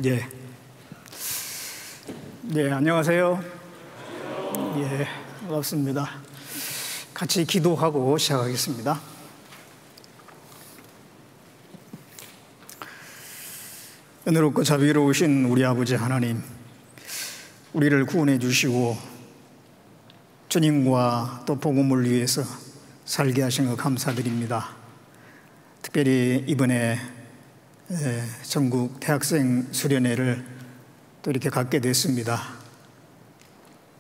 예. 네, 안녕하세요. 예, 반갑습니다. 같이 기도하고 시작하겠습니다. 은혜롭고 자비로우신 우리 아버지 하나님, 우리를 구원해 주시고 주님과 또 복음을 위해서 살게 하신 것 감사드립니다. 특별히 이번에 전국 대학생 수련회를 또 이렇게 갖게 됐습니다.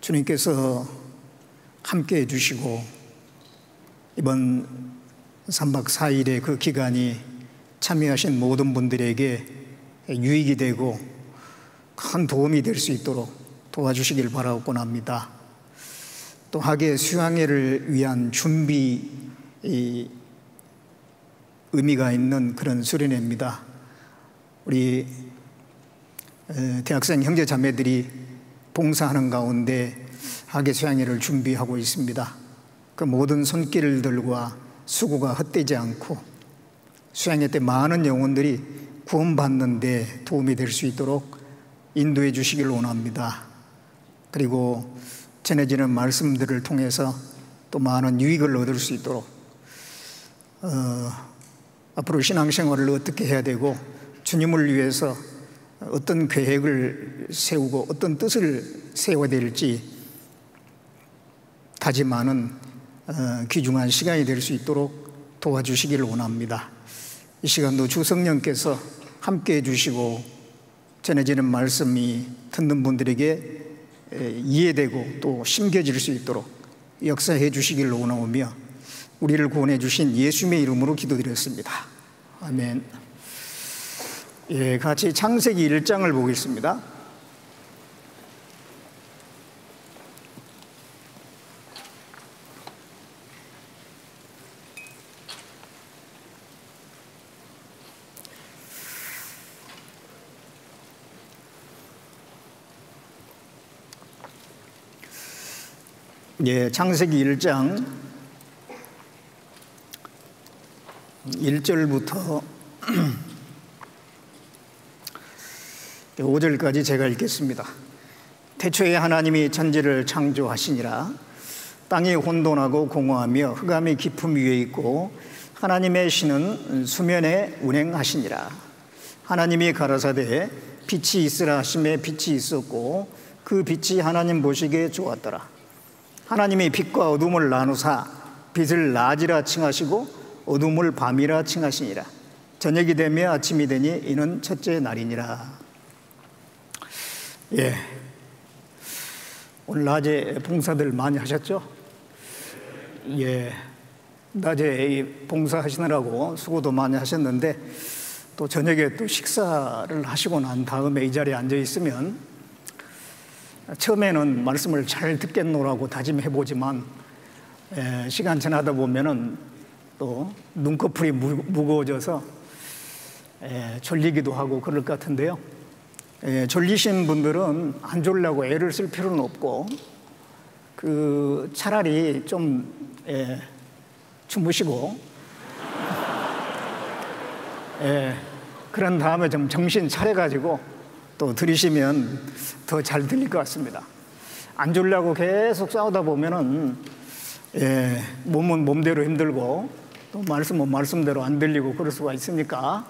주님께서 함께 해주시고 이번 3박 4일의 그 기간이 참여하신 모든 분들에게 유익이 되고 큰 도움이 될 수 있도록 도와주시길 바라곤 합니다. 또 학예 수양회를 위한 준비 의미가 있는 그런 수련회입니다. 우리 대학생 형제 자매들이 봉사하는 가운데 학예 수양회를 준비하고 있습니다. 그 모든 손길들과 수고가 헛되지 않고 수양회 때 많은 영혼들이 구원받는 데 도움이 될 수 있도록 인도해 주시길 원합니다. 그리고 전해지는 말씀들을 통해서 또 많은 유익을 얻을 수 있도록 앞으로 신앙생활을 어떻게 해야 되고 주님을 위해서 어떤 계획을 세우고 어떤 뜻을 세워야 될지 다짐하는 귀중한 시간이 될 수 있도록 도와주시기를 원합니다. 이 시간도 주 성령께서 함께해 주시고 전해지는 말씀이 듣는 분들에게 이해되고 또 심겨질 수 있도록 역사해 주시기를 원하오며 우리를 구원해 주신 예수님의 이름으로 기도드렸습니다. 아멘. 예, 같이 창세기 1장을 보겠습니다. 예, 창세기 1장 1절부터 5절까지 제가 읽겠습니다. 태초에 하나님이 천지를 창조하시니라. 땅이 혼돈하고 공허하며 흑암이 깊음 위에 있고 하나님의 신은 수면에 운행하시니라. 하나님이 가라사대 빛이 있으라 하심에 빛이 있었고 그 빛이 하나님 보시기에 좋았더라. 하나님이 빛과 어둠을 나누사 빛을 낮이라 칭하시고 어둠을 밤이라 칭하시니라. 저녁이 되며 아침이 되니 이는 첫째 날이니라. 예, 오늘 낮에 봉사들 많이 하셨죠? 예, 낮에 봉사하시느라고 수고도 많이 하셨는데 또 저녁에 또 식사를 하시고 난 다음에 이 자리에 앉아 있으면 처음에는 말씀을 잘 듣겠노라고 다짐해 보지만 시간 지나다 보면은 또 눈꺼풀이 무거워져서 졸리기도 하고 그럴 것 같은데요. 졸리신 분들은 안 졸려고 애를 쓸 필요는 없고 차라리 좀 주무시고 그런 다음에 좀 정신 차려가지고 또 들으시면 더 잘 들릴 것 같습니다. 안 졸려고 계속 싸우다 보면은 몸은 몸대로 힘들고 또 말씀은 말씀대로 안 들리고 그럴 수가 있으니까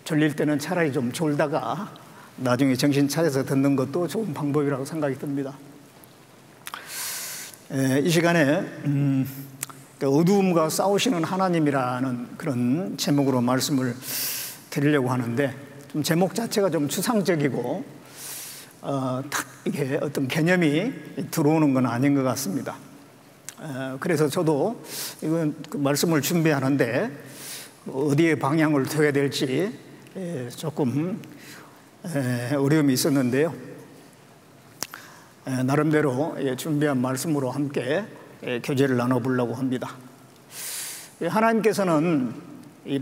졸릴 때는 차라리 좀 졸다가 나중에 정신 차려서 듣는 것도 좋은 방법이라고 생각이 듭니다. 이 시간에 어두움과 싸우시는 하나님이라는 그런 제목으로 말씀을 드리려고 하는데 좀 제목 자체가 좀 추상적이고 딱 이게 어떤 개념이 들어오는 건 아닌 것 같습니다. 그래서 저도 이건 말씀을 준비하는데 어디에 방향을 둬야 될지 조금 어려움이 있었는데요. 나름대로 준비한 말씀으로 함께 교제를 나눠보려고 합니다. 하나님께서는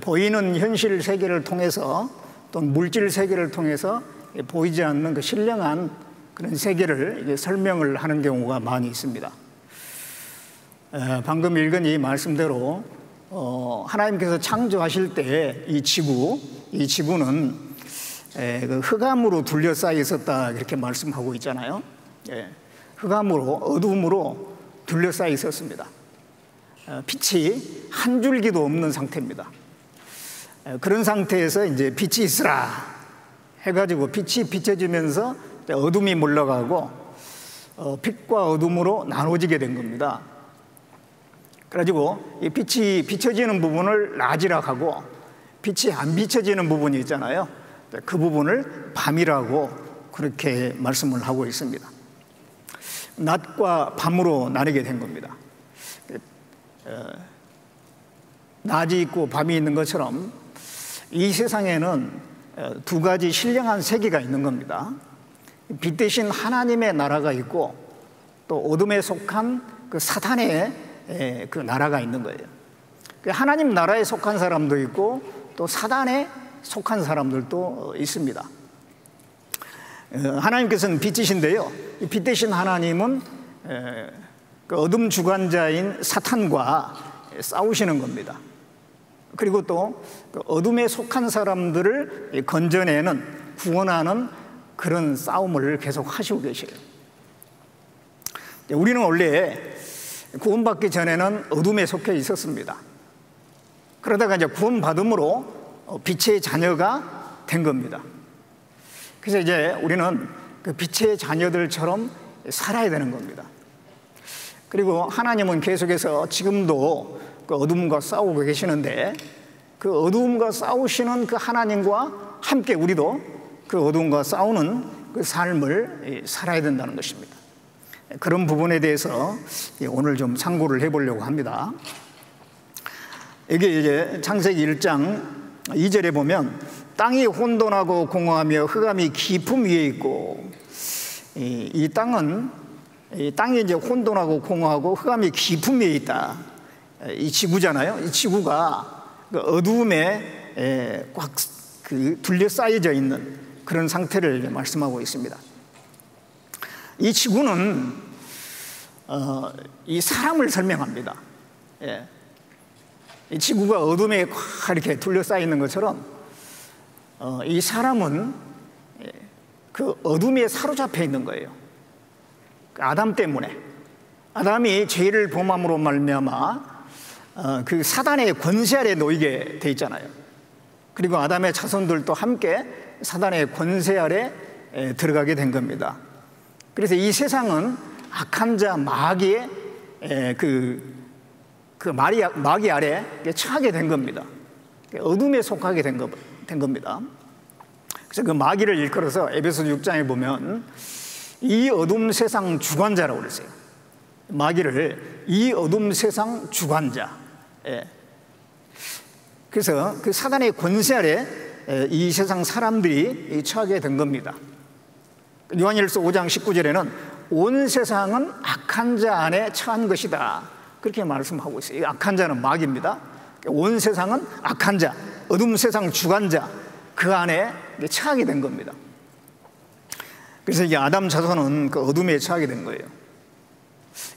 보이는 현실 세계를 통해서 또 물질 세계를 통해서 보이지 않는 그 신령한 그런 세계를 설명을 하는 경우가 많이 있습니다. 방금 읽은 이 말씀대로 하나님께서 창조하실 때 이 지구, 이 지구는 그 흑암으로 둘러싸여 있었다 이렇게 말씀하고 있잖아요. 흑암으로, 어두움으로 둘러싸여 있었습니다. 빛이 한 줄기도 없는 상태입니다. 그런 상태에서 이제 빛이 있으라 해가지고 빛이 비춰지면서 어둠이 물러가고 빛과 어둠으로 나눠지게 된 겁니다. 그래가지고 이 빛이 비춰지는 부분을 낮이라고 하고 빛이 안 비춰지는 부분이 있잖아요. 그 부분을 밤이라고 그렇게 말씀을 하고 있습니다. 낮과 밤으로 나뉘게 된 겁니다. 낮이 있고 밤이 있는 것처럼 이 세상에는 두 가지 신령한 세계가 있는 겁니다. 빛 대신 하나님의 나라가 있고 또 어둠에 속한 그 사탄의 그 나라가 있는 거예요. 하나님 나라에 속한 사람도 있고 또 사단에 속한 사람들도 있습니다. 하나님께서는 빛이신데요, 빛 대신 하나님은 그 어둠 주관자인 사탄과 싸우시는 겁니다. 그리고 또 어둠에 속한 사람들을 건져내는, 구원하는 그런 싸움을 계속 하시고 계세요. 우리는 원래 구원받기 전에는 어둠에 속해 있었습니다. 그러다가 이제 구원받음으로 빛의 자녀가 된 겁니다. 그래서 이제 우리는 그 빛의 자녀들처럼 살아야 되는 겁니다. 그리고 하나님은 계속해서 지금도 그 어둠과 싸우고 계시는데 그 어둠과 싸우시는 그 하나님과 함께 우리도 그 어둠과 싸우는 그 삶을 살아야 된다는 것입니다. 그런 부분에 대해서 오늘 좀 상고를 해보려고 합니다. 이게 이제 창세기 1장 2절에 보면 땅이 혼돈하고 공허하며 흑암이 깊음 위에 있고, 이 땅이 이제 혼돈하고 공허하고 흑암이 깊음 위에 있다. 이 지구잖아요. 이 지구가 그 어두움에 꽉 둘러싸여져 있는 그런 상태를 말씀하고 있습니다. 이 지구는 이 사람을 설명합니다. 이 지구가 어둠에 꽉 이렇게 둘러싸여 있는 것처럼 이 사람은 그 어둠에 사로잡혀 있는 거예요. 아담 때문에, 아담이 죄를 범함으로 말미암아 그 사단의 권세 아래 놓이게 돼 있잖아요. 그리고 아담의 자손들도 함께 사단의 권세 아래 들어가게 된 겁니다. 그래서 이 세상은 악한 자 마귀의 마귀 아래 처하게 된 겁니다. 어둠에 속하게 된 겁니다. 그래서 그 마귀를 일컬어서 에베소 6장에 보면 이 어둠 세상 주관자라고 그랬어요. 마귀를 이 어둠 세상 주관자. 그래서 그 사단의 권세 아래 이 세상 사람들이 처하게 된 겁니다. 요한일서 5장 19절에는 온 세상은 악한 자 안에 처한 것이다, 그렇게 말씀하고 있어요. 악한 자는 마귀입니다. 온 세상은 악한 자, 어둠 세상 주관자, 그 안에 처하게 된 겁니다. 그래서 이 아담 자손은 그 어둠에 처하게 된 거예요.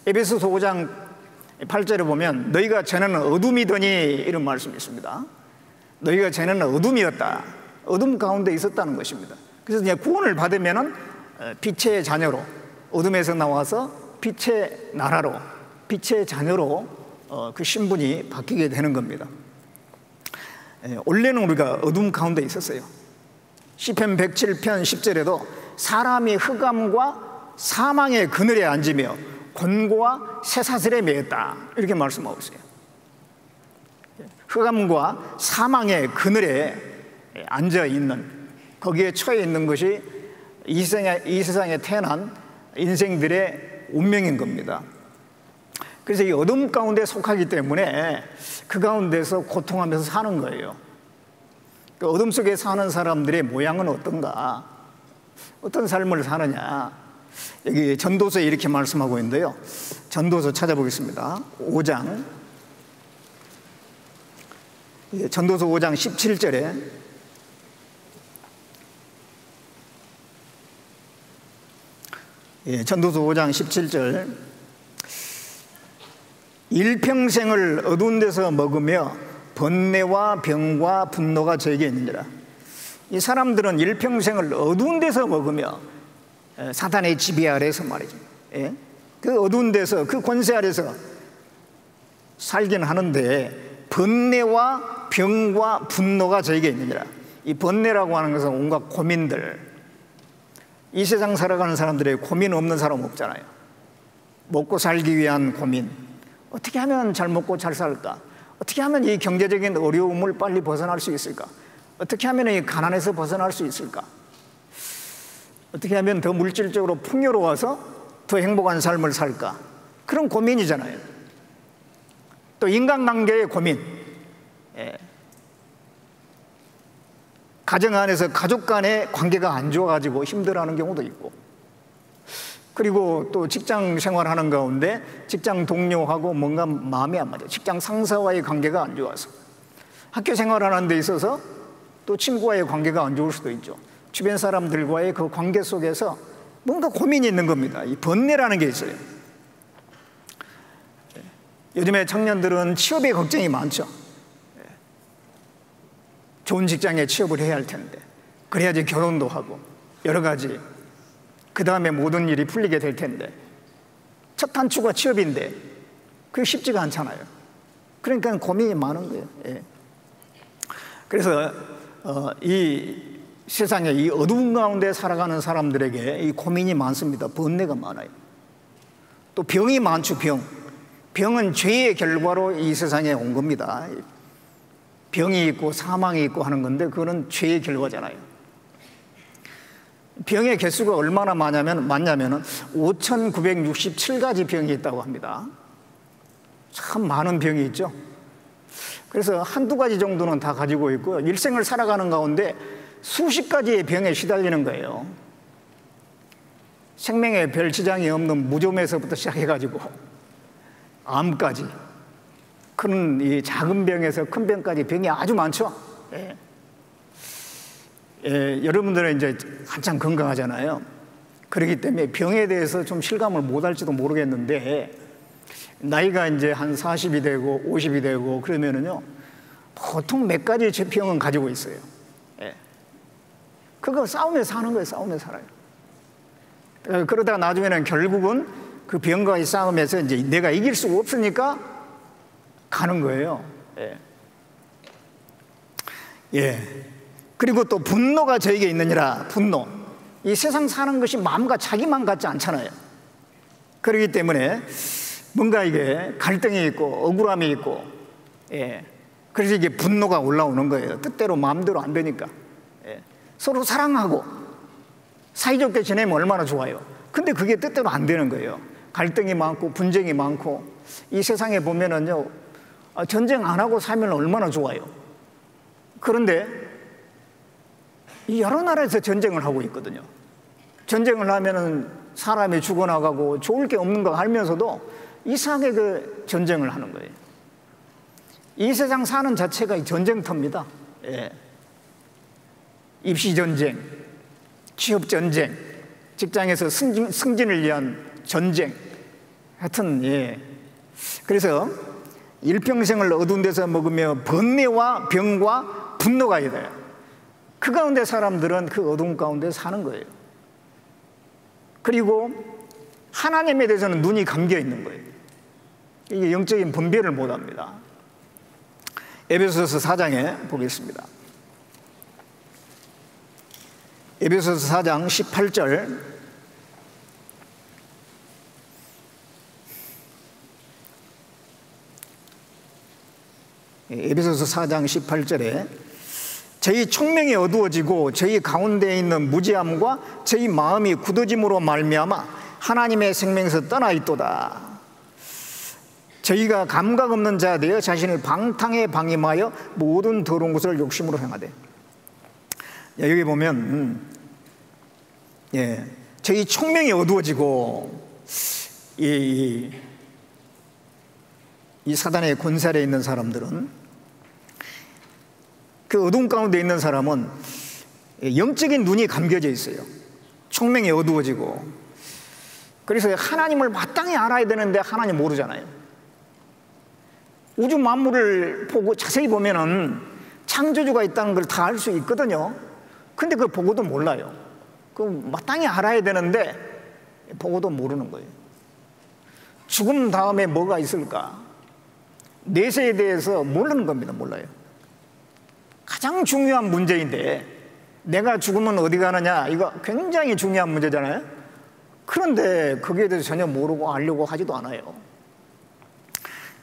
에베소서 5장 8절에 보면 너희가 전에는 어둠이더니 이런 말씀이 있습니다. 너희가 전에는 어둠이었다. 어둠 가운데 있었다는 것입니다. 그래서 이제 구원을 받으면은 빛의 자녀로, 어둠에서 나와서 빛의 나라로, 빛의 자녀로 그 신분이 바뀌게 되는 겁니다. 원래는 우리가 어둠 가운데 있었어요. 시편 107편 10절에도 사람이 흑암과 사망의 그늘에 앉으며 곤고와 쇠사슬에 매였다, 이렇게 말씀하고 있어요. 흑암과 사망의 그늘에 앉아있는, 거기에 처해 있는 것이 이 세상에 태어난 인생들의 운명인 겁니다. 그래서 이 어둠 가운데 속하기 때문에 그 가운데서 고통하면서 사는 거예요. 그 어둠 속에 사는 사람들의 모양은 어떤가, 어떤 삶을 사느냐, 여기 전도서에 이렇게 말씀하고 있는데요. 전도서 찾아보겠습니다. 5장, 전도서 5장 17절에 전도서 5장 17절, 일평생을 어두운 데서 먹으며 번뇌와 병과 분노가 저에게 있느니라. 이 사람들은 일평생을 어두운 데서 먹으며 사단의 지배 아래서 말이죠. 예? 그 어두운 데서 그 권세 아래서 살긴 하는데 번뇌와 병과 분노가 저에게 있느니라. 이 번뇌라고 하는 것은 온갖 고민들, 이 세상 살아가는 사람들의 고민 없는 사람 없잖아요. 먹고 살기 위한 고민, 어떻게 하면 잘 먹고 잘 살까? 어떻게 하면 이 경제적인 어려움을 빨리 벗어날 수 있을까? 어떻게 하면 이 가난에서 벗어날 수 있을까? 어떻게 하면 더 물질적으로 풍요로워서 더 행복한 삶을 살까? 그런 고민이잖아요. 또 인간관계의 고민, 가정 안에서 가족 간의 관계가 안 좋아가지고 힘들어하는 경우도 있고, 그리고 또 직장 생활하는 가운데 직장 동료하고 뭔가 마음이 안 맞아요. 직장 상사와의 관계가 안 좋아서, 학교 생활하는 데 있어서 또 친구와의 관계가 안 좋을 수도 있죠. 주변 사람들과의 그 관계 속에서 뭔가 고민이 있는 겁니다. 이 번뇌라는 게 있어요. 요즘에 청년들은 취업에 걱정이 많죠. 좋은 직장에 취업을 해야 할 텐데, 그래야지 결혼도 하고 여러 가지, 그 다음에 모든 일이 풀리게 될 텐데, 첫 단추가 취업인데 그게 쉽지가 않잖아요. 그러니까 고민이 많은 거예요. 예. 그래서 이 세상에 이 어두운 가운데 살아가는 사람들에게 이 고민이 많습니다. 번뇌가 많아요. 또 병이 많죠. 병은 죄의 결과로 이 세상에 온 겁니다. 병이 있고 사망이 있고 하는 건데 그거는 죄의 결과잖아요. 병의 개수가 얼마나 많냐면 5,967가지 병이 있다고 합니다. 참 많은 병이 있죠. 그래서 한두 가지 정도는 다 가지고 있고, 일생을 살아가는 가운데 수십 가지의 병에 시달리는 거예요. 생명에 별 지장이 없는 무좀에서부터 시작해가지고 암까지, 그런 이 작은 병에서 큰 병까지 병이 아주 많죠. 예. 여러분들은 이제 한참 건강하잖아요. 그렇기 때문에 병에 대해서 좀 실감을 못 할지도 모르겠는데, 나이가 이제 한 40이 되고 50이 되고 그러면은요, 보통 몇 가지 병은 가지고 있어요. 예. 그거 싸우면서 사는 거예요. 싸우면서 살아요. 그러다가 나중에는 결국은 그 병과의 싸움에서 이제 내가 이길 수가 없으니까 가는 거예요. 예. 예. 그리고 또 분노가 저에게 있느니라. 분노. 이 세상 사는 것이 마음과 자기 마음 같지 않잖아요. 그렇기 때문에 뭔가 이게 갈등이 있고 억울함이 있고, 예. 그래서 이게 분노가 올라오는 거예요. 뜻대로 마음대로 안 되니까. 예. 서로 사랑하고 사이좋게 지내면 얼마나 좋아요. 근데 그게 뜻대로 안 되는 거예요. 갈등이 많고 분쟁이 많고, 이 세상에 보면은요, 전쟁 안 하고 살면 얼마나 좋아요. 그런데 이 여러 나라에서 전쟁을 하고 있거든요. 전쟁을 하면은 사람이 죽어나가고 좋을 게 없는 거 알면서도 이상하게 그 전쟁을 하는 거예요. 이 세상 사는 자체가 전쟁터입니다. 예. 입시전쟁, 취업전쟁, 직장에서 승진을 위한 전쟁, 하여튼, 예. 그래서 일평생을 어두운 데서 먹으며 번뇌와 병과 분노가 있어요. 그 가운데 사람들은 그 어두운 가운데 사는 거예요. 그리고 하나님에 대해서는 눈이 감겨 있는 거예요. 이게 영적인 분별을 못 합니다. 에베소서 4장에 보겠습니다. 에베소서 4장 18절. 에베소서 4장 18절에 저희 총명이 어두워지고 저희 가운데 있는 무지함과 저희 마음이 굳어짐으로 말미암아 하나님의 생명에서 떠나 있도다. 저희가 감각 없는 자 되어 자신을 방탕에 방임하여 모든 더러운 것을 욕심으로 행하되. 여기 보면 저희 총명이 어두워지고 이 사단의 권세 아래에 있는 사람들은, 그 어두운 가운데 있는 사람은 영적인 눈이 감겨져 있어요. 총명이 어두워지고. 그래서 하나님을 마땅히 알아야 되는데 하나님 모르잖아요. 우주 만물을 보고 자세히 보면은 창조주가 있다는 걸 다 알 수 있거든요. 근데 그걸 보고도 몰라요. 그 마땅히 알아야 되는데 보고도 모르는 거예요. 죽음 다음에 뭐가 있을까? 내세에 대해서 모르는 겁니다. 몰라요. 가장 중요한 문제인데 내가 죽으면 어디 가느냐, 이거 굉장히 중요한 문제잖아요. 그런데 거기에 대해서 전혀 모르고 알려고 하지도 않아요.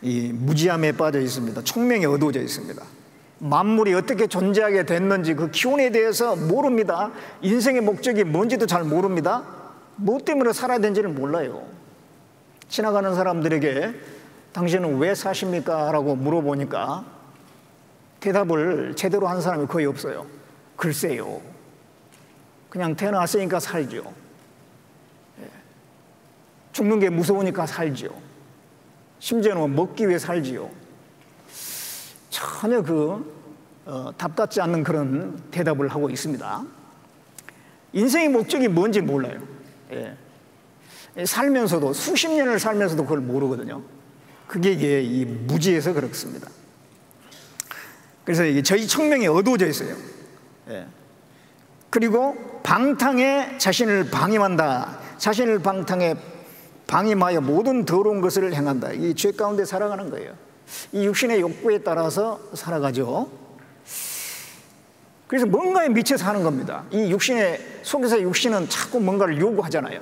이 무지함에 빠져 있습니다. 총명이 어두워져 있습니다. 만물이 어떻게 존재하게 됐는지 그 기원에 대해서 모릅니다. 인생의 목적이 뭔지도 잘 모릅니다. 뭐 때문에 살아야 되는지를 몰라요. 지나가는 사람들에게 당신은 왜 사십니까? 라고 물어보니까 대답을 제대로 한 사람이 거의 없어요. 글쎄요, 그냥 태어났으니까 살죠. 죽는 게 무서우니까 살죠. 심지어는 먹기 위해 살지요. 전혀 답답지 않는 그런 대답을 하고 있습니다. 인생의 목적이 뭔지 몰라요. 살면서도 수십 년을 살면서도 그걸 모르거든요. 그게 이 무지에서 그렇습니다. 그래서 이게 저희 청명이 어두워져 있어요. 그리고 방탕에 자신을 방임한다. 자신을 방탕에 방임하여 모든 더러운 것을 행한다. 이 죄 가운데 살아가는 거예요. 이 육신의 욕구에 따라서 살아가죠. 그래서 뭔가에 미쳐 사는 겁니다. 이 육신의 속에서 육신은 자꾸 뭔가를 요구하잖아요.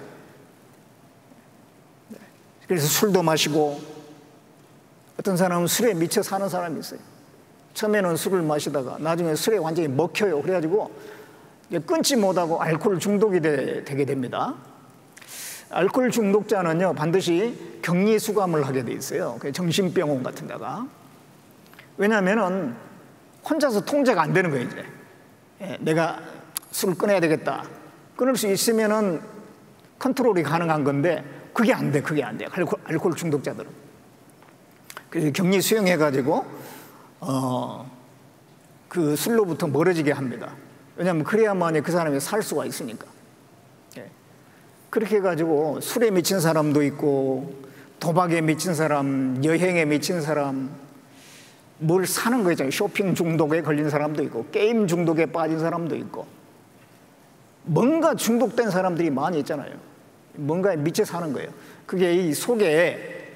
그래서 술도 마시고, 어떤 사람은 술에 미쳐 사는 사람이 있어요. 처음에는 술을 마시다가 나중에 술에 완전히 먹혀요. 그래가지고 끊지 못하고 알코올 중독이 되게 됩니다. 알코올 중독자는요 반드시 격리 수감을 하게 돼 있어요. 정신병원 같은 데가. 왜냐하면 혼자서 통제가 안 되는 거예요. 이제 내가 술을 끊어야 되겠다. 끊을 수 있으면은 컨트롤이 가능한 건데 그게 안 돼. 그게 안 돼. 알코올 중독자들은. 그래서 격리 수용해가지고 그 술로부터 멀어지게 합니다. 왜냐하면 그래야만이 그 사람이 살 수가 있으니까. 그렇게 해가지고 술에 미친 사람도 있고, 도박에 미친 사람, 여행에 미친 사람, 뭘 사는 거 있잖아요. 쇼핑 중독에 걸린 사람도 있고, 게임 중독에 빠진 사람도 있고, 뭔가 중독된 사람들이 많이 있잖아요. 뭔가에 미쳐 사는 거예요. 그게 이 속에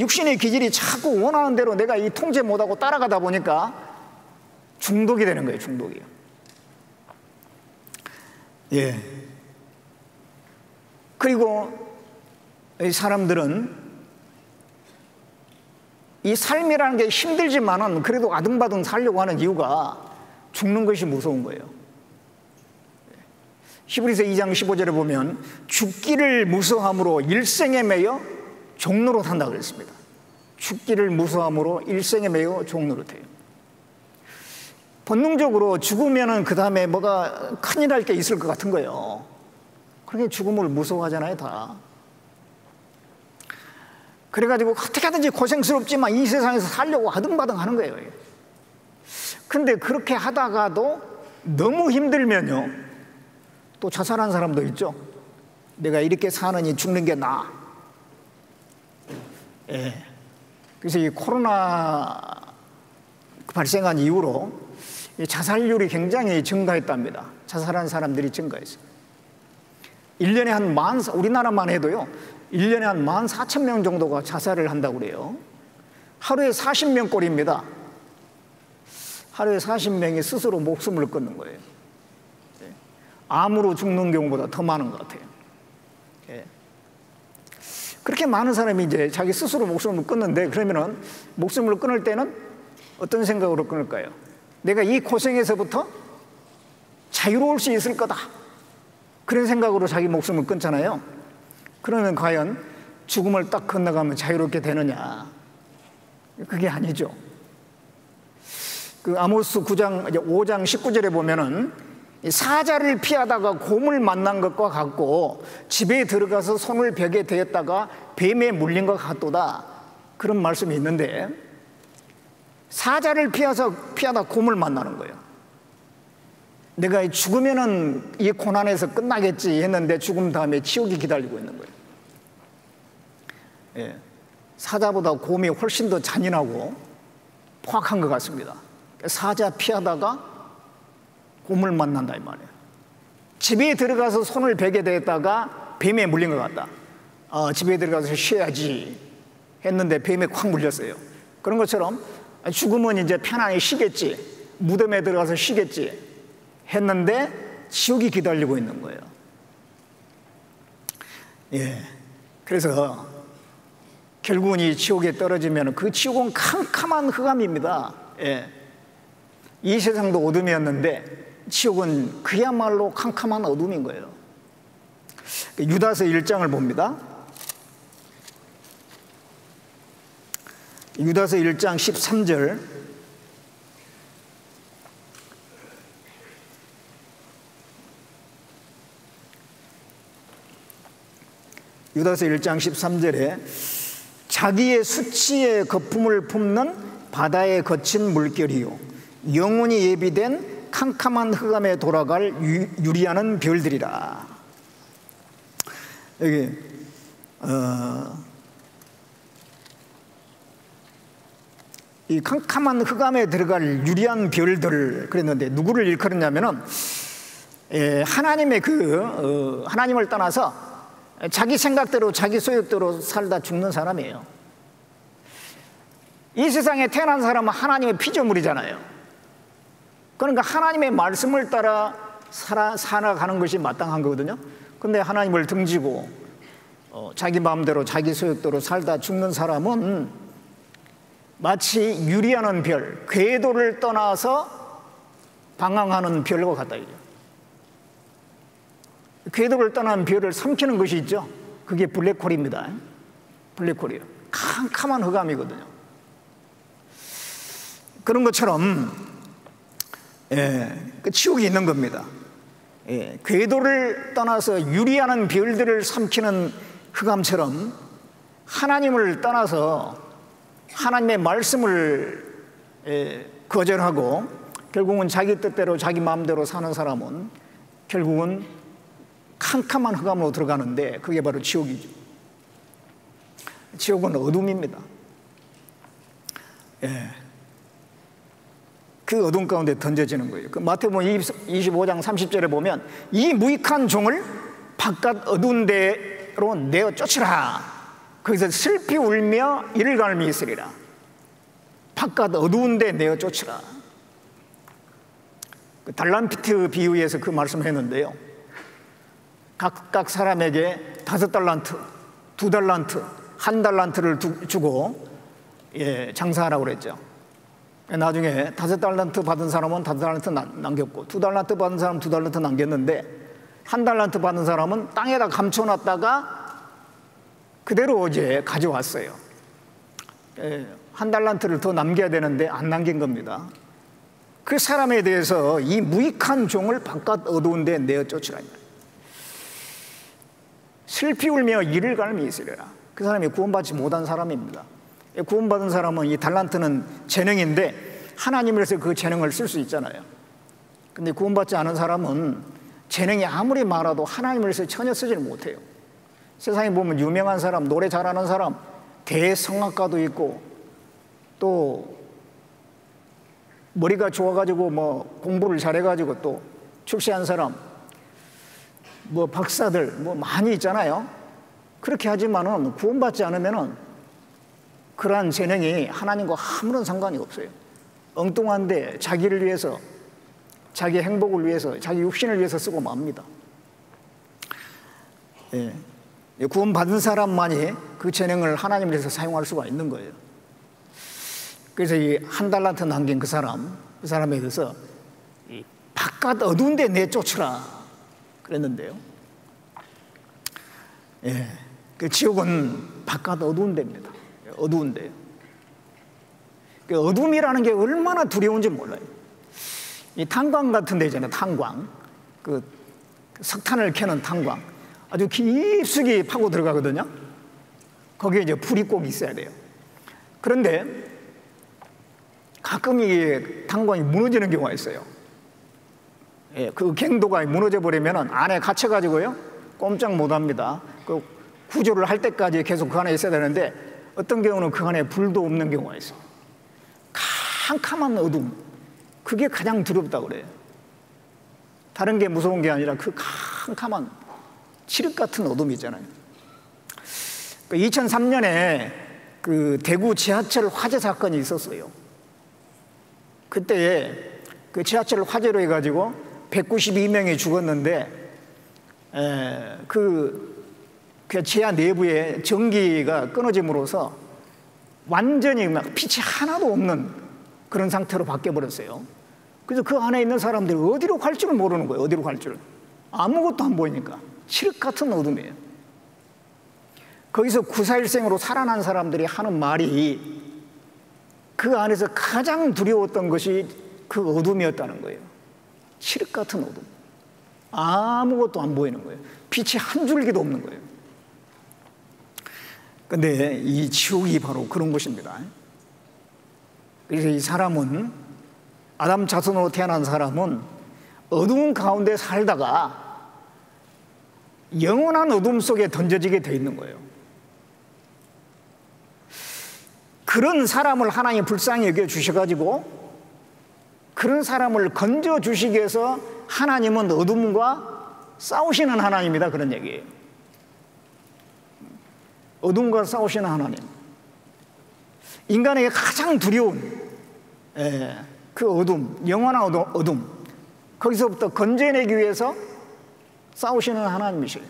육신의 기질이 자꾸 원하는 대로 내가 이 통제 못하고 따라가다 보니까 중독이 되는 거예요. 중독이요. 예. 그리고 이 사람들은 이 삶이라는 게 힘들지만은 그래도 아등바등 살려고 하는 이유가 죽는 것이 무서운 거예요. 히브리서 2장 15절에 보면 죽기를 무서함으로 일생에 매여 종로로 산다고 그랬습니다. 죽기를 무서함으로 일생에 매여 종로로 돼요. 본능적으로 죽으면은 그 다음에 뭐가 큰일 날 게 있을 것 같은 거예요. 그러니까 죽음을 무서워하잖아요, 다. 그래가지고 어떻게 하든지 고생스럽지만 이 세상에서 살려고 아등바등 하는 거예요. 근데 그렇게 하다가도 너무 힘들면요, 또 자살한 사람도 있죠. 내가 이렇게 사느니 죽는 게 나아. 예. 그래서 이 코로나 발생한 이후로 자살률이 굉장히 증가했답니다. 자살한 사람들이 증가했어요. 1년에 우리나라만 해도요, 1년에 한 14,000명 정도가 자살을 한다고 그래요. 하루에 40명 꼴입니다. 하루에 40명이 스스로 목숨을 끊는 거예요. 암으로 죽는 경우보다 더 많은 것 같아요. 그렇게 많은 사람이 이제 자기 스스로 목숨을 끊는데, 그러면은 목숨을 끊을 때는 어떤 생각으로 끊을까요? 내가 이 고생에서부터 자유로울 수 있을 거다. 그런 생각으로 자기 목숨을 끊잖아요. 그러면 과연 죽음을 딱 건너가면 자유롭게 되느냐? 그게 아니죠. 그 아모스 5장 19절에 보면은 사자를 피하다가 곰을 만난 것과 같고 집에 들어가서 손을 벽에 대었다가 뱀에 물린 것 같도다. 그런 말씀이 있는데, 사자를 피하다 곰을 만나는 거예요. 내가 죽으면은 이 고난에서 끝나겠지 했는데 죽음 다음에 지옥이 기다리고 있는 거예요. 예. 사자보다 곰이 훨씬 더 잔인하고 포악한 것 같습니다. 사자 피하다가 곰을 만난다 이 말이에요. 집에 들어가서 손을 베게 됐다가 뱀에 물린 것 같다. 집에 들어가서 쉬어야지 했는데 뱀에 콱 물렸어요. 그런 것처럼 죽으면 이제 편안히 쉬겠지, 무덤에 들어가서 쉬겠지 했는데 지옥이 기다리고 있는 거예요. 예, 그래서 결국은 이 지옥에 떨어지면 그 지옥은 캄캄한 흑암입니다. 예, 이 세상도 어둠이었는데 지옥은 그야말로 캄캄한 어둠인 거예요. 유다서 1장을 봅니다. 유다서 1장 13절. 유다서 1장 13절에 자기의 수치의 거품을 품는 바다에 거친 물결이요 영원히 예비된 캄캄한 흑암에 돌아갈 유리하는 별들이라. 여기 이 캄캄한 흑암에 들어갈 유리한 별들 그랬는데 누구를 일컬었냐면은 하나님의 하나님을 떠나서 자기 생각대로 자기 소욕대로 살다 죽는 사람이에요. 이 세상에 태어난 사람은 하나님의 피조물이잖아요. 그러니까 하나님의 말씀을 따라 살아가는 것이 마땅한 거거든요. 근데 하나님을 등지고 자기 마음대로 자기 소욕대로 살다 죽는 사람은 마치 유리하는 별, 궤도를 떠나서 방황하는 별과 같다 이죠. 궤도를 떠난 별을 삼키는 것이 있죠. 그게 블랙홀입니다. 블랙홀이에요. 캄캄한 흑암이거든요. 그런 것처럼 그 지옥이 있는 겁니다. 궤도를 떠나서 유리하는 별들을 삼키는 흑암처럼 하나님을 떠나서 하나님의 말씀을 거절하고 결국은 자기 뜻대로 자기 마음대로 사는 사람은 결국은 캄캄한 흑암으로 들어가는데 그게 바로 지옥이죠. 지옥은 어둠입니다. 그 어둠 가운데 던져지는 거예요. 그 마태복음 25장 30절에 보면 이 무익한 종을 바깥 어두운 데로 내어 쫓으라. 거기서 슬피 울며 이를 갈미 있으리라. 바깥 어두운 데 내어 쫓으라. 그 달란트 비유에서 그 말씀을 했는데요. 각각 사람에게 5달란트, 2달란트, 1달란트를 주고 장사하라고 그랬죠. 나중에 5달란트 받은 사람은 5달란트 남겼고 2달란트 받은 사람은 2달란트 남겼는데 1달란트 받은 사람은 땅에다 감춰놨다가 그대로 이제 가져왔어요. 1달란트를 더 남겨야 되는데 안 남긴 겁니다. 그 사람에 대해서 이 무익한 종을 바깥 어두운 데 내어 쫓으라. 슬피 울며 이를 갈미 있으리라. 그 사람이 구원받지 못한 사람입니다. 구원받은 사람은 이 달란트는 재능인데 하나님으로서 그 재능을 쓸 수 있잖아요. 근데 구원받지 않은 사람은 재능이 아무리 많아도 하나님으로서 전혀 쓰지를 못해요. 세상에 보면 유명한 사람, 노래 잘하는 사람, 대성악가도 있고 또 머리가 좋아가지고 뭐 공부를 잘해가지고 또 출세한 사람, 뭐 박사들 뭐 많이 있잖아요. 그렇게 하지만은 구원받지 않으면은 그러한 재능이 하나님과 아무런 상관이 없어요. 엉뚱한데 자기를 위해서, 자기 행복을 위해서, 자기 육신을 위해서 쓰고 맙니다. 구원받은 사람만이 그 재능을 하나님을 위해서 사용할 수가 있는 거예요. 그래서 이 1달란트 남긴 그 사람에 대해서 바깥 어두운 데 내쫓으라 그랬는데요. 그 지옥은 바깥 어두운 데입니다. 어두운 데요. 그 어둠이라는 게 얼마나 두려운지 몰라요. 이 탄광 같은 데 있잖아요. 탄광. 그 석탄을 캐는 탄광. 아주 깊숙이 파고 들어가거든요. 거기에 이제 불이 꼭 있어야 돼요. 그런데 가끔 이 탄광이 무너지는 경우가 있어요. 그 갱도가 무너져 버리면 안에 갇혀가지고요. 꼼짝 못 합니다. 그 구조를 할 때까지 계속 그 안에 있어야 되는데 어떤 경우는 그 안에 불도 없는 경우가 있어요. 캄캄한 어둠. 그게 가장 두렵다고 그래요. 다른 게 무서운 게 아니라 그 캄캄한 칠흑 같은 어둠이 있잖아요. 2003년에 그 대구 지하철 화재 사건이 있었어요. 그때 그 지하철 화재로 해가지고 192명이 죽었는데 그 지하 내부에 전기가 끊어짐으로써 완전히 막 빛이 하나도 없는 그런 상태로 바뀌어버렸어요. 그래서 그 안에 있는 사람들이 어디로 갈 줄을 모르는 거예요. 어디로 갈 줄. 아무것도 안 보이니까. 칠흑 같은 어둠이에요. 거기서 구사일생으로 살아난 사람들이 하는 말이 그 안에서 가장 두려웠던 것이 그 어둠이었다는 거예요. 칠흑 같은 어둠. 아무것도 안 보이는 거예요. 빛이 한 줄기도 없는 거예요. 근데 이 지옥이 바로 그런 것입니다. 그래서 이 사람은, 아담 자손으로 태어난 사람은 어두운 가운데 살다가 영원한 어둠 속에 던져지게 돼 있는 거예요. 그런 사람을 하나님이 불쌍히 여겨 주셔가지고 그런 사람을 건져 주시기 위해서 하나님은 어둠과 싸우시는 하나님이다, 그런 얘기예요. 어둠과 싸우시는 하나님. 인간에게 가장 두려운 그 어둠, 영원한 어둠, 거기서부터 건져내기 위해서 싸우시는 하나님이시래요.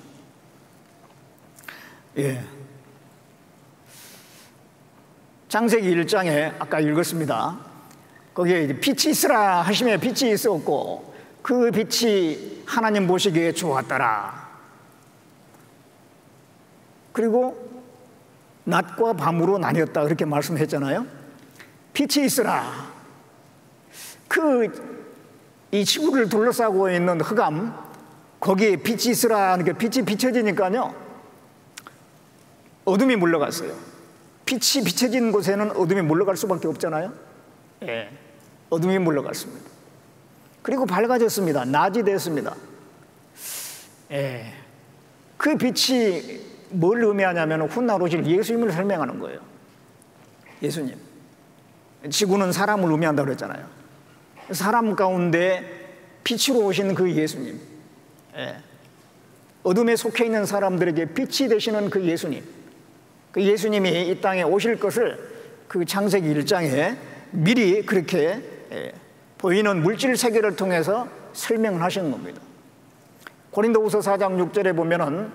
창세기 1장에 아까 읽었습니다. 거기에 빛이 있으라 하시며 빛이 있었고 그 빛이 하나님 보시기에 좋았더라. 그리고 낮과 밤으로 나뉘었다, 그렇게 말씀했잖아요. 빛이 있으라. 이 지구를 둘러싸고 있는 흑암, 거기에 빛이 있으라 하는 게 빛이 비춰지니까요, 어둠이 물러갔어요. 빛이 비춰진 곳에는 어둠이 물러갈 수밖에 없잖아요. 어둠이 물러갔습니다. 그리고 밝아졌습니다. 낮이 됐습니다. 그 빛이 뭘 의미하냐면 훗날 오실 예수님을 설명하는 거예요. 예수님. 지구는 사람을 의미한다고 그랬잖아요. 사람 가운데 빛으로 오신 그 예수님. 어둠에 속해 있는 사람들에게 빛이 되시는 그 예수님. 그 예수님이 이 땅에 오실 것을 그 창세기 1장에 미리 그렇게 보이는 물질 세계를 통해서 설명을 하시는 겁니다. 고린도후서 4장 6절에 보면은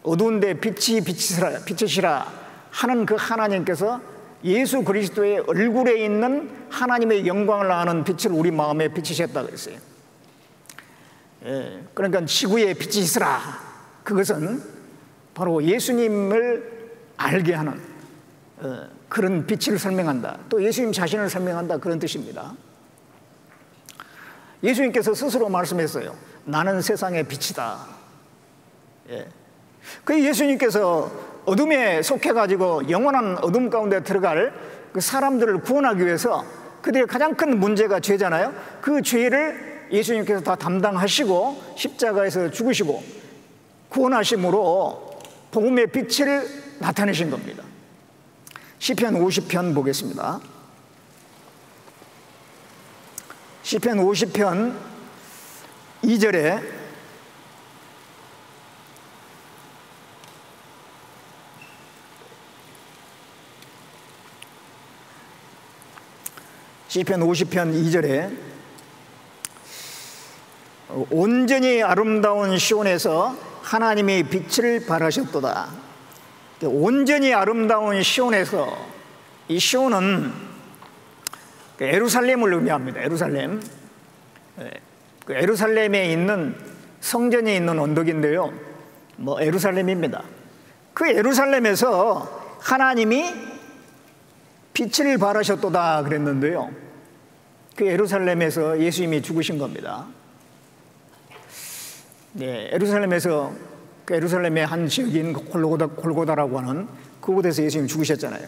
어두운데 빛이 비치시라 하는 그 하나님께서 예수 그리스도의 얼굴에 있는 하나님의 영광을 아는 빛을 우리 마음에 비치셨다 그랬어요. 그러니까 지구에 빛이 있으라, 그것은 바로 예수님을 알게 하는 그런 빛을 설명한다, 또 예수님 자신을 설명한다, 그런 뜻입니다. 예수님께서 말씀했어요. 나는 세상의 빛이다. 그 예수님께서 어둠에 속해가지고 영원한 어둠 가운데 들어갈 그 사람들을 구원하기 위해서, 그들의 가장 큰 문제가 죄잖아요. 그 죄를 예수님께서 다 담당하시고 십자가에서 죽으시고 구원하심으로 복음의 빛을 나타내신 겁니다. 시편 50편 보겠습니다. 시편 50편 2절에 시편 50편 2절에 온전히 아름다운 시온에서 하나님이 빛을 발하셨도다. 온전히 아름다운 시온에서, 이 시온은 예루살렘을 의미합니다. 예루살렘. 그 예루살렘에 있는 성전이 있는 언덕인데요, 예루살렘입니다. 그 예루살렘에서 하나님이 빛을 발하셨도다 그랬는데요, 그 예루살렘에서 예수님이 죽으신 겁니다. 예루살렘에서, 그 예루살렘의 한 지역인 골고다라고 하는 그곳에서 예수님이 죽으셨잖아요.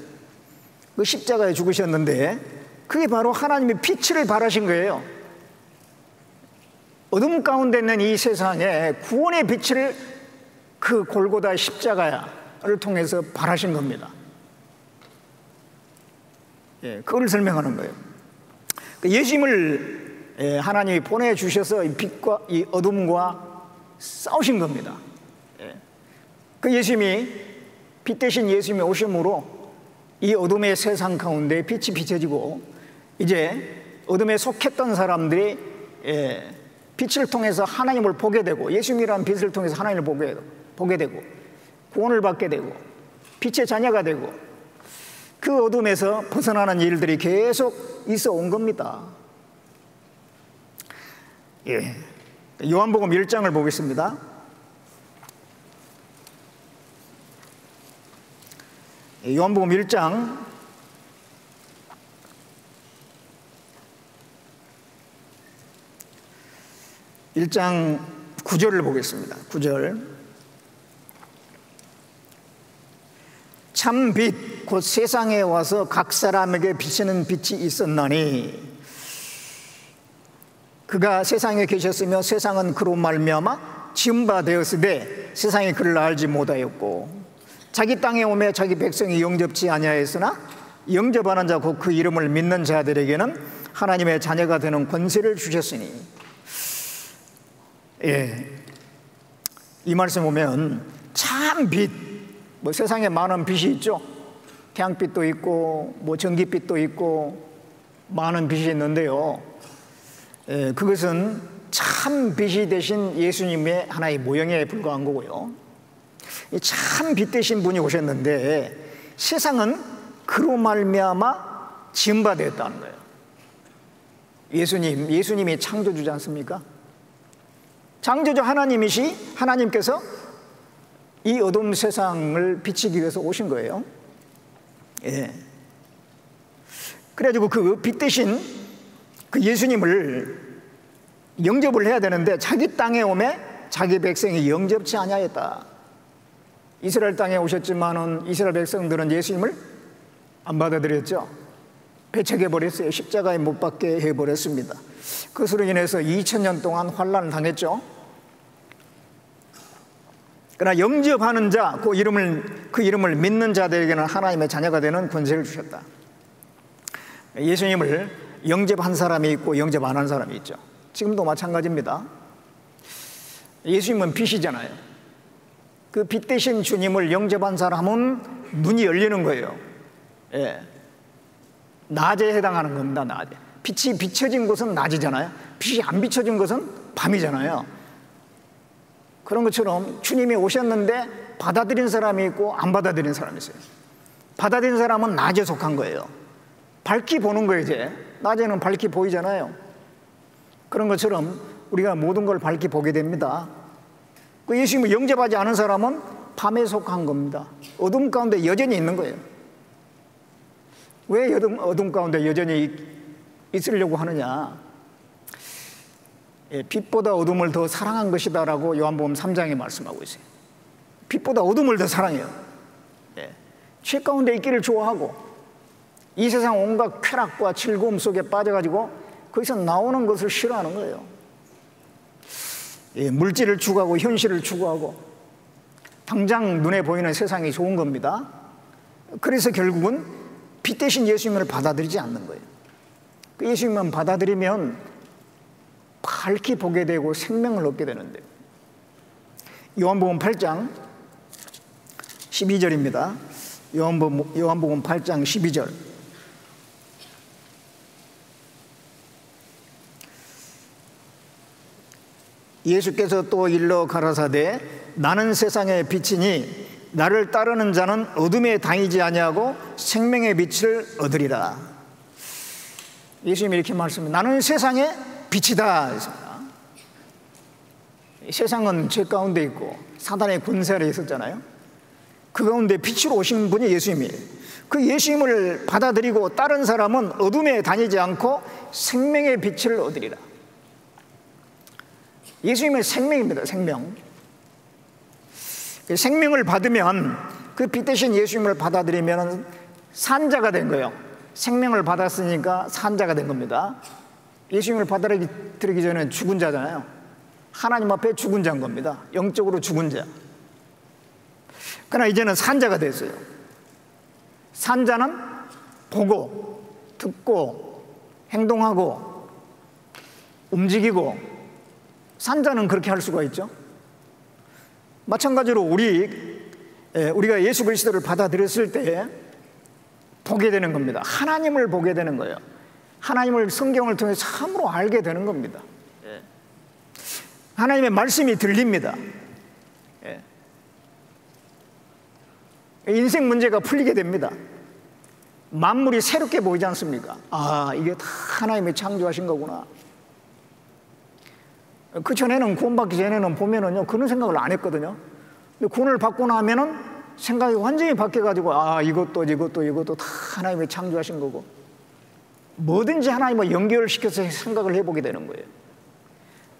그 십자가에 죽으셨는데 그게 바로 하나님이 빛을 발하신 거예요. 어둠 가운데 있는 이 세상에 구원의 빛을 그 골고다 십자가를 통해서 발하신 겁니다. 그걸 설명하는 거예요. 예수님을 하나님이 보내주셔서 이 빛과 이 어둠과 싸우신 겁니다. 그 예수님이, 빛 대신 예수님이 오심으로 이 어둠의 세상 가운데 빛이 비춰지고, 이제 어둠에 속했던 사람들이 빛을 통해서 하나님을 보게 되고, 예수님이라는 빛을 통해서 하나님을 보게 되고 구원을 받게 되고 빛의 자녀가 되고, 그 어둠에서 벗어나는 일들이 계속 있어 온 겁니다. 요한복음 1장을 보겠습니다. 요한복음 1장 9절을 보겠습니다. 9절. 참 빛 곧 세상에 와서 각 사람에게 비치는 빛이 있었나니 그가 세상에 계셨으며 세상은 그로 말미암아 지은 바 되었으되 세상이 그를 알지 못하였고, 자기 땅에 오매 자기 백성이 영접지 아니하였으나 영접하는 자 곧 그 이름을 믿는 자들에게는 하나님의 자녀가 되는 권세를 주셨으니. 이 말씀 보면 참 빛, 뭐 세상에 많은 빛이 있죠. 태양빛도 있고 뭐 전기빛도 있고 많은 빛이 있는데요, 그것은 참 빛이 되신 예수님의 하나의 모형에 불과한 거고요. 참 빛 되신 분이 오셨는데 세상은 그로 말미암아 지은 바 되었다는 거예요. 예수님이 창조주지 않습니까? 창조주 하나님께서 이 어두운 세상을 비치기 위해서 오신 거예요. 그래가지고 그 빛 대신 그 예수님을 영접을 해야 되는데 자기 땅에 오매 자기 백성이 영접치 아니하였다. 이스라엘 땅에 오셨지만은 이스라엘 백성들은 예수님을 안 받아들였죠. 배척해버렸어요. 십자가에 못 박게 해버렸습니다. 그것으로 인해서 2000년 동안 환난을 당했죠. 그러나 영접하는 자, 그 이름을 믿는 자들에게는 하나님의 자녀가 되는 권세를 주셨다. 예수님을 영접한 사람이 있고 영접 안 한 사람이 있죠. 지금도 마찬가지입니다. 예수님은 빛이잖아요. 그 빛 대신 주님을 영접한 사람은 눈이 열리는 거예요. 낮에 해당하는 겁니다. 낮에. 빛이 비춰진 곳은 낮이잖아요. 빛이 안 비춰진 것은 밤이잖아요. 그런 것처럼 주님이 오셨는데 받아들인 사람이 있고 안 받아들인 사람이 있어요. 받아들인 사람은 낮에 속한 거예요. 밝게 보는 거예요. 이제 낮에는 밝게 보이잖아요. 그런 것처럼 우리가 모든 걸 밝게 보게 됩니다. 그 예수님을 영접하지 않은 사람은 밤에 속한 겁니다. 어둠 가운데 여전히 있는 거예요. 왜 어둠 가운데 여전히 있으려고 하느냐? 빛보다 어둠을 더 사랑한 것이다라고 요한복음 3장에 말씀하고 있어요. 빛보다 어둠을 더 사랑해요. 죄 가운데 있기를 좋아하고 이 세상 온갖 쾌락과 즐거움 속에 빠져가지고 거기서 나오는 것을 싫어하는 거예요. 물질을 추구하고 현실을 추구하고 당장 눈에 보이는 세상이 좋은 겁니다. 그래서 결국은 빛 대신 예수님을 받아들이지 않는 거예요. 그 예수님만 받아들이면 밝게 보게 되고 생명을 얻게 되는데, 요한복음 8장 12절입니다. 요한복음 8장 12절. 예수께서 또 일러 가라사대 나는 세상의 빛이니 나를 따르는 자는 어둠에 다니지 아니하고 생명의 빛을 얻으리라. 예수님이 이렇게 말씀합니다. 나는 세상의 빛이다. 세상은 죄 가운데 있고 사단의 권세 아래 있었잖아요. 그 가운데 빛으로 오신 분이 예수님이에요. 그 예수님을 받아들이고 다른 사람은 어둠에 다니지 않고 생명의 빛을 얻으리라. 예수님은 생명입니다. 생명. 생명을 받으면 그 빛 대신 예수님을 받아들이면 산자가 된 거예요. 생명을 받았으니까 산자가 된 겁니다. 예수님을 받아들이기 전에 죽은 자잖아요. 하나님 앞에 죽은 자인 겁니다. 영적으로 죽은 자. 그러나 이제는 산자가 됐어요. 산자는 보고 듣고 행동하고 움직이고 산자는 그렇게 할 수가 있죠. 마찬가지로 우리가 예수 그리스도를 받아들였을 때 보게 되는 겁니다. 하나님을 보게 되는 거예요. 하나님을 성경을 통해 참으로 알게 되는 겁니다. 하나님의 말씀이 들립니다. 인생 문제가 풀리게 됩니다. 만물이 새롭게 보이지 않습니까? 아, 이게 다 하나님이 창조하신 거구나. 그 전에는, 구원받기 전에는 보면은요, 그런 생각을 안 했거든요. 근데 구원을 받고 나면은 생각이 완전히 바뀌어가지고, 아, 이것도 다 하나님이 창조하신 거고, 뭐든지 하나님과 연결시켜서 생각을 해보게 되는 거예요.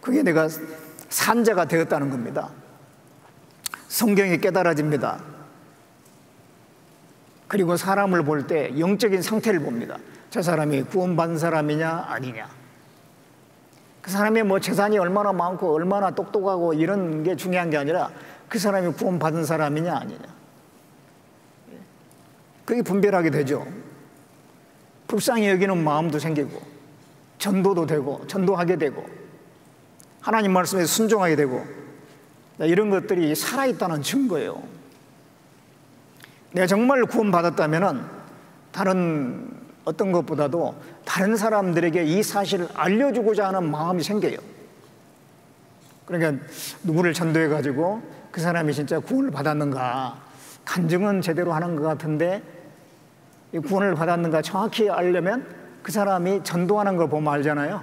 그게 내가 산자가 되었다는 겁니다. 성경이 깨달아집니다. 그리고 사람을 볼 때 영적인 상태를 봅니다. 저 사람이 구원받은 사람이냐 아니냐, 그 사람이 뭐 재산이 얼마나 많고 얼마나 똑똑하고 이런 게 중요한 게 아니라 그 사람이 구원받은 사람이냐 아니냐, 그게 분별하게 되죠. 불쌍히 여기는 마음도 생기고, 전도도 되고, 전도하게 되고, 하나님 말씀에 순종하게 되고, 이런 것들이 살아있다는 증거예요. 내가 정말 구원받았다면 다른 어떤 것보다도 다른 사람들에게 이 사실을 알려주고자 하는 마음이 생겨요. 그러니까 누구를 전도해가지고 그 사람이 진짜 구원을 받았는가, 간증은 제대로 하는 것 같은데 구원을 받았는가 정확히 알려면 그 사람이 전도하는 걸 보면 알잖아요.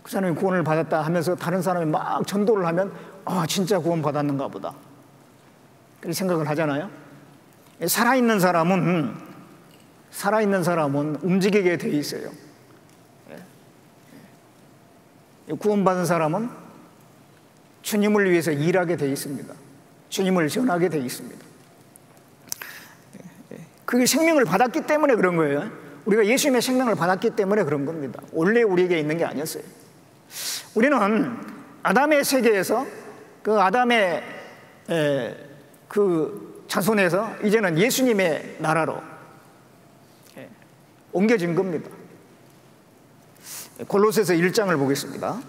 그 사람이 구원을 받았다 하면서 다른 사람이 막 전도를 하면, 아, 진짜 구원 받았는가 보다, 그렇게 생각을 하잖아요. 살아있는 사람은 움직이게 돼 있어요. 구원받은 사람은 주님을 위해서 일하게 돼 있습니다. 주님을 전하게 돼 있습니다. 그게 생명을 받았기 때문에 그런 거예요. 우리가 예수님의 생명을 받았기 때문에 그런 겁니다. 원래 우리에게 있는 게 아니었어요. 우리는 아담의 세계에서, 그 아담의 그 자손에서 이제는 예수님의 나라로 옮겨진 겁니다. 골로새서 1장을 보겠습니다.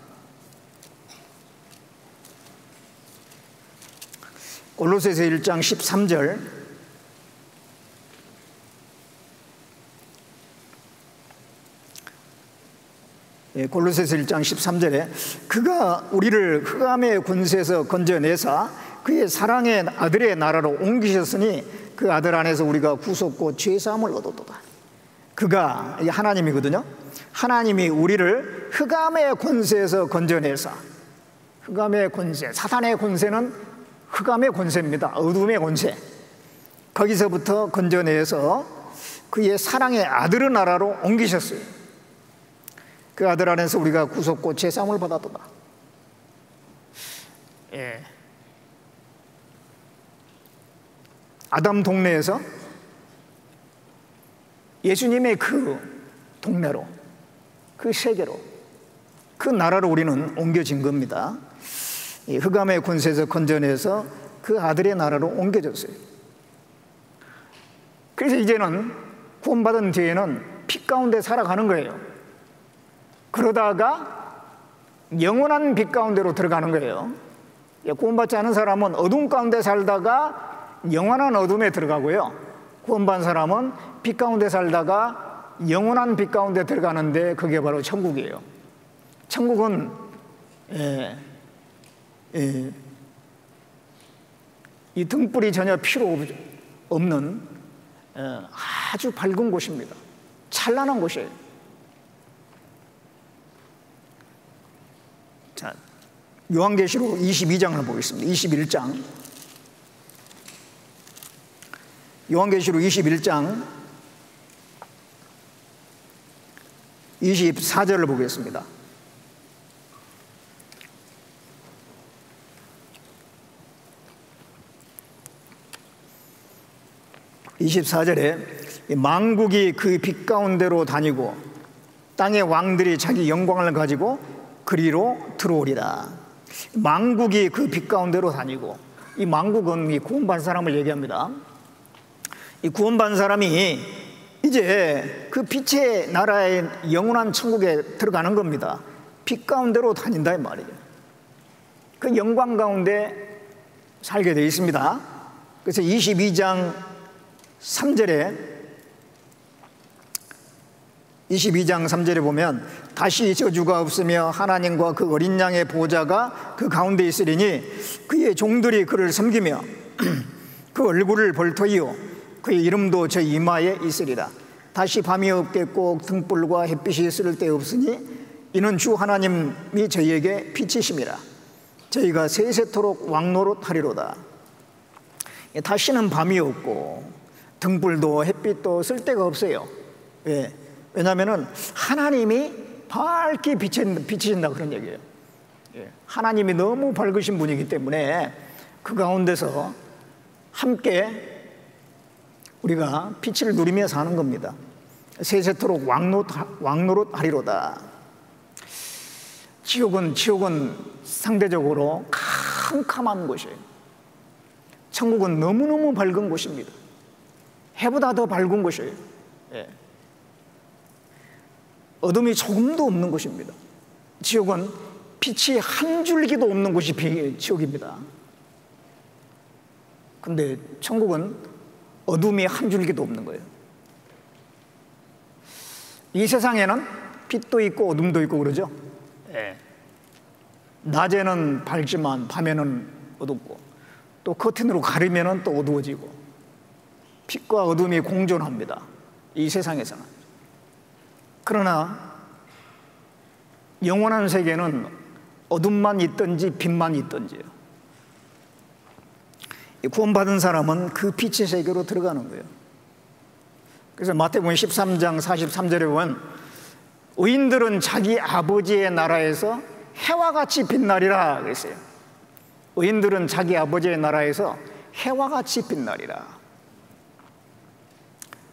골로새서 1장 13절. 골로새서 1장 13절에 그가 우리를 흑암의 권세에서 건져내사 그의 사랑의 아들의 나라로 옮기셨으니 그 아들 안에서 우리가 구속고 죄사함을 얻었도다. 그가, 이게 하나님이거든요. 하나님이 우리를 흑암의 권세에서 건져내사, 흑암의 권세, 사탄의 권세는 흑암의 권세입니다. 어둠의 권세. 거기서부터 건져내서 그의 사랑의 아들의 나라로 옮기셨어요. 그 아들 안에서 우리가 구속고 죄사함을 받았도다. 예. 아담 동네에서 예수님의 그 동네로, 그 세계로, 그 나라로 우리는 옮겨진 겁니다. 이 흑암의 권세에서 건져내서 그 아들의 나라로 옮겨졌어요. 그래서 이제는 구원받은 뒤에는 빛 가운데 살아가는 거예요. 그러다가 영원한 빛 가운데로 들어가는 거예요. 구원받지 않은 사람은 어둠 가운데 살다가 영원한 어둠에 들어가고요, 구원받은 사람은 빛 가운데 살다가 영원한 빛 가운데 들어가는데 그게 바로 천국이에요. 천국은 이 등불이 전혀 필요 없는 아주 밝은 곳입니다. 찬란한 곳이에요. 자, 요한계시록 22장을 보겠습니다. 21장. 요한계시록 21장 24절을 보겠습니다. 만국이 그 빛 가운데로 다니고 땅의 왕들이 자기 영광을 가지고 그리로 들어오리라. 만국이 그 빛 가운데로 다니고, 이 만국은 이 구원받은 사람을 얘기합니다. 이 구원받은 사람이 이제 그 빛의 나라의 영원한 천국에 들어가는 겁니다. 빛 가운데로 다닌다 이 말이에요. 그 영광 가운데 살게 되어 있습니다. 그래서 22장 3절에 보면 다시 저주가 없으며 하나님과 그 어린 양의 보좌가 그 가운데 있으리니 그의 종들이 그를 섬기며 그 얼굴을 볼 터이요 그의 이름도 저 이마에 있으리라. 다시 밤이 없겠고 등불과 햇빛이 있을 데 없으니 이는 주 하나님이 저희에게 빛이심이라. 저희가 세세토록 왕노릇하리로다. 다시는 밤이 없고 등불도 햇빛도 쓸 데가 없어요. 왜? 왜냐하면 하나님이 밝게 비치신다 그런 얘기예요. 하나님이 너무 밝으신 분이기 때문에 그 가운데서 함께 우리가 빛을 누리며 사는 겁니다. 세세토록 왕노릇하리로다. 지옥은 상대적으로 캄캄한 곳이에요. 천국은 너무너무 밝은 곳입니다. 해보다 더 밝은 곳이에요. 어둠이 조금도 없는 곳입니다. 지옥은 빛이 한 줄기도 없는 곳이 지옥입니다. 근데 천국은 어둠이 한 줄기도 없는 거예요. 이 세상에는 빛도 있고 어둠도 있고 그러죠. 낮에는 밝지만 밤에는 어둡고 또 커튼으로 가리면 또 어두워지고 빛과 어둠이 공존합니다. 이 세상에서는. 그러나 영원한 세계는 어둠만 있든지 빛만 있든지요. 구원받은 사람은 그 빛의 세계로 들어가는 거예요. 그래서 마태복음 13장 43절에 보면 의인들은 자기 아버지의 나라에서 해와 같이 빛나리라 그랬어요. 의인들은 자기 아버지의 나라에서 해와 같이 빛나리라.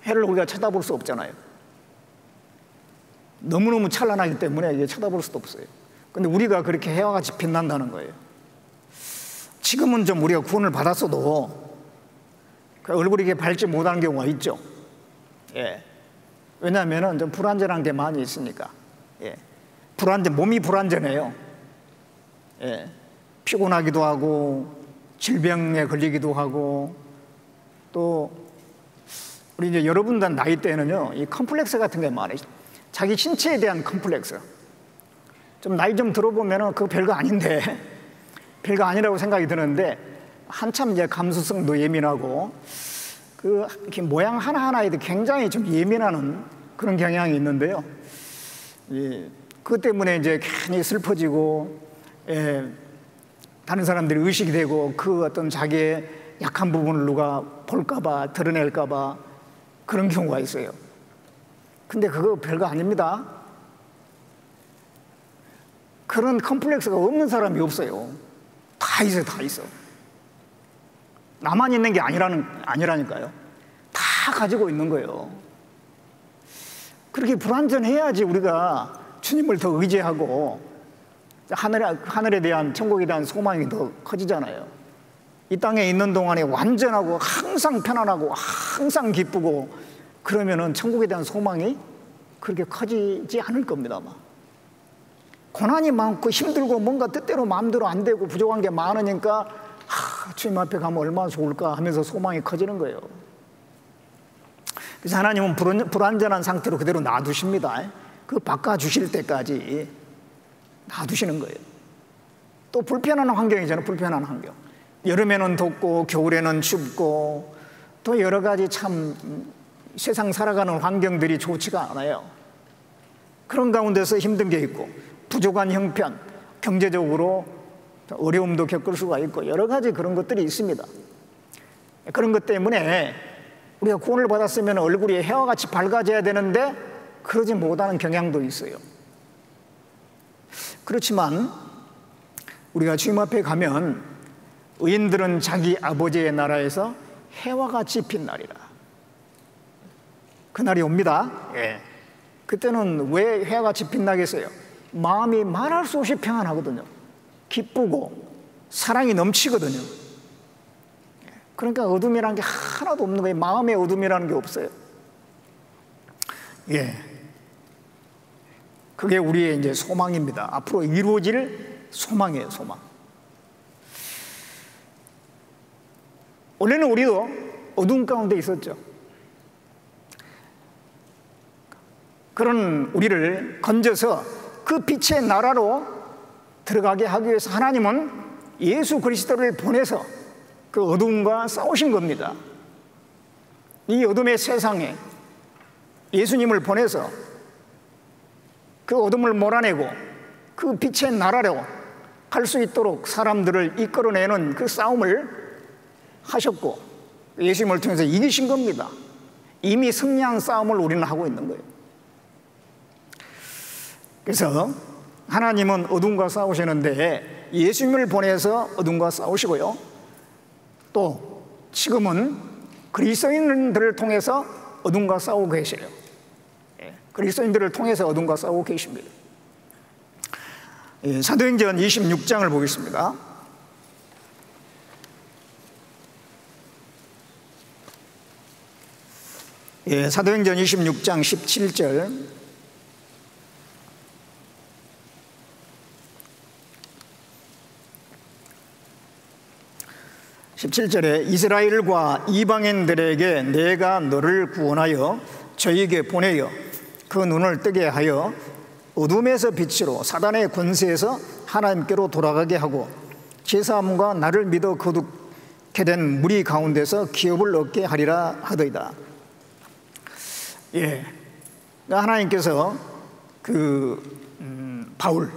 해를 우리가 쳐다볼 수 없잖아요. 너무너무 찬란하기 때문에 이게 쳐다볼 수도 없어요. 근데 우리가 그렇게 해와 같이 빛난다는 거예요. 지금은 좀 우리가 구원을 받았어도 얼굴이 이렇게 밝지 못하는 경우가 있죠. 왜냐하면 좀 불안전한 게 많이 있으니까. 몸이 불안전해요. 피곤하기도 하고 질병에 걸리기도 하고 또 우리 이제 여러분들 나이 때는요 이 컴플렉스 같은 게 많아요. 자기 신체에 대한 컴플렉스. 좀 나이 좀 들어보면은 그거 별거 아닌데 별거 아니라고 생각이 드는데 한참 이제 감수성도 예민하고 그 이렇게 모양 하나하나에도 굉장히 좀 예민하는 그런 경향이 있는데요. 그것 때문에 이제 괜히 슬퍼지고 다른 사람들이 의식이 되고 그 어떤 자기의 약한 부분을 누가 볼까봐 드러낼까봐 그런 경우가 있어요. 근데 그거 별거 아닙니다. 그런 컴플렉스가 없는 사람이 없어요. 다 있어요, 다 있어. 나만 있는 게 아니라니까요. 다 가지고 있는 거예요. 그렇게 불완전해야지 우리가 주님을 더 의지하고 하늘에 대한 천국에 대한 소망이 더 커지잖아요. 이 땅에 있는 동안에 완전하고 항상 편안하고 항상 기쁘고 그러면은 천국에 대한 소망이 그렇게 커지지 않을 겁니다. 아마. 고난이 많고 힘들고 뭔가 뜻대로 마음대로 안 되고 부족한 게 많으니까 주님 앞에 가면 얼마나 좋을까 하면서 소망이 커지는 거예요. 그래서 하나님은 불완전한 상태로 그대로 놔두십니다. 그 바꿔주실 때까지 놔두시는 거예요. 또 불편한 환경이잖아요. 불편한 환경. 여름에는 덥고 겨울에는 춥고 또 여러 가지 참 세상 살아가는 환경들이 좋지가 않아요. 그런 가운데서 힘든 게 있고 부족한 형편, 경제적으로 어려움도 겪을 수가 있고 여러 가지 그런 것들이 있습니다. 그런 것 때문에 우리가 구원을 받았으면 얼굴이 해와 같이 밝아져야 되는데 그러지 못하는 경향도 있어요. 그렇지만 우리가 주님 앞에 가면 의인들은 자기 아버지의 나라에서 해와 같이 빛나리라. 그날이 옵니다. 그때는 왜 해와 같이 빛나겠어요? 마음이 말할 수 없이 평안하거든요. 기쁘고 사랑이 넘치거든요. 그러니까 어둠이라는 게 하나도 없는 거예요. 마음의 어둠이라는 게 없어요. 그게 우리의 이제 소망입니다. 앞으로 이루어질 소망이에요, 소망. 원래는 우리도 어두운 가운데 있었죠. 그런 우리를 건져서 그 빛의 나라로 들어가게 하기 위해서 하나님은 예수 그리스도를 보내서 그 어둠과 싸우신 겁니다. 이 어둠의 세상에 예수님을 보내서 그 어둠을 몰아내고 그 빛의 나라로 갈 수 있도록 사람들을 이끌어내는 그 싸움을 하셨고 예수님을 통해서 이기신 겁니다. 이미 승리한 싸움을 우리는 하고 있는 거예요. 그래서 하나님은 어둠과 싸우시는데 예수님을 보내서 어둠과 싸우시고요, 또 지금은 그리스도인들을 통해서 어둠과 싸우고 계세요. 그리스도인들을 통해서 어둠과 싸우고 계십니다. 사도행전 26장을 보겠습니다. 사도행전 26장 17절. 이스라엘과 이방인들에게 내가 너를 구원하여 저에게 보내어 그 눈을 뜨게 하여 어둠에서 빛으로 사단의 권세에서 하나님께로 돌아가게 하고 제사함과 나를 믿어 거룩게 된 무리 가운데서 기업을 얻게 하리라 하더이다. 하나님께서 바울,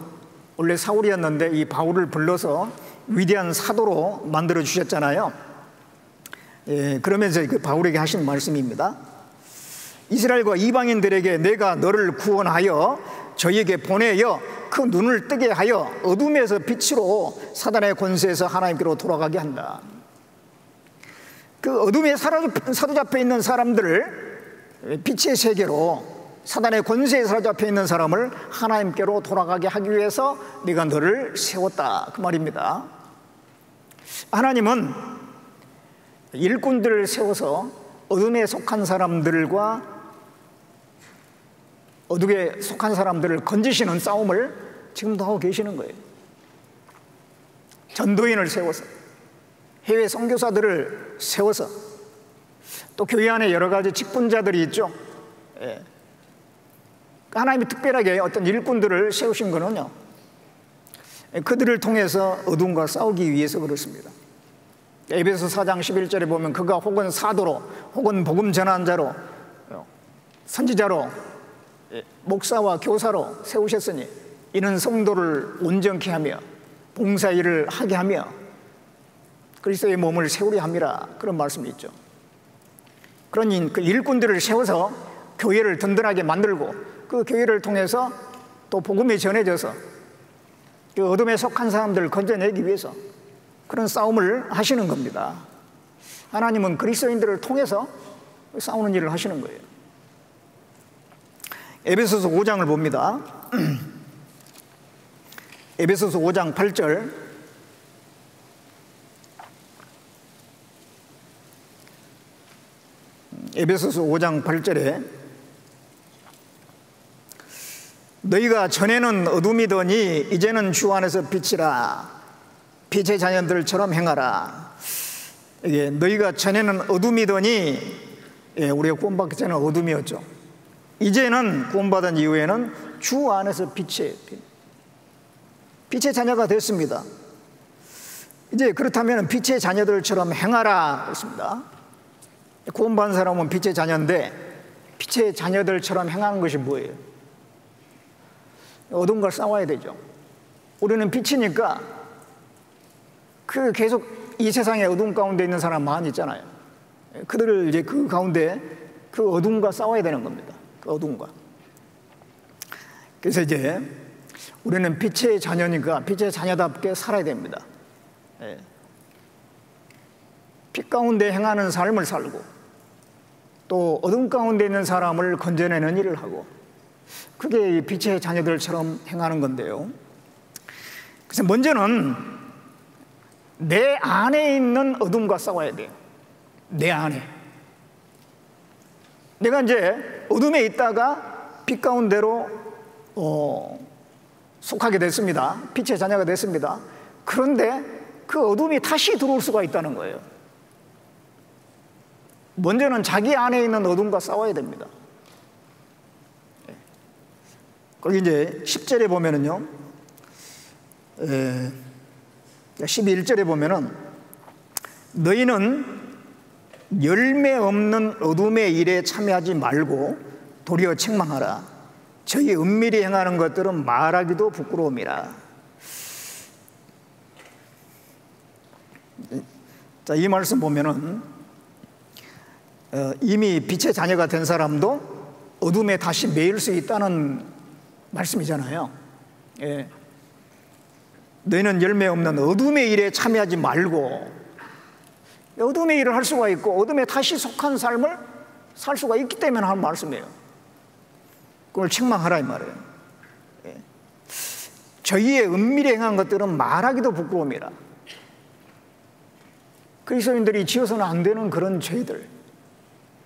원래 사울이었는데 이 바울을 불러서 위대한 사도로 만들어 주셨잖아요. 그러면서 그 바울에게 하신 말씀입니다. 이스라엘과 이방인들에게 내가 너를 구원하여 저에게 보내어 그 눈을 뜨게 하여 어둠에서 빛으로 사단의 권세에서 하나님께로 돌아가게 한다. 그 어둠에 사로잡혀 있는 사람들을 빛의 세계로, 사단의 권세에 사로잡혀 있는 사람을 하나님께로 돌아가게 하기 위해서 내가 너를 세웠다, 그 말입니다. 하나님은 일꾼들을 세워서 어둠에 속한 사람들과 어둠에 속한 사람들을 건지시는 싸움을 지금도 하고 계시는 거예요. 전도인을 세워서, 해외 선교사들을 세워서, 또 교회 안에 여러 가지 직분자들이 있죠. 하나님이 특별하게 어떤 일꾼들을 세우신 거는요, 그들을 통해서 어둠과 싸우기 위해서 그렇습니다. 에베소 4장 11절에 보면 그가 혹은 사도로 혹은 복음 전환자로 선지자로 목사와 교사로 세우셨으니 이는 성도를 온전케 하며 봉사일을 하게 하며 그리스도의 몸을 세우려 함이라, 그런 말씀이 있죠. 그런 그 일꾼들을 세워서 교회를 든든하게 만들고 그 교회를 통해서 또 복음이 전해져서 그 어둠에 속한 사람들을 건져내기 위해서 그런 싸움을 하시는 겁니다. 하나님은 그리스도인들을 통해서 싸우는 일을 하시는 거예요. 에베소서 5장을 봅니다. 에베소서 5장 8절. 에베소서 5장 8절에 너희가 전에는 어둠이더니 이제는 주 안에서 빛이라, 빛의 자녀들처럼 행하라. 이게 너희가 전에는 어둠이더니, 우리가 구원받기 전에는 어둠이었죠. 이제는 구원받은 이후에는 주 안에서 빛의 자녀가 됐습니다. 이제 그렇다면 빛의 자녀들처럼 행하라 했습니다. 구원받은 사람은 빛의 자녀인데 빛의 자녀들처럼 행하는 것이 뭐예요? 어둠과 싸워야 되죠. 우리는 빛이니까 계속 이 세상에 어둠 가운데 있는 사람 많이 있잖아요. 그들을 이제 그 가운데 그 어둠과 싸워야 되는 겁니다. 그 어둠과. 그래서 이제 우리는 빛의 자녀니까 빛의 자녀답게 살아야 됩니다. 빛 가운데 행하는 삶을 살고 또 어둠 가운데 있는 사람을 건져내는 일을 하고, 그게 빛의 자녀들처럼 행하는 건데요. 그래서 먼저는 내 안에 있는 어둠과 싸워야 돼요. 내 안에. 내가 이제 어둠에 있다가 빛 가운데로 속하게 됐습니다. 빛의 자녀가 됐습니다. 그런데 그 어둠이 다시 들어올 수가 있다는 거예요. 먼저는 자기 안에 있는 어둠과 싸워야 됩니다. 거기 이제 10절에 보면은요, 11절에 보면은 너희는 열매 없는 어둠의 일에 참여하지 말고 도리어 책망하라. 저희 은밀히 행하는 것들은 말하기도 부끄러움이라. 자, 이 말씀 보면은 이미 빛의 자녀가 된 사람도 어둠에 다시 매일 수 있다는 말씀이잖아요. 예. 너희는 열매 없는 어둠의 일에 참여하지 말고, 어둠의 일을 할 수가 있고 어둠에 다시 속한 삶을 살 수가 있기 때문에 하는 말씀이에요. 그걸 책망하라 이 말이에요. 예. 저희의 은밀히 행한 것들은 말하기도 부끄러움이라. 그리스도인들이 지어서는 안 되는 그런 죄들,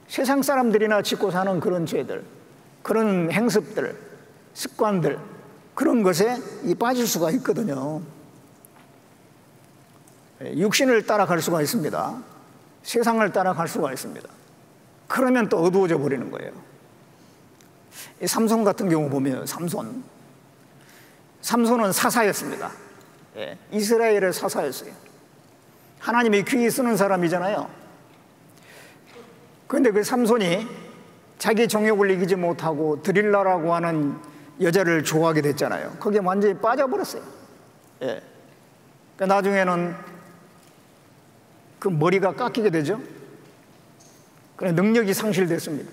세상 사람들이나 짓고 사는 그런 죄들, 그런 행습들, 습관들, 그런 것에 빠질 수가 있거든요. 육신을 따라갈 수가 있습니다. 세상을 따라갈 수가 있습니다. 그러면 또 어두워져 버리는 거예요. 삼손 같은 경우 보면 삼손은 사사였습니다. 이스라엘의 사사였어요. 하나님이 귀히 쓰는 사람이잖아요. 그런데 그 삼손이 자기 정욕을 이기지 못하고 드릴라라고 하는 여자를 좋아하게 됐잖아요. 거기에 완전히 빠져버렸어요. 예. 그러니까 나중에는 그 머리가 깎이게 되죠. 그래 능력이 상실됐습니다.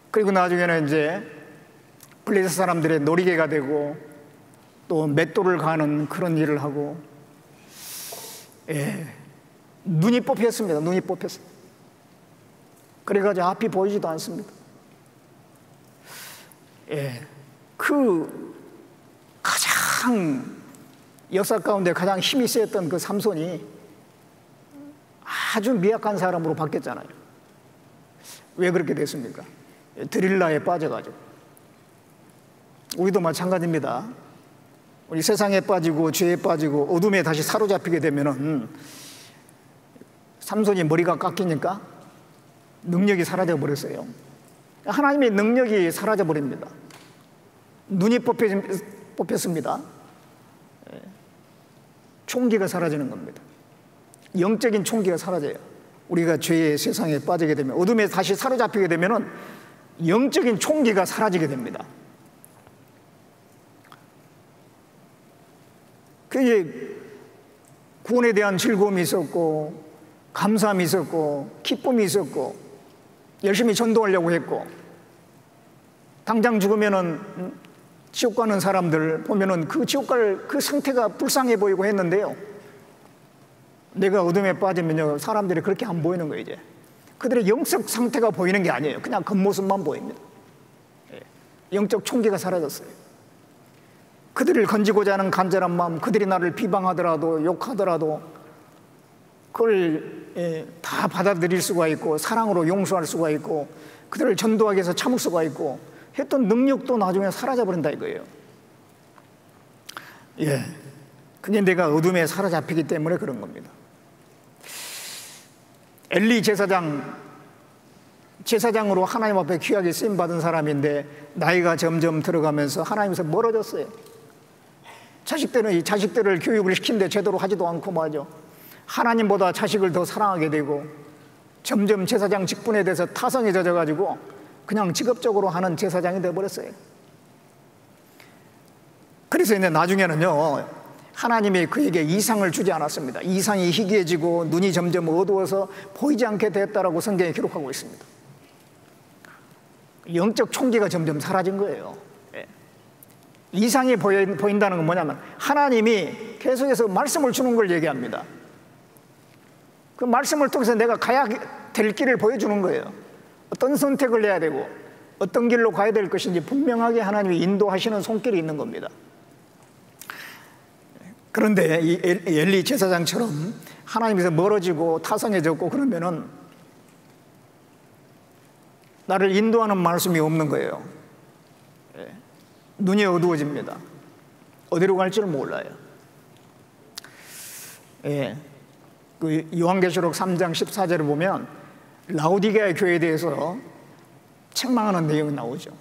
그리고 나중에는 이제 블레셋 사람들의 놀이개가 되고 또 맷돌을 가는 그런 일을 하고, 예, 눈이 뽑혔습니다. 눈이 뽑혔어요. 그래가지고 앞이 보이지도 않습니다. 예, 그 가장 역사 가운데 가장 힘이 세었던 그 삼손이 아주 미약한 사람으로 바뀌었잖아요. 왜 그렇게 됐습니까? 드릴라에 빠져가지고. 우리도 마찬가지입니다. 우리 세상에 빠지고 죄에 빠지고 어둠에 다시 사로잡히게 되면은 삼손이 머리가 깎이니까 능력이 사라져 버렸어요. 하나님의 능력이 사라져 버립니다. 눈이 뽑혔습니다. 총기가 사라지는 겁니다. 영적인 총기가 사라져요. 우리가 죄의 세상에 빠지게 되면, 어둠에 다시 사로잡히게 되면은 영적인 총기가 사라지게 됩니다. 그게 구원에 대한 즐거움이 있었고, 감사함이 있었고, 기쁨이 있었고, 열심히 전도하려고 했고, 당장 죽으면은 지옥 가는 사람들 보면은 그 지옥 갈 그 상태가 불쌍해 보이고 했는데요. 내가 어둠에 빠지면요, 사람들이 그렇게 안 보이는 거예요. 이제 그들의 영적 상태가 보이는 게 아니에요. 그냥 겉모습만 보입니다. 영적 총기가 사라졌어요. 그들을 건지고자 하는 간절한 마음, 그들이 나를 비방하더라도 욕하더라도 그걸 다 받아들일 수가 있고, 사랑으로 용서할 수가 있고, 그들을 전도하기 위해서 참을 수가 있고 했던 능력도 나중에 사라져버린다 이거예요. 예, 그게 내가 어둠에 사로잡히기 때문에 그런 겁니다. 엘리 제사장으로 하나님 앞에 귀하게 쓰임받은 사람인데 나이가 점점 들어가면서 하나님에서 멀어졌어요. 자식들을 교육을 시키는데 제대로 하지도 않고 말이죠. 하나님보다 자식을 더 사랑하게 되고 점점 제사장 직분에 대해서 타성이 젖어가지고 그냥 직업적으로 하는 제사장이 되어버렸어요. 그래서 이제 나중에는요, 하나님이 그에게 이상을 주지 않았습니다. 이상이 희귀해지고 눈이 점점 어두워서 보이지 않게 됐다라고 성경에 기록하고 있습니다. 영적 총기가 점점 사라진 거예요. 이상이 보인다는 건 뭐냐면 하나님이 계속해서 말씀을 주는 걸 얘기합니다. 그 말씀을 통해서 내가 가야 될 길을 보여주는 거예요. 어떤 선택을 해야 되고 어떤 길로 가야 될 것인지 분명하게 하나님이 인도하시는 손길이 있는 겁니다. 그런데 이 엘리 제사장처럼 하나님에서 멀어지고 타성해졌고 그러면은 나를 인도하는 말씀이 없는 거예요. 눈이 어두워집니다. 어디로 갈지를 몰라요. 예, 그 요한계시록 3장 14절을 보면 라오디게아 교회에 대해서 책망하는 내용이 나오죠.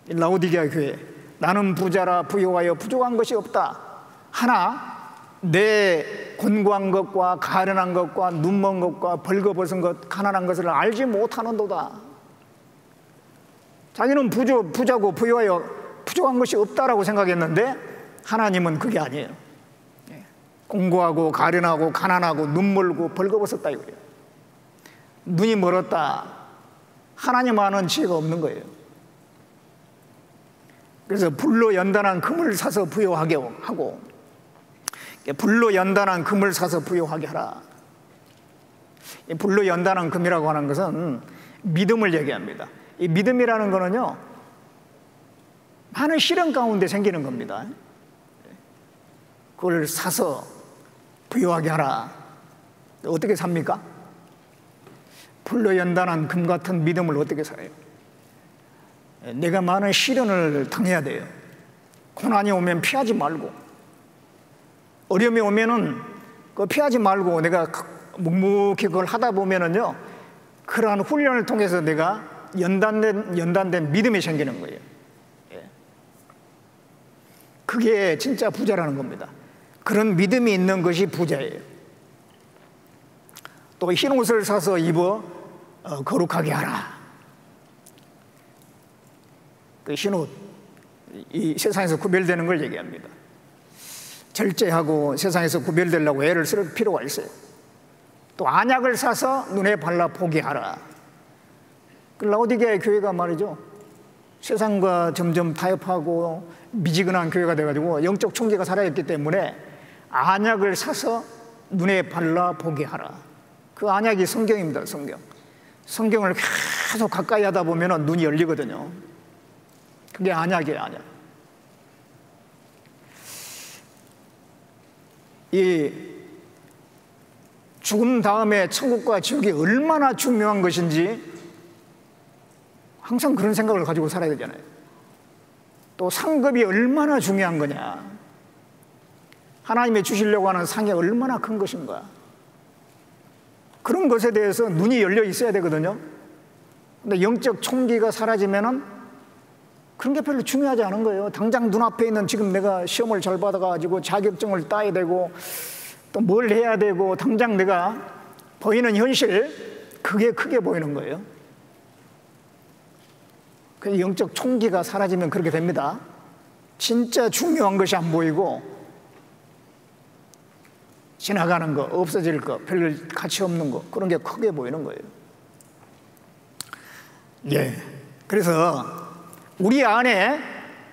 라오디게아 교회, 나는 부자라 부요하여 부족한 것이 없다. 하나 내 곤고한 것과 가련한 것과 눈먼 것과 벌거벗은 것, 가난한 것을 알지 못하는도다. 자기는 부자고 부유하여 부족한 것이 없다라고 생각했는데 하나님은 그게 아니에요. 공고하고 가련하고 가난하고 눈멀고 벌거벗었다 이거예요. 눈이 멀었다. 하나님 아는 지혜가 없는 거예요. 그래서 불로 연단한 금을 사서 부요하게 하고, 불로 연단한 금을 사서 부요하게 하라. 불로 연단한 금이라고 하는 것은 믿음을 얘기합니다. 이 믿음이라는 거는요, 많은 시련 가운데 생기는 겁니다. 그걸 사서 부요하게 하라. 어떻게 삽니까? 불로 연단한 금 같은 믿음을 어떻게 사요? 내가 많은 시련을 당해야 돼요. 고난이 오면 피하지 말고, 어려움이 오면은 그 피하지 말고 내가 묵묵히 그걸 하다 보면은요, 그러한 훈련을 통해서 내가 연단된 믿음이 생기는 거예요. 그게 진짜 부자라는 겁니다. 그런 믿음이 있는 것이 부자예요. 또 흰 옷을 사서 입어 거룩하게 하라. 그 흰 옷, 이 세상에서 구별되는 걸 얘기합니다. 절제하고 세상에서 구별되려고 애를 쓸 필요가 있어요. 또 안약을 사서 눈에 발라 보게 하라. 그 라오디게아 교회가 말이죠, 세상과 점점 타협하고 미지근한 교회가 돼가지고 영적 총기가 살아있기 때문에 안약을 사서 눈에 발라 보게 하라. 그 안약이 성경입니다. 성경을 계속 가까이 하다 보면 눈이 열리거든요. 그게 안약이에요. 안약. 이 죽음 다음에 천국과 지옥이 얼마나 중요한 것인지 항상 그런 생각을 가지고 살아야 되잖아요. 또 상급이 얼마나 중요한 거냐, 하나님이 주시려고 하는 상이 얼마나 큰 것인가, 그런 것에 대해서 눈이 열려 있어야 되거든요. 근데 영적 총기가 사라지면은 그런 게 별로 중요하지 않은 거예요. 당장 눈앞에 있는, 지금 내가 시험을 잘 받아가지고 자격증을 따야 되고 또 뭘 해야 되고, 당장 내가 보이는 현실, 그게 크게 보이는 거예요. 그 영적 총기가 사라지면 그렇게 됩니다. 진짜 중요한 것이 안 보이고 지나가는 거, 없어질 거, 별 가치 없는 거, 그런 게 크게 보이는 거예요. 예. 그래서 우리 안에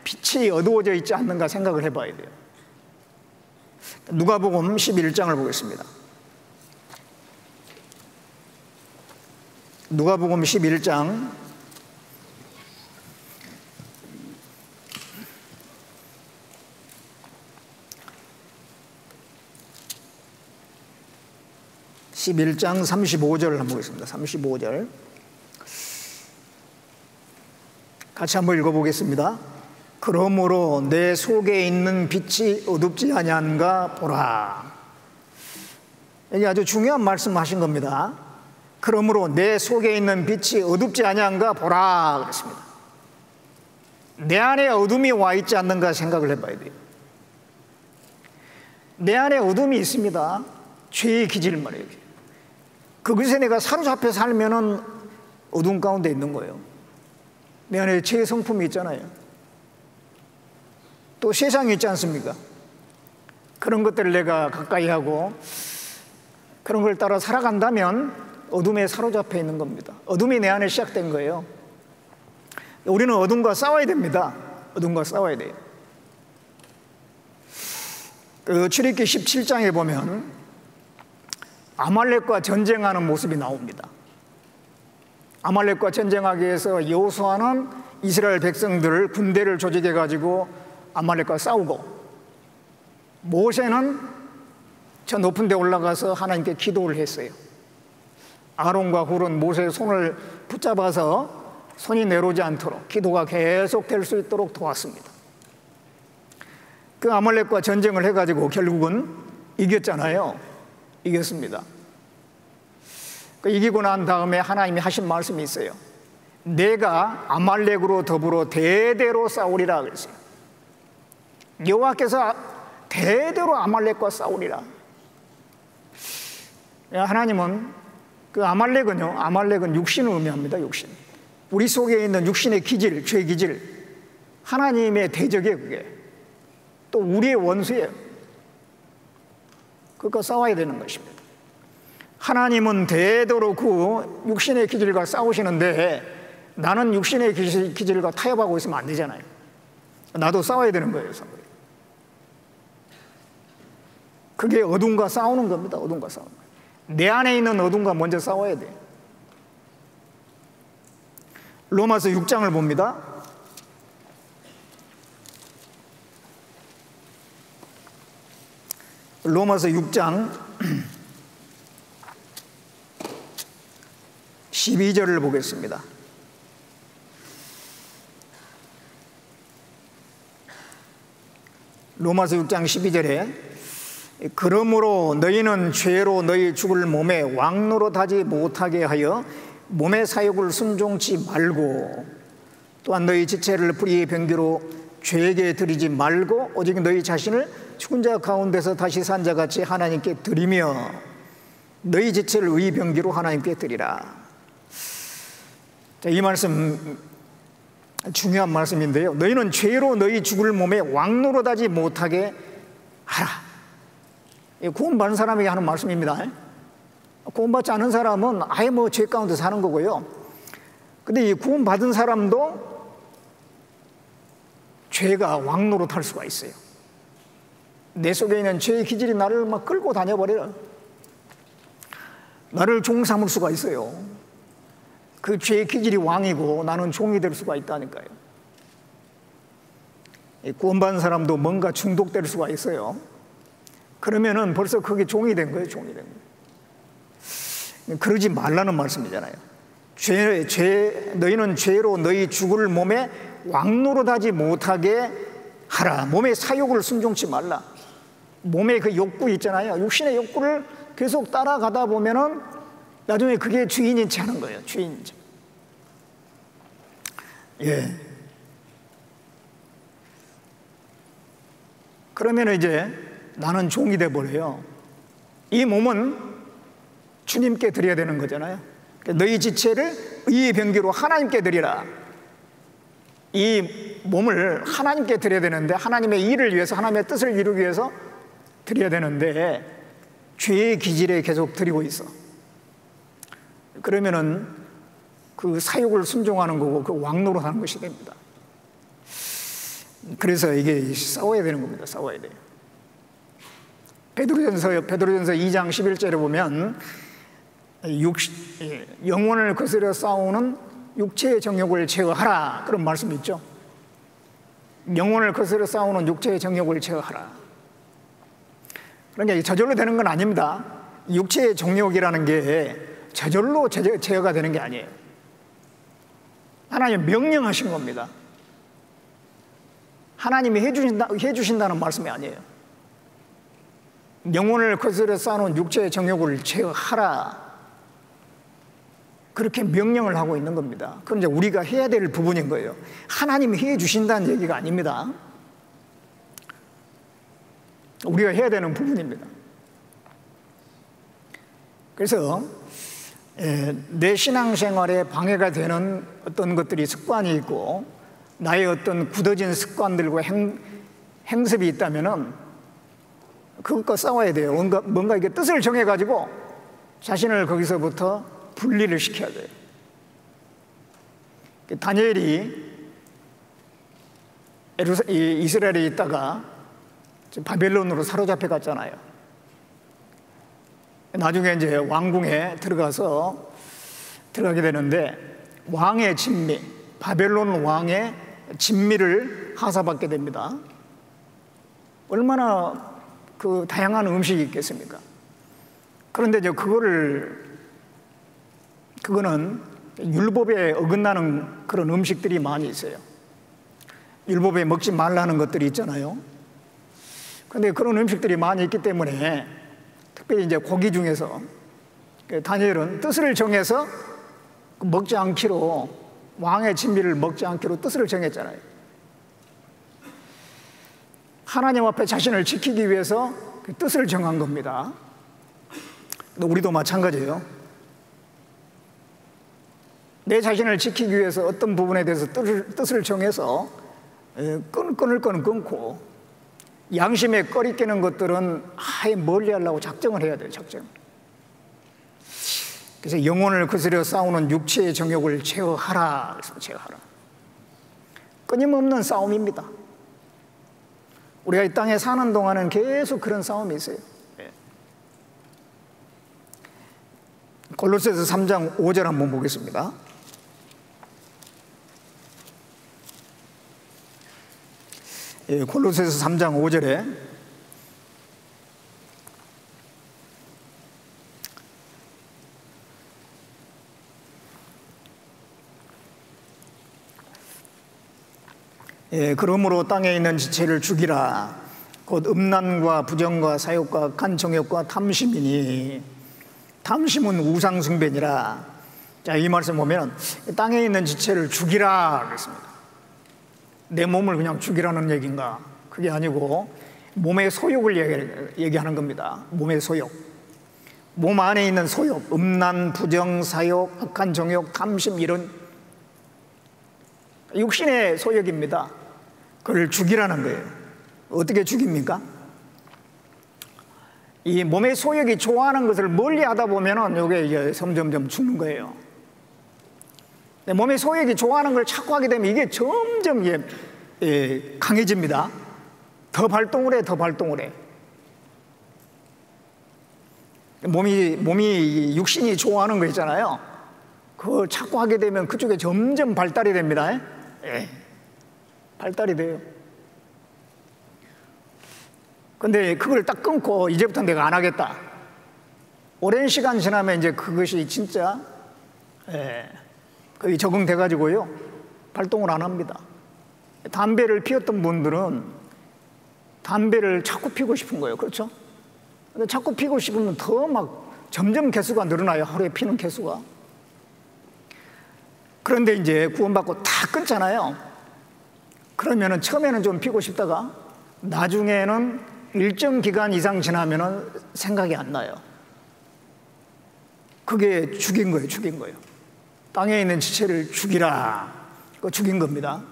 빛이 어두워져 있지 않는가 생각을 해봐야 돼요. 누가복음 11장을 보겠습니다. 누가복음 11장 11장 35절을 한번 보겠습니다. 35절 같이 한번 읽어보겠습니다. 그러므로 내 속에 있는 빛이 어둡지 아니한가 보라. 이게 아주 중요한 말씀하신 겁니다. 그러므로 내 속에 있는 빛이 어둡지 아니한가 보라 그랬습니다. 내 안에 어둠이 와 있지 않는가 생각을 해봐야 돼요. 내 안에 어둠이 있습니다. 죄의 기질 말이에요. 그것에 내가 사로잡혀 살면은 어둠 가운데 있는 거예요. 내 안에 죄의 성품이 있잖아요. 또 세상이 있지 않습니까? 그런 것들을 내가 가까이 하고 그런 걸 따라 살아간다면 어둠에 사로잡혀 있는 겁니다. 어둠이 내 안에 시작된 거예요. 우리는 어둠과 싸워야 됩니다. 어둠과 싸워야 돼요. 그 출애굽기 17장에 보면 아말렉과 전쟁하는 모습이 나옵니다. 아말렉과 전쟁하기 위해서 여호수아는 이스라엘 백성들을 군대를 조직해 가지고 아말렉과 싸우고, 모세는 저 높은 데 올라가서 하나님께 기도를 했어요. 아론과 훌은 모세의 손을 붙잡아서 손이 내려오지 않도록 기도가 계속 될 수 있도록 도왔습니다. 그 아말렉과 전쟁을 해가지고 결국은 이겼잖아요. 이겼습니다. 이기고 난 다음에 하나님이 하신 말씀이 있어요. 내가 아말렉으로 더불어 대대로 싸우리라 그랬어요. 여호와께서 대대로 아말렉과 싸우리라. 하나님은 그 아말렉은 육신을 의미합니다. 육신. 우리 속에 있는 육신의 기질, 죄 기질, 하나님의 대적이에요. 그게 또 우리의 원수예요. 그것과 싸워야 되는 것입니다. 하나님은 대대로 그 육신의 기질과 싸우시는데 나는 육신의 기질과 타협하고 있으면 안 되잖아요. 나도 싸워야 되는 거예요. 그게 어둠과 싸우는 겁니다. 어둠과 싸우는 거예요. 내 안에 있는 어둠과 먼저 싸워야 돼요. 로마서 6장을 봅니다. 로마서 6장 12절을 보겠습니다. 로마서 6장 12절에 그러므로 너희는 죄로 너희 죽을 몸에 왕노릇하지 못하게 하여 몸의 사욕을 순종치 말고 또한 너희 지체를 불의의 병기로 죄에게 드리지 말고 오직 너희 자신을 죽은 자 가운데서 다시 산 자같이 하나님께 드리며 너희 지체를 의의 병기로 하나님께 드리라. 자, 이 말씀 중요한 말씀인데요. 너희는 죄로 너희 죽을 몸에 왕노릇하지 못하게 하라. 구원받은 사람에게 하는 말씀입니다. 구원받지 않은 사람은 아예 죄 가운데 사는 거고요. 근데 이 구원받은 사람도 죄가 왕노릇할 수가 있어요. 내 속에 있는 죄의 기질이 나를 막 끌고 다녀버려요. 나를 종 삼을 수가 있어요. 그 죄의 기질이 왕이고 나는 종이 될 수가 있다니까요. 구원받은 사람도 뭔가 중독될 수가 있어요. 그러면은 벌써 그게 종이 된 거예요. 종이 된 거예요. 그러지 말라는 말씀이잖아요. 너희는 죄로 너희 죽을 몸에 왕노릇하지 못하게 하라. 몸의 사욕을 순종치 말라. 몸의 그 욕구 있잖아요. 육신의 욕구를 계속 따라가다 보면은 나중에 그게 주인인 채 하는 거예요. 주인인 채. 예. 그러면 이제 나는 종이 돼 버려요. 이 몸은 주님께 드려야 되는 거잖아요. 너희 지체를 의의 병기로 하나님께 드리라. 이 몸을 하나님께 드려야 되는데 하나님의 일을 위해서 하나님의 뜻을 이루기 위해서 드려야 되는데 죄의 기질에 계속 드리고 있어. 그러면은 그 사욕을 순종하는 거고 그 왕노릇 하는 것이 됩니다. 그래서 이게 싸워야 되는 겁니다. 싸워야 돼요. 베드로전서 2장 11절에 보면 영혼을 거스려 싸우는 육체의 정욕을 제어하라 그런 말씀이 있죠. 영혼을 거스려 싸우는 육체의 정욕을 제어하라. 그러니까 저절로 되는 건 아닙니다. 육체의 정욕이라는 게 저절로 제어가 되는 게 아니에요. 하나님 명령하신 겁니다. 하나님이 해주신다는 말씀이 아니에요. 영혼을 거스려 싸우는 육체의 정욕을 제어하라. 그렇게 명령을 하고 있는 겁니다. 그럼 이제 우리가 해야 될 부분인 거예요. 하나님이 해 주신다는 얘기가 아닙니다. 우리가 해야 되는 부분입니다. 그래서 내 신앙생활에 방해가 되는 어떤 것들이 습관이 있고 나의 어떤 굳어진 습관들과 행습이 있다면은 그것과 싸워야 돼요. 뭔가 이게 뜻을 정해가지고 자신을 거기서부터 분리를 시켜야 돼요. 다니엘이 이스라엘에 있다가 바벨론으로 사로잡혀 갔잖아요. 나중에 이제 왕궁에 들어가게 되는데 왕의 진미, 바벨론 왕의 진미를 하사받게 됩니다. 얼마나 그 다양한 음식이 있겠습니까? 그런데 이제 그거는 율법에 어긋나는 그런 음식들이 많이 있어요. 율법에 먹지 말라는 것들이 있잖아요. 그런데 그런 음식들이 많이 있기 때문에 특별히 이제 고기 중에서 다니엘은 뜻을 정해서 먹지 않기로, 왕의 진미를 먹지 않기로 뜻을 정했잖아요. 하나님 앞에 자신을 지키기 위해서 그 뜻을 정한 겁니다. 우리도 마찬가지예요. 내 자신을 지키기 위해서 어떤 부분에 대해서 뜻을 정해서 끊을 거는 끊고, 양심에 꺼리끼는 것들은 아예 멀리 하려고 작정을 해야 돼요. 작정. 그래서 영혼을 거스려 싸우는 육체의 정욕을 제어하라. 그래서 제어하라. 끊임없는 싸움입니다. 우리가 이 땅에 사는 동안은 계속 그런 싸움이 있어요. 골로새서 3장 5절 한번 보겠습니다. 골로새서 3장 5절에 그러므로 땅에 있는 지체를 죽이라. 곧 음란과 부정과 사욕과 악한 정욕과 탐심이니, 탐심은 우상 숭배니라. 자, 이 말씀 보면 땅에 있는 지체를 죽이라 그랬습니다. 내 몸을 그냥 죽이라는 얘기인가? 그게 아니고 몸의 소욕을 얘기하는 겁니다. 몸의 소욕, 몸 안에 있는 소욕, 음란, 부정, 사욕, 악한 정욕, 탐심, 이런 육신의 소욕입니다. 그걸 죽이라는 거예요. 어떻게 죽입니까? 이 몸의 소욕이 좋아하는 것을 멀리 하다 보면은 이게 이제 점점점 죽는 거예요. 몸의 소욕이 좋아하는 걸 자꾸 하게 되면 이게 점점 강해집니다. 더 발동을 해, 더 발동을 해. 몸이 육신이 좋아하는 거 있잖아요. 그걸 자꾸 하게 되면 그쪽에 점점 발달이 됩니다. 발달이 돼요. 근데 그걸 딱 끊고 이제부터 내가 안 하겠다. 오랜 시간 지나면 이제 그것이 진짜 거의 적응돼 가지고요 발동을 안 합니다. 담배를 피웠던 분들은 담배를 자꾸 피우고 싶은 거예요. 그렇죠? 근데 자꾸 피우고 싶으면 더 막 점점 개수가 늘어나요. 하루에 피는 개수가. 그런데 이제 구원받고 다 끊잖아요. 그러면은 처음에는 좀 피우고 싶다가 나중에는 일정 기간 이상 지나면은 생각이 안 나요. 그게 죽인 거예요. 죽인 거예요. 땅에 있는 지체를 죽이라. 그거 죽인 겁니다.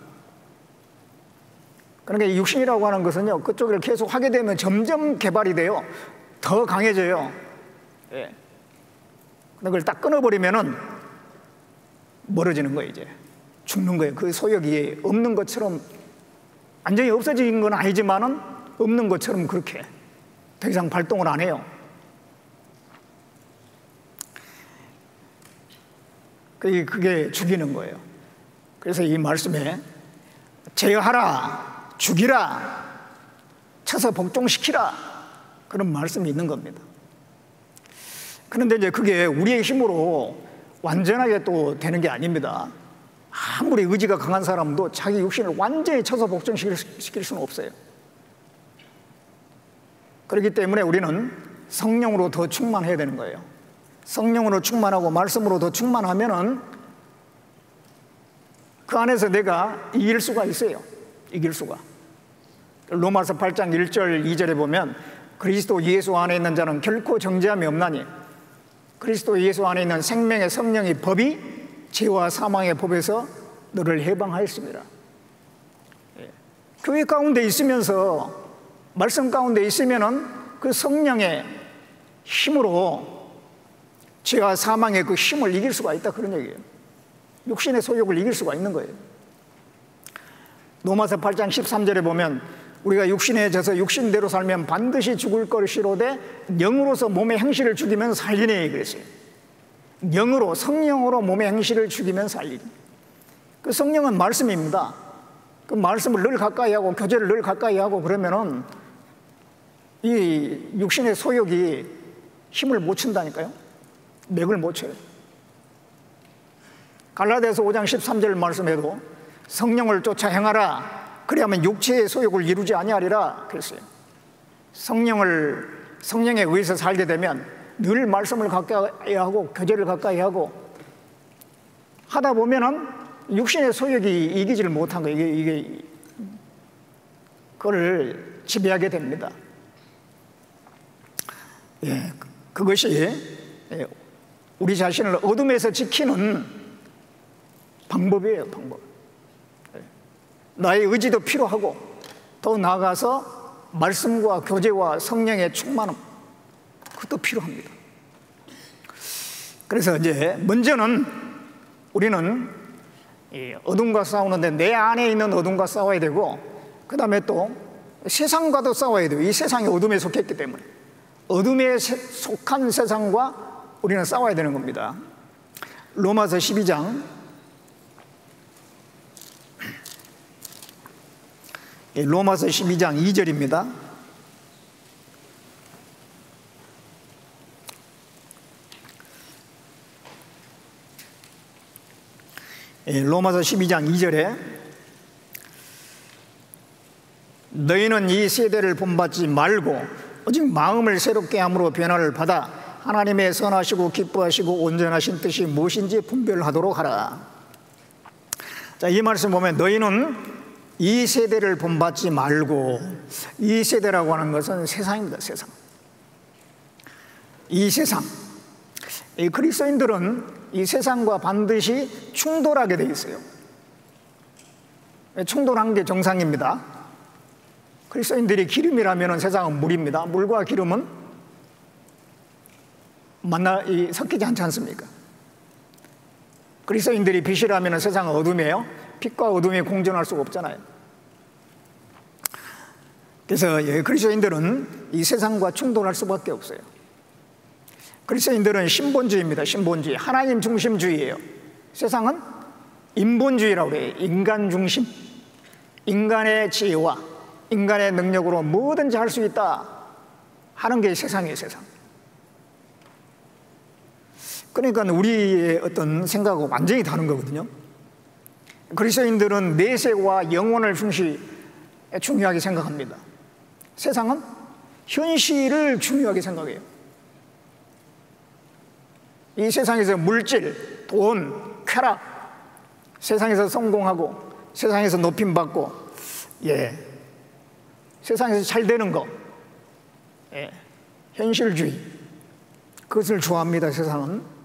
그러니까 육신이라고 하는 것은요, 그쪽을 계속 하게 되면 점점 개발이 돼요. 더 강해져요. 그걸 딱 끊어버리면은 멀어지는 거예요. 이제 죽는 거예요. 그 소욕이 없는 것처럼, 완전히 없어진 건 아니지만은 없는 것처럼 그렇게 더 이상 발동을 안 해요. 그게 죽이는 거예요. 그래서 이 말씀에 제어하라, 죽이라, 쳐서 복종시키라, 그런 말씀이 있는 겁니다. 그런데 이제 그게 우리의 힘으로 완전하게 또 되는 게 아닙니다. 아무리 의지가 강한 사람도 자기 육신을 완전히 쳐서 복종시킬 수는 없어요. 그렇기 때문에 우리는 성령으로 더 충만해야 되는 거예요. 성령으로 충만하고 말씀으로 더 충만하면은 그 안에서 내가 이길 수가 있어요. 이길 수가. 로마서 8장 1절 2절에 보면 그리스도 예수 안에 있는 자는 결코 정죄함이 없나니 그리스도 예수 안에 있는 생명의 성령의 법이 죄와 사망의 법에서 너를 해방하였습니다. 교회 가운데 있으면서 말씀 가운데 있으면은 그 성령의 힘으로 죄와 사망의 그 힘을 이길 수가 있다, 그런 얘기예요. 육신의 소욕을 이길 수가 있는 거예요. 로마서 8장 13절에 보면 우리가 육신에 져서 육신대로 살면 반드시 죽을 것이로되 영으로서 몸의 행실을 죽이면 살리니 그랬어요. 영으로, 성령으로 몸의 행실을 죽이면 살리니. 그 성령은 말씀입니다. 그 말씀을 늘 가까이 하고 교제를 늘 가까이 하고 그러면은 이 육신의 소욕이 힘을 못 친다니까요. 맥을 못 쳐요. 갈라디아서 5장 13절 말씀에도 성령을 쫓아 행하라, 그리하면 육체의 소욕을 이루지 아니하리라 그랬어요. 성령에 의해서 살게 되면 늘 말씀을 가까이 하고 교제를 가까이 하고 하다 보면은 육신의 소욕이 이기지를 못한 거예요. 이게 그걸 지배하게 됩니다. 예, 그것이 우리 자신을 어둠에서 지키는 방법이에요, 방법. 나의 의지도 필요하고 더 나아가서 말씀과 교제와 성령의 충만함, 그것도 필요합니다. 그래서 이제 먼저는 우리는 어둠과 싸우는데 내 안에 있는 어둠과 싸워야 되고, 그 다음에 또 세상과도 싸워야 돼요. 이 세상이 어둠에 속했기 때문에 어둠에 속한 세상과 우리는 싸워야 되는 겁니다. 로마서 12장 로마서 12장 2절입니다. 로마서 12장 2절에 너희는 이 세대를 본받지 말고 오직 마음을 새롭게 함으로 변화를 받아 하나님의 선하시고 기뻐하시고 온전하신 뜻이 무엇인지 분별하도록 하라. 자, 이 말씀 보면 너희는 이 세대를 본받지 말고, 이 세대라고 하는 것은 세상입니다. 세상. 이 세상, 이 그리스도인들은 이 세상과 반드시 충돌하게 돼 있어요. 충돌한 게 정상입니다. 그리스도인들이 기름이라면 세상은 물입니다. 물과 기름은 섞이지 않지 않습니까? 그리스도인들이 빛이라면 세상은 어둠이에요. 빛과 어둠이 공존할 수가 없잖아요. 그래서 그리스도인들은 이 세상과 충돌할 수밖에 없어요. 그리스도인들은 신본주의입니다. 신본주의, 하나님 중심주의예요. 세상은 인본주의라고 해요. 인간 중심, 인간의 지혜와 인간의 능력으로 뭐든지 할 수 있다 하는 게 세상이에요. 세상. 그러니까 우리의 어떤 생각하고 완전히 다른 거거든요. 그리스도인들은 내세와 영혼을 중요하게 생각합니다. 세상은 현실을 중요하게 생각해요. 이 세상에서 물질, 돈, 쾌락, 세상에서 성공하고 세상에서 높임받고, 세상에서 잘 되는 거, 현실주의, 그것을 좋아합니다. 세상은.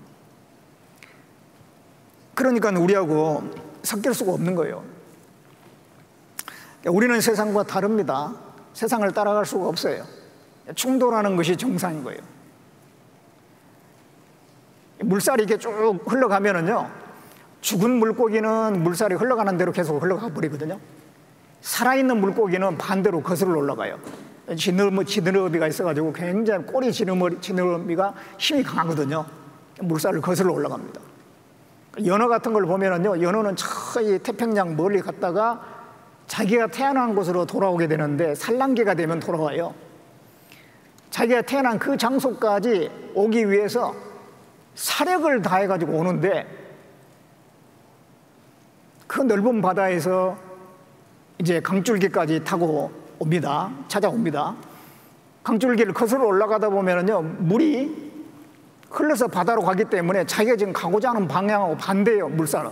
그러니까 우리하고 섞일 수가 없는 거예요. 우리는 세상과 다릅니다. 세상을 따라갈 수가 없어요. 충돌하는 것이 정상인 거예요. 물살이 이렇게 쭉 흘러가면은요, 죽은 물고기는 물살이 흘러가는 대로 계속 흘러가 버리거든요. 살아있는 물고기는 반대로 거슬러 올라가요. 지느러미가 있어가지고 굉장히 꼬리 지느러미가 힘이 강하거든요. 물살을 거슬러 올라갑니다. 연어 같은 걸 보면은요, 연어는 저기 태평양 멀리 갔다가 자기가 태어난 곳으로 돌아오게 되는데 산란기가 되면 돌아와요. 자기가 태어난 그 장소까지 오기 위해서 사력을 다해가지고 오는데, 그 넓은 바다에서 이제 강줄기까지 타고 옵니다. 찾아옵니다. 강줄기를 거슬러 올라가다 보면은요, 물이 흘러서 바다로 가기 때문에 자기가 지금 가고자 하는 방향하고 반대예요, 물살은.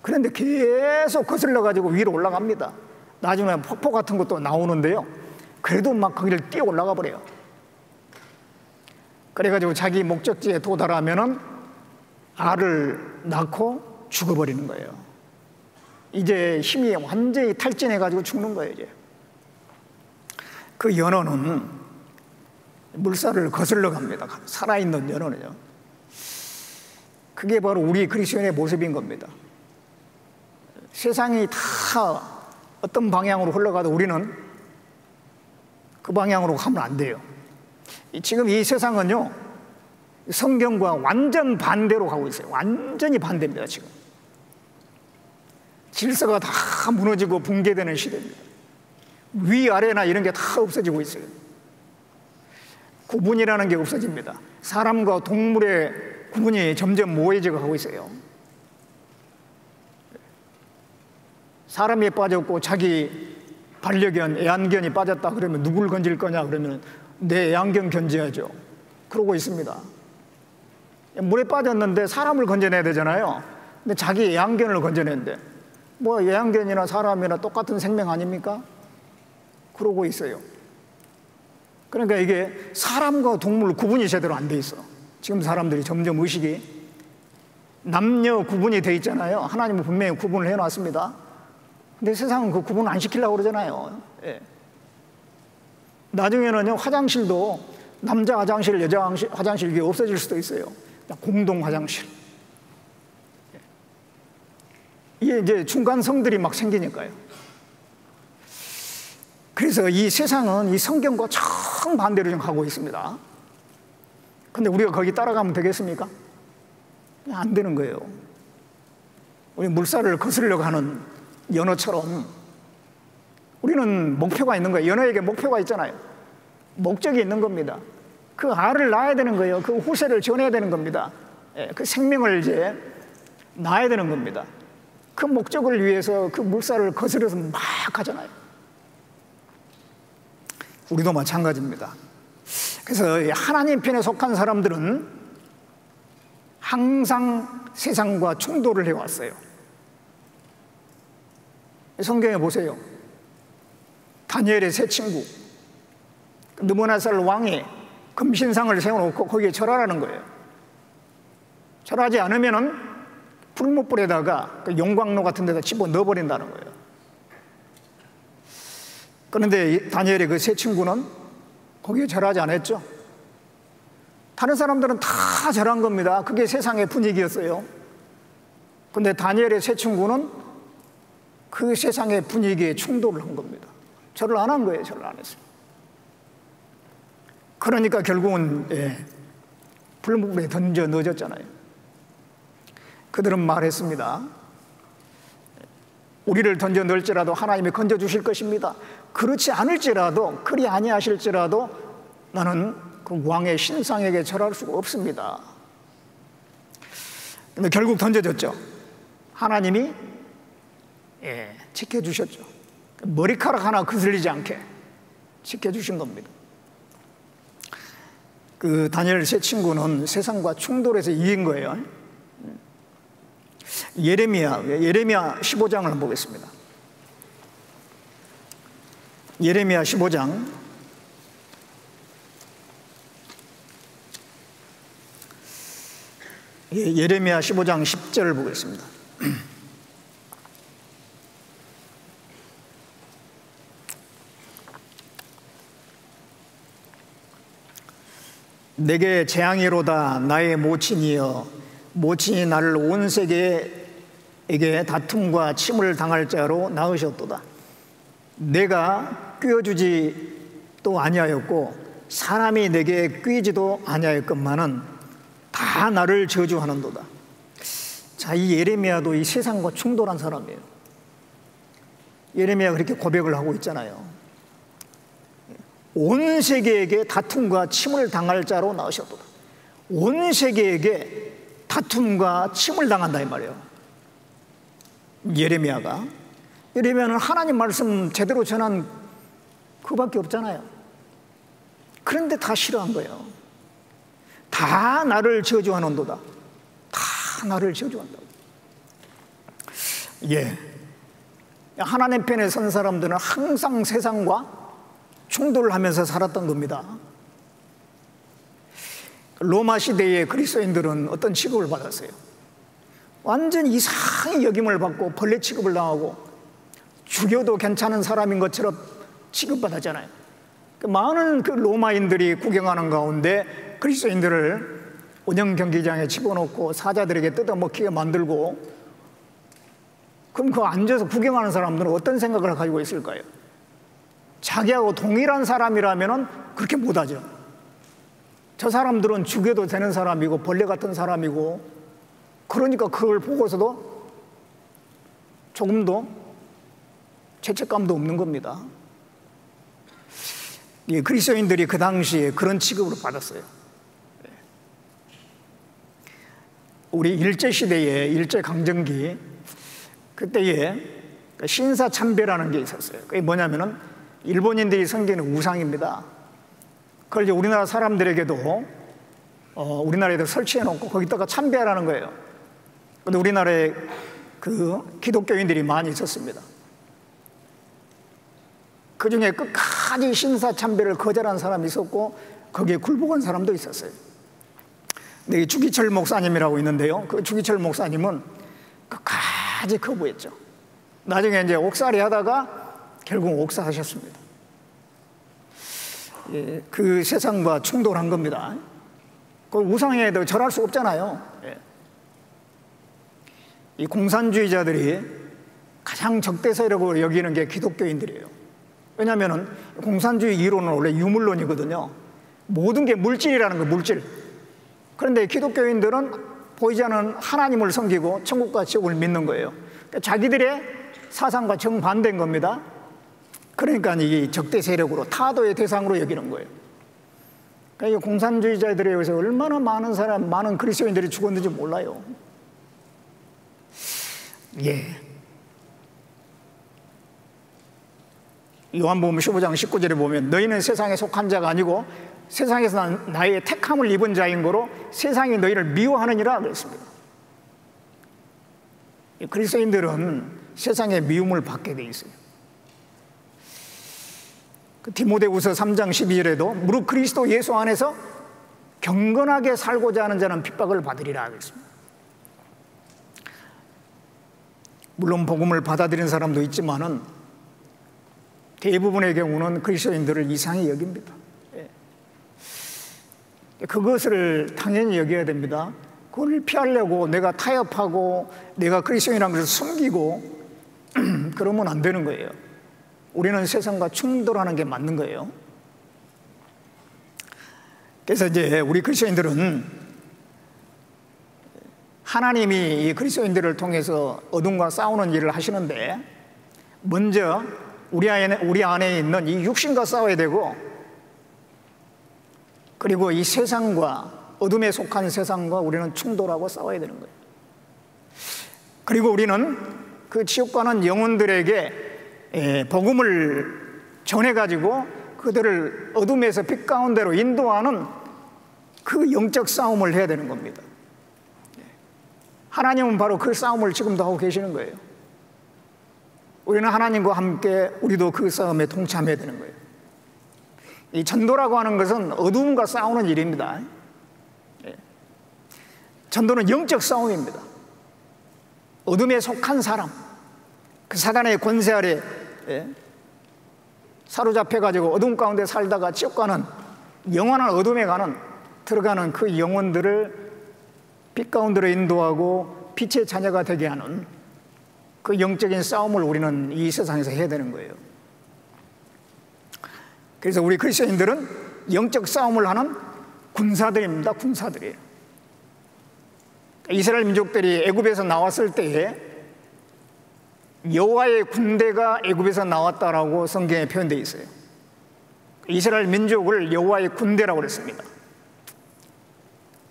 그런데 계속 거슬러가지고 위로 올라갑니다. 나중에 폭포 같은 것도 나오는데요, 그래도 막 거기를 뛰어 올라가 버려요. 그래가지고 자기 목적지에 도달하면은 알을 낳고 죽어버리는 거예요. 이제 힘이 완전히 탈진해가지고 죽는 거예요, 이제. 그 연어는 물살을 거슬러 갑니다. 살아있는 연어는요. 그게 바로 우리 그리스도인의 모습인 겁니다. 세상이 다 어떤 방향으로 흘러가도 우리는 그 방향으로 가면 안 돼요. 지금 이 세상은요, 성경과 완전 반대로 가고 있어요. 완전히 반대입니다, 지금. 질서가 다 무너지고 붕괴되는 시대입니다. 위아래나 이런 게 다 없어지고 있어요. 구분이라는 게 없어집니다. 사람과 동물의 구분이 점점 모호해지고 가고 있어요. 사람이 빠졌고 자기 반려견, 애완견이 빠졌다 그러면 누굴 건질 거냐 그러면 내 애완견 건져야죠. 그러고 있습니다. 물에 빠졌는데 사람을 건져내야 되잖아요. 근데 자기 애완견을 건져낸대. 뭐 애완견이나 사람이나 똑같은 생명 아닙니까? 그러고 있어요. 그러니까 이게 사람과 동물 구분이 제대로 안 돼 있어. 지금 사람들이 점점 의식이 남녀 구분이 돼 있잖아요. 하나님은 분명히 구분을 해놨습니다. 근데 세상은 그 구분 안 시키려고 그러잖아요. 예. 나중에는요, 화장실도 남자 화장실, 여자 화장실 이게 없어질 수도 있어요. 공동 화장실. 이게 이제 중간성들이 막 생기니까요. 그래서 이 세상은 이 성경과 정반대로 좀 가고 있습니다. 근데 우리가 거기 따라가면 되겠습니까? 안 되는 거예요. 우리 물살을 거스르려고 하는 연어처럼 우리는 목표가 있는 거예요. 연어에게 목표가 있잖아요. 목적이 있는 겁니다. 그 알을 낳아야 되는 거예요. 그 후세를 전해야 되는 겁니다. 그 생명을 이제 낳아야 되는 겁니다. 그 목적을 위해서 그 물살을 거스려서 막 하잖아요. 우리도 마찬가지입니다. 그래서 하나님 편에 속한 사람들은 항상 세상과 충돌을 해왔어요. 성경에 보세요. 다니엘의 세 친구, 느부갓네살 왕이 금신상을 세워놓고 거기에 절하라는 거예요. 절하지 않으면은 풀무불에다가 그 용광로 같은 데다 집어 넣어버린다는 거예요. 그런데 다니엘의 그 세 친구는 거기에 절하지 않았죠. 다른 사람들은 다 절한 겁니다. 그게 세상의 분위기였어요. 그런데 다니엘의 세 친구는 그 세상의 분위기에 충돌을 한 겁니다. 절을 안 한 거예요. 절을 안 했어요. 그러니까 결국은 불무불에 던져 넣어졌잖아요. 그들은 말했습니다. 우리를 던져 넣을지라도 하나님이 건져 주실 것입니다. 그렇지 않을지라도, 그리 아니하실지라도 나는 그 왕의 신상에게 절할 수가 없습니다. 근데 결국 던져졌죠. 하나님이 지켜주셨죠. 머리카락 하나 거슬리지 않게 지켜주신 겁니다. 그 다니엘 세 친구는 세상과 충돌해서 이긴 거예요. 예레미야 15장을 한번 보겠습니다. 예레미야 15장 예레미야 15장 10절을 보겠습니다. 내게 재앙이로다 나의 모친이여 모친이 나를 온 세계에게 다툼과 침을 당할 자로 낳으셨도다. 내가 꿰어주지도 아니하였고 사람이 내게 꿰지도 아니하였건만은 다 나를 저주하는도다. 자, 이 예레미야도 이 세상과 충돌한 사람이에요. 예레미야가 그렇게 고백을 하고 있잖아요. 온 세계에게 다툼과 침을 당할 자로 낳으셨도다. 온 세계에게 다툼과 침을 당한다 이 말이에요. 예레미야는 하나님 말씀 제대로 전한 그밖에 없잖아요. 그런데 다 싫어한 거예요. 다 나를 저주하는도다. 다 나를 저주한다고. 하나님 편에 선 사람들은 항상 세상과 충돌을 하면서 살았던 겁니다. 로마 시대의 그리스도인들은 어떤 취급을 받았어요? 완전 이상히 여김을 받고 벌레 취급을 당하고 죽여도 괜찮은 사람인 것처럼 취급받았잖아요. 많은 그 로마인들이 구경하는 가운데 그리스도인들을 운영 경기장에 집어넣고 사자들에게 뜯어먹히게 만들고, 그럼 그 앉아서 구경하는 사람들은 어떤 생각을 가지고 있을까요? 자기하고 동일한 사람이라면 그렇게 못하죠. 저 사람들은 죽여도 되는 사람이고 벌레 같은 사람이고, 그러니까 그걸 보고서도 조금도 죄책감도 없는 겁니다. 그리스도인들이 그 당시에 그런 취급으로 받았어요. 우리 일제시대에 일제강점기 그때에 신사참배라는 게 있었어요. 그게 뭐냐면은 일본인들이 섬기는 우상입니다. 그걸 이제 우리나라 사람들에게도 우리나라에도 설치해 놓고 거기다가 참배하라는 거예요. 근데 우리나라에 그 기독교인들이 많이 있었습니다. 그 중에 끝까지 신사참배를 거절한 사람이 있었고 거기에 굴복한 사람도 있었어요. 근데 이 주기철 목사님이라고 있는데요. 그 주기철 목사님은 끝까지 거부했죠. 나중에 이제 옥살이 하다가 결국 옥사하셨습니다. 예, 그 세상과 충돌한 겁니다. 그 우상에도 절할 수 없잖아요. 예. 이 공산주의자들이 가장 적대세력으로 여기는 게 기독교인들이에요. 왜냐하면 공산주의 이론은 원래 유물론이거든요. 모든 게 물질이라는 거예요, 물질. 그런데 기독교인들은 보이지 않는 하나님을 섬기고 천국과 지옥을 믿는 거예요. 그러니까 자기들의 사상과 정반대인 겁니다. 그러니까 이 적대 세력으로 타도의 대상으로 여기는 거예요. 그러니까 이 공산주의자들에 의해서 얼마나 많은 사람, 많은 그리스도인들이 죽었는지 몰라요. 예. 요한복음 15장 19절에 보면 너희는 세상에 속한 자가 아니고 세상에서 나의 택함을 입은 자인 거로 세상이 너희를 미워하느니라 그랬습니다. 그리스도인들은 세상의 미움을 받게 돼 있어요. 그 디모데후서 3장 12절에도 무릇 그리스도 예수 안에서 경건하게 살고자 하는 자는 핍박을 받으리라 그랬습니다. 물론 복음을 받아들인 사람도 있지만은 대부분의 경우는 그리스도인들을 이상히 여깁니다. 그것을 당연히 여겨야 됩니다. 그걸 피하려고 내가 타협하고 내가 그리스도인이라는 것을 숨기고 그러면 안 되는 거예요. 우리는 세상과 충돌하는 게 맞는 거예요. 그래서 이제 우리 그리스도인들은 하나님이 이 그리스도인들을 통해서 어둠과 싸우는 일을 하시는데 먼저 우리 안에 있는 이 육신과 싸워야 되고 그리고 이 세상과 어둠에 속한 세상과 우리는 충돌하고 싸워야 되는 거예요. 그리고 우리는 그 지옥 가는 영혼들에게 복음을 전해가지고 그들을 어둠에서 빛 가운데로 인도하는 그 영적 싸움을 해야 되는 겁니다. 하나님은 바로 그 싸움을 지금도 하고 계시는 거예요. 우리는 하나님과 함께 우리도 그 싸움에 동참해야 되는 거예요. 이 전도라고 하는 것은 어둠과 싸우는 일입니다. 전도는 영적 싸움입니다. 어둠에 속한 사람, 그 사단의 권세 아래 사로잡혀가지고 어둠 가운데 살다가 지옥 가는 영원한 어둠에 들어가는 그 영혼들을 빛 가운데로 인도하고 빛의 자녀가 되게 하는 그 영적인 싸움을 우리는 이 세상에서 해야 되는 거예요. 그래서 우리 그리스도인들은 영적 싸움을 하는 군사들입니다. 군사들이에요. 이스라엘 민족들이 애굽에서 나왔을 때에 여호와의 군대가 애굽에서 나왔다라고 성경에 표현되어 있어요. 이스라엘 민족을 여호와의 군대라고 그랬습니다.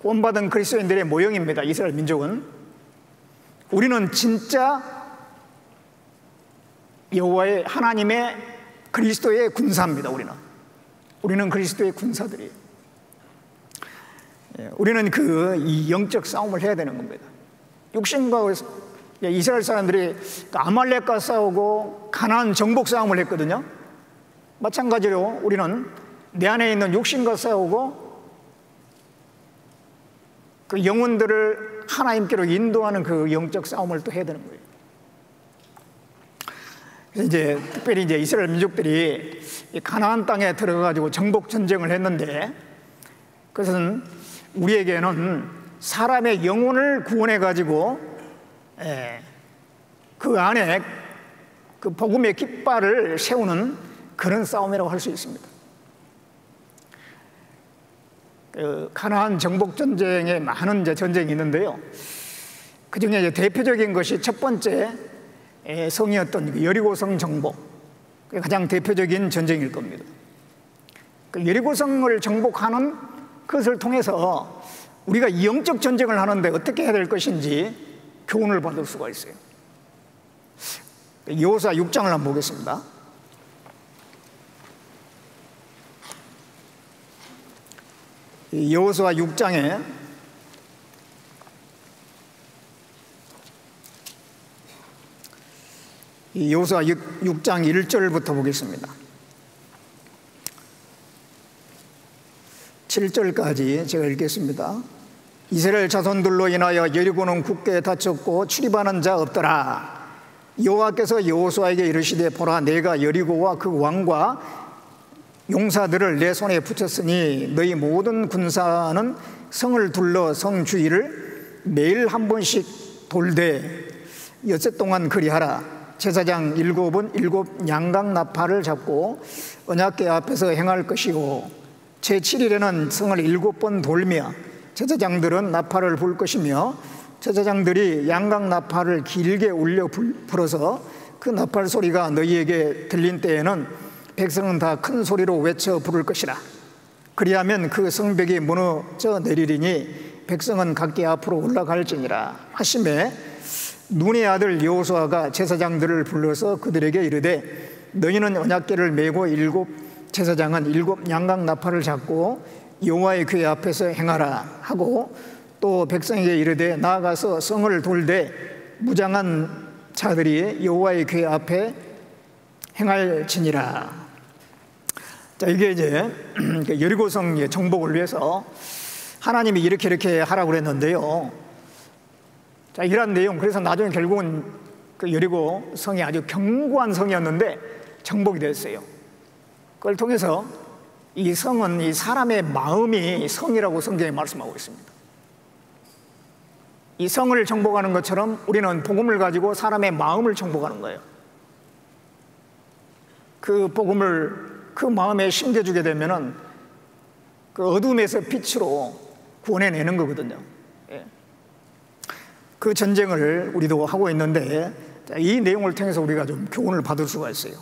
구원받은 그리스도인들의 모형입니다. 이스라엘 민족은. 우리는 진짜 여호와의 하나님의 그리스도의 군사입니다. 우리는 그리스도의 군사들이에요. 우리는 이 영적 싸움을 해야 되는 겁니다. 육신과 이스라엘 사람들이 아말렉과 싸우고 가나안 정복 싸움을 했거든요. 마찬가지로 우리는 내 안에 있는 육신과 싸우고 그 영혼들을 하나님께로 인도하는 그 영적 싸움을 또 해야 되는 거예요. 그래서 이제 특별히 이제 이스라엘 민족들이 가나안 땅에 들어가가지고 정복 전쟁을 했는데 그것은 우리에게는 사람의 영혼을 구원해가지고 그 안에 그 복음의 깃발을 세우는 그런 싸움이라고 할 수 있습니다. 가나안 정복 전쟁에 많은 이제 전쟁이 있는데요. 그 중에 이제 대표적인 것이 첫 번째 성이었던 여리고성 정복, 가장 대표적인 전쟁일 겁니다. 그 여리고성을 정복하는 것을 통해서 우리가 영적 전쟁을 하는데 어떻게 해야 될 것인지 교훈을 받을 수가 있어요. 여호수아 6장을 한번 보겠습니다. 여호수아 6장에 여호수아 6장 1절부터 보겠습니다. 7절까지 제가 읽겠습니다. 이스라엘 자손들로 인하여 여리고는 굳게 닫혔고 출입하는 자 없더라. 여호와께서 여호수아에게 이르시되 보라, 내가 여리고와 그 왕과 용사들을 내 손에 붙였으니 너희 모든 군사는 성을 둘러 성 주위를 매일 한 번씩 돌되 엿새 동안 그리하라. 제사장 7은 7 양각 나팔을 잡고 언약궤 앞에서 행할 것이고 제7일에는 성을 7번 돌며 제사장들은 나팔을 불 것이며 제사장들이 양각 나팔을 길게 울려 불어서 그 나팔 소리가 너희에게 들린 때에는 백성은 다 큰 소리로 외쳐 부를 것이라. 그리하면 그 성벽이 무너져 내리리니 백성은 각기 앞으로 올라갈지니라 하시매, 눈의 아들 여호수아가 제사장들을 불러서 그들에게 이르되 너희는 언약궤를 메고 7 제사장은 7 양각 나팔을 잡고 여호와의 궤 앞에서 행하라 하고 또 백성에게 이르되 나아가서 성을 돌되 무장한 자들이 여호와의 궤 앞에 행할지니라. 자, 이게 이제 여리고성 정복을 위해서 하나님이 이렇게 하라고 그랬는데요. 자, 이런 내용, 그래서 나중에 결국은 그 여리고 성이 아주 견고한 성이었는데 정복이 됐어요. 그걸 통해서 이 성은 이 사람의 마음이 성이라고 성경에 말씀하고 있습니다. 이 성을 정복하는 것처럼 우리는 복음을 가지고 사람의 마음을 정복하는 거예요. 그 복음을 그 마음에 심겨주게 되면은 그 어둠에서 빛으로 구원해내는 거거든요. 그 전쟁을 우리도 하고 있는데 이 내용을 통해서 우리가 좀 교훈을 받을 수가 있어요.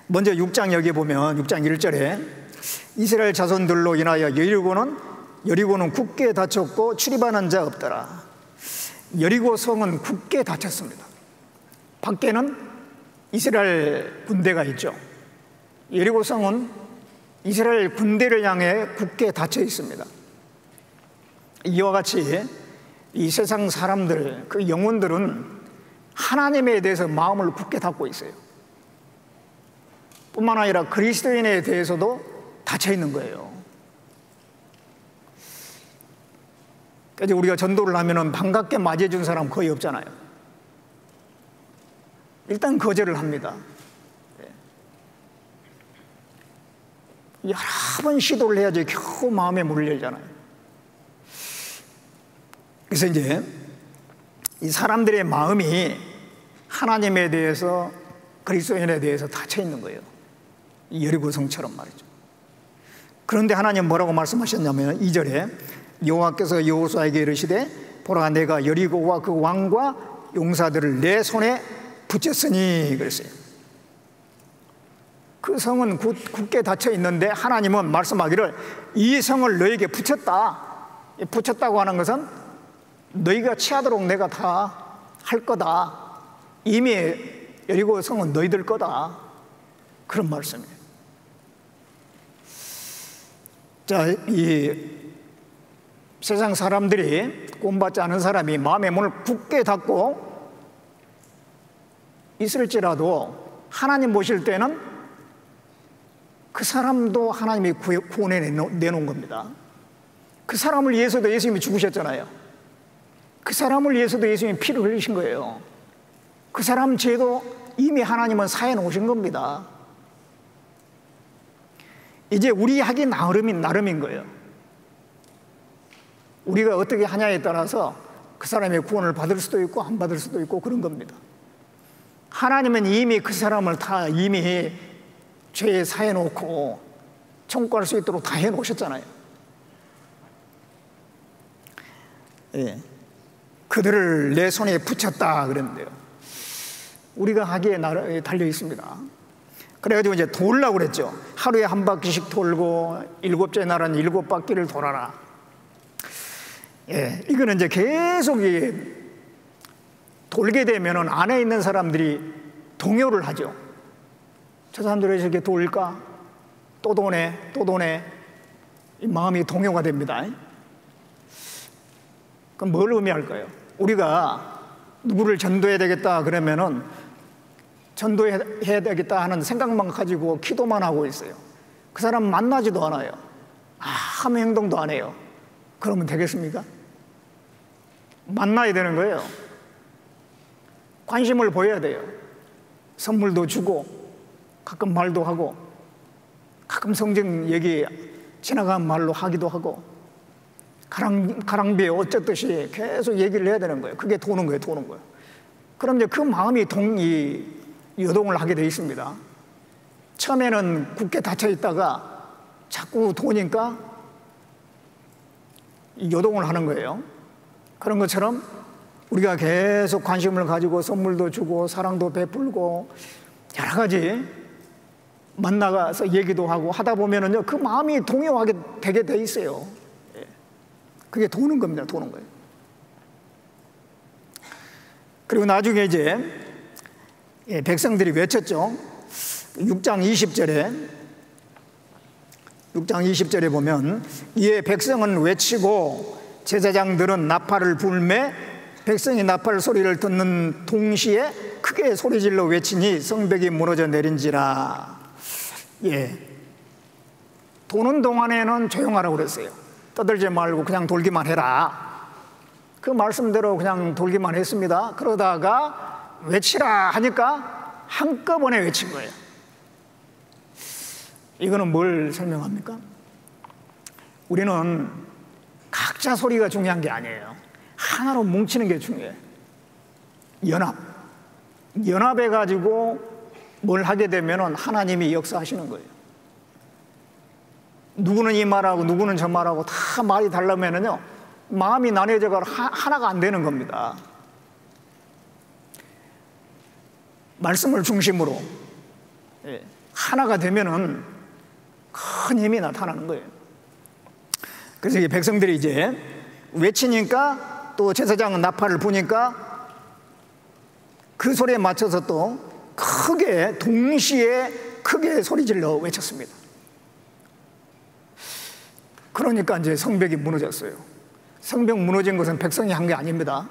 먼저 6장 여기 보면 6장 1절에 이스라엘 자손들로 인하여 여리고는 굳게 닫혔고 출입하는 자 없더라. 여리고 성은 굳게 닫혔습니다. 밖에는 이스라엘 군대가 있죠. 여리고 성은 이스라엘 군대를 향해 굳게 닫혀 있습니다. 이와 같이 이 세상 사람들, 그 영혼들은 하나님에 대해서 마음을 굳게 닫고 있어요. 뿐만 아니라 그리스도인에 대해서도 닫혀 있는 거예요. 그래서 우리가 전도를 하면은 반갑게 맞이해 준 사람 거의 없잖아요. 일단 거절을 합니다. 여러 번 시도를 해야지 겨우 마음의 문을 열잖아요. 그래서 이제 이 사람들의 마음이 하나님에 대해서, 그리스도인에 대해서 닫혀 있는 거예요. 이 여리고성처럼 말이죠. 그런데 하나님 뭐라고 말씀하셨냐면 2절에 여호와께서 여호수아에게 이르시되 보라, 내가 여리고와 그 왕과 용사들을 내 손에 붙였으니 그랬어요. 그 성은 굳게 닫혀 있는데 하나님은 말씀하기를 이 성을 너에게 붙였다. 붙였다고 하는 것은 너희가 취하도록 내가 다 할 거다. 이미 여리고 성은 너희들 거다. 그런 말씀이에요. 자, 이 세상 사람들이 구원받지 않은 사람이 마음의 문을 굳게 닫고 있을지라도 하나님 보실 때는 그 사람도 하나님이 구원해 내놓은 겁니다. 그 사람을 위해서도 예수님이 죽으셨잖아요. 그 사람을 위해서도 예수님이 피를 흘리신 거예요. 그 사람 죄도 이미 하나님은 사해 놓으신 겁니다. 이제 우리 하기 나름인 거예요. 우리가 어떻게 하냐에 따라서 그 사람의 구원을 받을 수도 있고 안 받을 수도 있고 그런 겁니다. 하나님은 이미 그 사람을 다 이미 죄에 사해 놓고 청구할 수 있도록 다 해 놓으셨잖아요. 예. 그들을 내 손에 붙였다 그랬는데요. 우리가 하기에 달려 있습니다. 그래가지고 이제 돌라고 그랬죠. 하루에 한 바퀴씩 돌고 7째 날은 7바퀴를 돌아라. 예, 이거는 이제 계속 돌게 되면 안에 있는 사람들이 동요를 하죠. 저 사람들이 저렇게 돌까? 또 도네, 또 도네. 이 마음이 동요가 됩니다. 그럼 뭘 의미할까요? 우리가 누구를 전도해야 되겠다 그러면은 전도해야 되겠다 하는 생각만 가지고 기도만 하고 있어요. 그 사람 만나지도 않아요. 아무 행동도 안 해요. 그러면 되겠습니까? 만나야 되는 거예요. 관심을 보여야 돼요. 선물도 주고 가끔 말도 하고 가끔 성경 얘기 지나간 말로 하기도 하고 가랑비에 어쩌듯이 계속 얘기를 해야 되는 거예요. 그게 도는 거예요. 도는 거예요. 그럼 이제 그 마음이 요동을 하게 돼 있습니다. 처음에는 굳게 닫혀 있다가 자꾸 도니까 요동을 하는 거예요. 그런 것처럼 우리가 계속 관심을 가지고 선물도 주고 사랑도 베풀고 여러 가지 만나가서 얘기도 하고 하다 보면은요, 그 마음이 동요하게 되게 돼 있어요. 그게 도는 겁니다. 도는 거예요. 그리고 나중에 이제 백성들이 외쳤죠. 6장 20절에 보면 이에 백성은 외치고 제사장들은 나팔을 불매 백성이 나팔 소리를 듣는 동시에 크게 소리질러 외치니 성벽이 무너져 내린지라. 도는 동안에는 조용하라고 그랬어요. 떠들지 말고 그냥 돌기만 해라. 그 말씀대로 그냥 돌기만 했습니다. 그러다가 외치라 하니까 한꺼번에 외친 거예요. 이거는 뭘 설명합니까? 우리는 각자 소리가 중요한 게 아니에요. 하나로 뭉치는 게 중요해요. 연합해가지고 뭘 하게 되면 하나님이 역사하시는 거예요. 누구는 이 말하고 누구는 저 말하고 다 말이 다르면은요, 마음이 나뉘어져가 하나가 안 되는 겁니다. 말씀을 중심으로 하나가 되면은 큰 힘이 나타나는 거예요. 그래서 이 백성들이 이제 외치니까 또 제사장은 나팔을 부니까 그 소리에 맞춰서 또 크게 동시에 크게 소리질러 외쳤습니다. 그러니까 이제 성벽이 무너졌어요. 성벽 무너진 것은 백성이 한 게 아닙니다.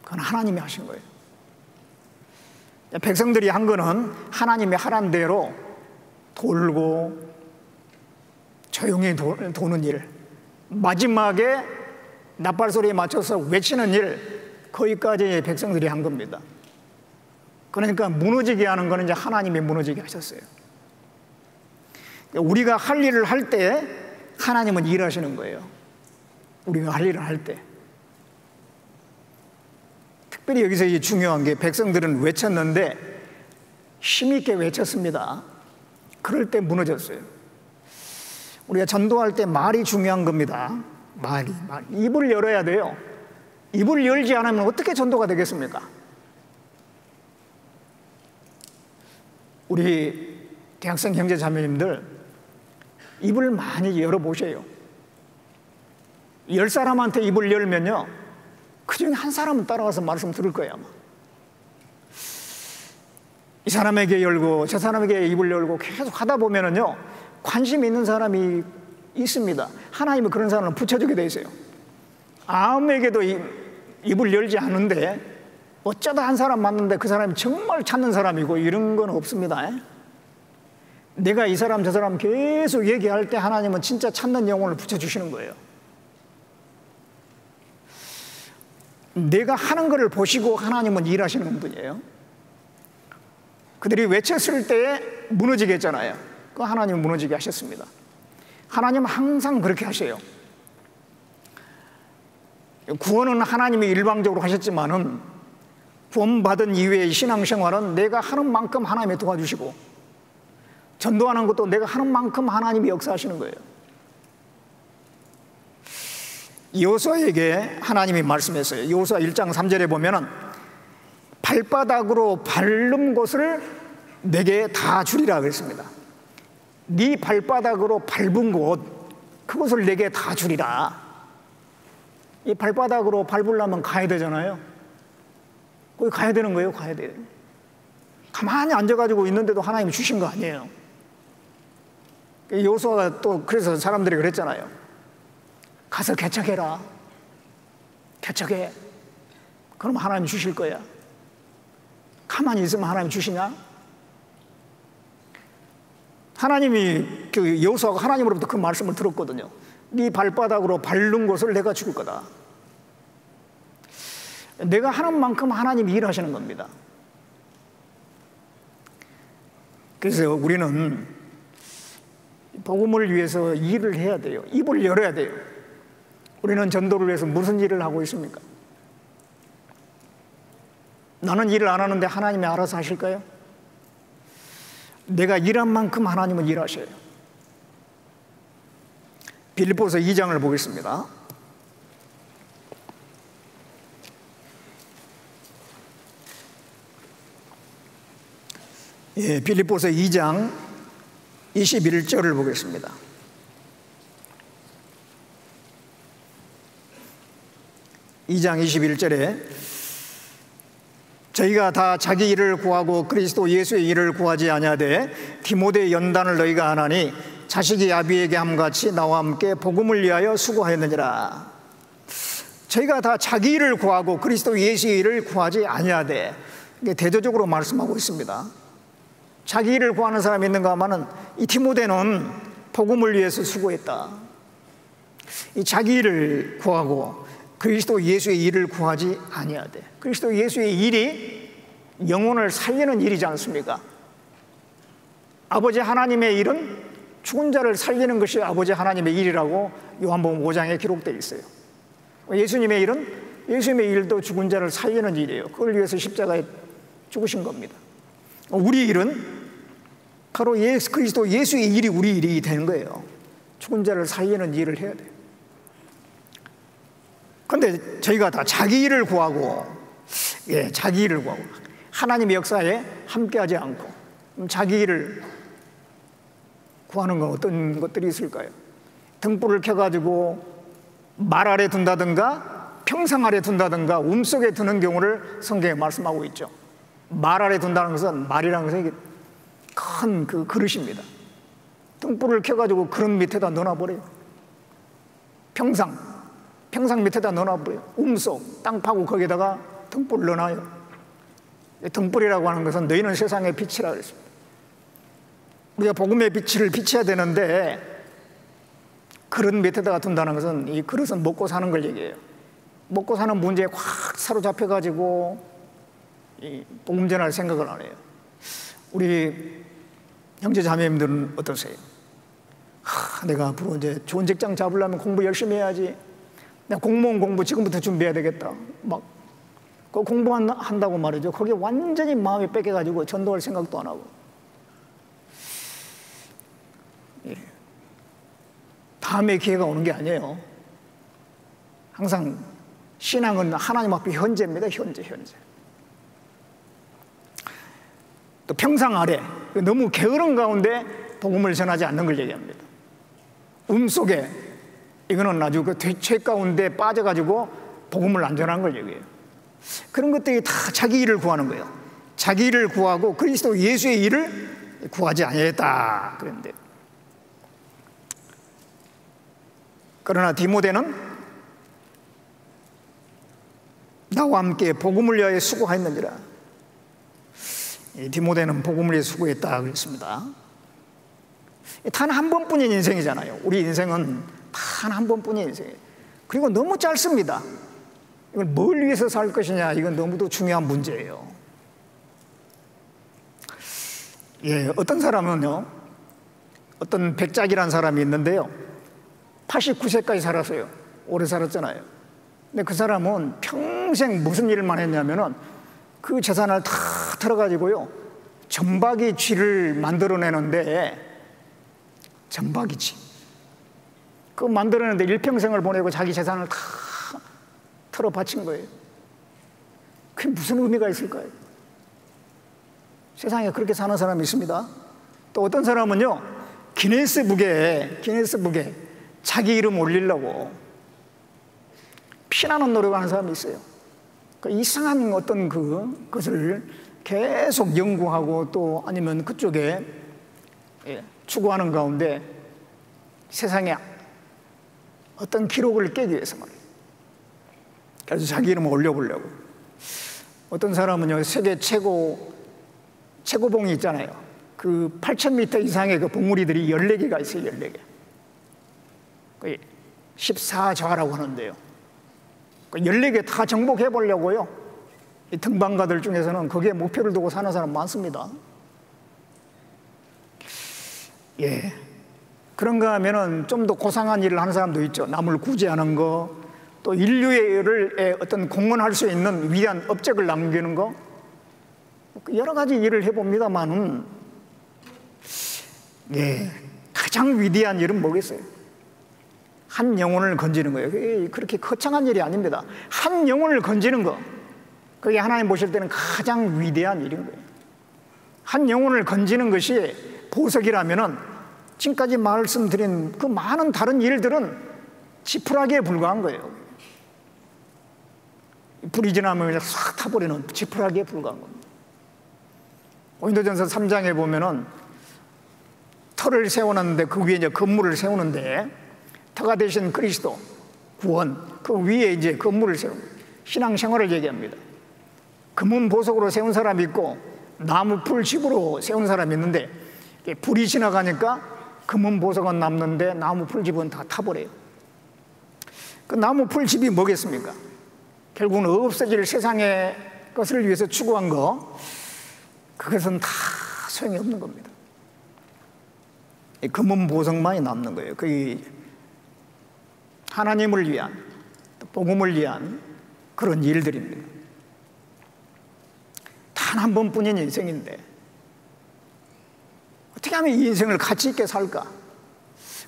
그건 하나님이 하신 거예요. 백성들이 한 거는 하나님이 하란 대로 돌고 조용히 도는 일, 마지막에 나팔 소리에 맞춰서 외치는 일, 거기까지 백성들이 한 겁니다. 그러니까 무너지게 하는 거는 이제 하나님이 무너지게 하셨어요. 우리가 할 일을 할 때 하나님은 일하시는 거예요. 우리가 할 일을 할 때. 특별히 여기서 이제 중요한 게 백성들은 외쳤는데 힘있게 외쳤습니다. 그럴 때 무너졌어요. 우리가 전도할 때 말이 중요한 겁니다. 말. 입을 열어야 돼요. 입을 열지 않으면 어떻게 전도가 되겠습니까? 우리 대학생 형제 자매님들 입을 많이 열어보세요. 10사람한테 입을 열면요, 그 중에 한 사람은 따라와서 말씀 들을 거예요. 아마. 이 사람에게 열고 저 사람에게 입을 열고 계속 하다 보면은요, 관심 있는 사람이 있습니다. 하나님은 그런 사람을 붙여주게 돼 있어요. 아무에게도 입을 열지 않는데 어쩌다 한 사람 만났는데 그 사람이 정말 찾는 사람이고 이런 건 없습니다. 내가 이 사람 저 사람 계속 얘기할 때 하나님은 진짜 찾는 영혼을 붙여주시는 거예요. 내가 하는 것을 보시고 하나님은 일하시는 분이에요. 그들이 외쳤을 때 무너지게 했잖아요. 그 하나님은 무너지게 하셨습니다. 하나님은 항상 그렇게 하셔요. 구원은 하나님이 일방적으로 하셨지만은 구원받은 이후의 신앙생활은 내가 하는 만큼 하나님이 도와주시고 전도하는 것도 내가 하는 만큼 하나님이 역사하시는 거예요. 여호수아에게 하나님이 말씀했어요. 여호수아 1장 3절에 보면은 발바닥으로 밟는 곳을 내게 다 주리라 그랬습니다. 네 발바닥으로 밟은 곳, 그곳을 내게 다 주리라. 이 발바닥으로 밟으려면 가야 되잖아요. 거기 가야 되는 거예요. 가야 돼요. 가만히 앉아가지고 있는데도 하나님이 주신 거 아니에요. 여호수아가 또 그래서 사람들이 그랬잖아요. 가서 개척해라. 개척해. 그럼 하나님 주실 거야. 가만히 있으면 하나님 주시냐? 하나님이 여호수아가 하나님으로부터 그 말씀을 들었거든요. 네 발바닥으로 밟는 곳을 내가 죽일 거다. 내가 하는 만큼 하나님이 일하시는 겁니다. 그래서 우리는 복음을 위해서 일을 해야 돼요. 입을 열어야 돼요. 우리는 전도를 위해서 무슨 일을 하고 있습니까? 나는 일을 안 하는데 하나님이 알아서 하실까요? 내가 일한 만큼 하나님은 일하셔요. 빌립보서 2장을 보겠습니다. 예, 빌립보서 2장 21절을 보겠습니다. 이 장 21절에 저희가 다 자기 일을 구하고 그리스도 예수의 일을 구하지 아니하되 디모데 연단을 너희가 안하니 자식이 아비에게 함같이 나와 함께 복음을 위하여 수고하였느니라. 저희가 다 자기 일을 구하고 그리스도 예수의 일을 구하지 아니하되, 대조적으로 말씀하고 있습니다. 자기 일을 구하는 사람이 있는가 하면은 이 디모데는 복음을 위해서 수고했다. 이 자기 일을 구하고 그리스도 예수의 일을 구하지 아니하되, 그리스도 예수의 일이 영혼을 살리는 일이지 않습니까? 아버지 하나님의 일은 죽은 자를 살리는 것이 아버지 하나님의 일이라고 요한복음 5장에 기록되어 있어요. 예수님의 일은, 예수님의 일도 죽은 자를 살리는 일이에요. 그걸 위해서 십자가에 죽으신 겁니다. 우리 일은 바로 예수 그리스도 예수의 일이 우리 일이 되는 거예요. 죽은 자를 살리는 일을 해야 돼요. 그런데 저희가 다 자기 일을 구하고, 자기 일을 구하고 하나님의 역사에 함께하지 않고 자기 일을 구하는 건 어떤 것들이 있을까요? 등불을 켜가지고 말 아래 둔다든가 평상 아래 둔다든가 움속에 두는 경우를 성경에 말씀하고 있죠. 말 아래 둔다는 것은, 말이라는 것은 큰 그 그릇입니다. 등불을 켜가지고 그릇 밑에다 넣어버려요. 평상 밑에다 넣어버려요. 움속, 땅 파고 거기다가 등불을 넣어놔요. 등불이라고 하는 것은 너희는 세상의 빛이라 그랬습니다. 우리가 복음의 빛을 비춰야 되는데 그릇 밑에다가 둔다는 것은, 이 그릇은 먹고 사는 걸 얘기해요. 먹고 사는 문제에 확 사로잡혀가지고 이 복음 전할 생각을 안 해요. 우리 형제 자매님들은 어떠세요? 내가 앞으로 이제 좋은 직장 잡으려면 공부 열심히 해야지. 내가 공무원 공부 지금부터 준비해야 되겠다. 막 그 공부한다고 말이죠. 거기에 완전히 마음이 뺏겨가지고 전도할 생각도 안 하고. 다음에 기회가 오는 게 아니에요. 항상 신앙은 하나님 앞에 현재입니다. 현재. 또 평상 아래, 너무 게으른 가운데 복음을 전하지 않는 걸 얘기합니다. 속에, 이거는 아주 그 죄 가운데 빠져가지고 복음을 안 전하는 걸 얘기해요. 그런 것들이 다 자기 일을 구하는 거예요. 자기 일을 구하고 그리스도 예수의 일을 구하지 아니했다 그랬는데, 그러나 디모데는 나와 함께 복음을 위하여 수고하였느니라. 디모데는 복음을 위해 수고했다 그랬습니다. 단 한 번뿐인 인생이잖아요. 우리 인생은 단 한 번뿐인 인생이에요. 그리고 너무 짧습니다. 이걸 뭘 위해서 살 것이냐, 이건 너무도 중요한 문제예요. 어떤 사람은요, 어떤 백작이라는 사람이 있는데요, 89세까지 살았어요. 오래 살았잖아요. 근데 그 사람은 평생 무슨 일만 했냐면은 그 재산을 다 털어가지고요, 점박이 쥐를 만들어내는데, 점박이 쥐. 그거 만들어내는데 일평생을 보내고 자기 재산을 다 털어 바친 거예요. 그게 무슨 의미가 있을까요? 세상에 그렇게 사는 사람이 있습니다. 또 어떤 사람은요, 기네스북에 자기 이름 올리려고 피나는 노력하는 사람이 있어요. 그 이상한 어떤 그것을 계속 연구하고 또 아니면 그쪽에 추구하는 가운데 세상에 어떤 기록을 깨기 위해서 말이에요. 그래서 자기 이름을 올려보려고. 어떤 사람은요, 세계 최고봉이 있잖아요. 그 8,000m 이상의 그 봉우리들이 14개가 있어요, 14개. 14좌라고 하는데요. 14개 다 정복해 보려고요. 이 등반가들 중에서는 거기에 목표를 두고 사는 사람 많습니다. 예. 그런가 하면은 좀 더 고상한 일을 하는 사람도 있죠. 남을 구제하는 거, 또 인류의 어떤 공헌할 수 있는 위대한 업적을 남기는 거, 여러 가지 일을 해봅니다만은, 예, 가장 위대한 일은 뭐겠어요? 한 영혼을 건지는 거예요. 그렇게 거창한 일이 아닙니다. 한 영혼을 건지는 거, 그게 하나님 보실 때는 가장 위대한 일인 거예요. 한 영혼을 건지는 것이 보석이라면은 지금까지 말씀드린 그 많은 다른 일들은 지푸라기에 불과한 거예요. 불이 지나면 그냥 싹 타버리는 지푸라기에 불과한 겁니다. 고린도전서 3장에 보면은 터를 세워놨는데 그 위에 이제 건물을 세우는데 터가 되신 그리스도 구원, 그 위에 이제 건물을 세우는 신앙생활을 얘기합니다. 금은 보석으로 세운 사람이 있고 나무 풀 집으로 세운 사람이 있는데 불이 지나가니까 금은 보석은 남는데 나무 풀 집은 다 타버려요. 그 나무 풀 집이 뭐겠습니까? 결국은 없어질 세상의 것을 위해서 추구한 거, 그것은 다 소용이 없는 겁니다. 금은 보석만이 남는 거예요. 그 하나님을 위한, 복음을 위한 그런 일들입니다. 단 한 번뿐인 인생인데 어떻게 하면 이 인생을 가치 있게 살까?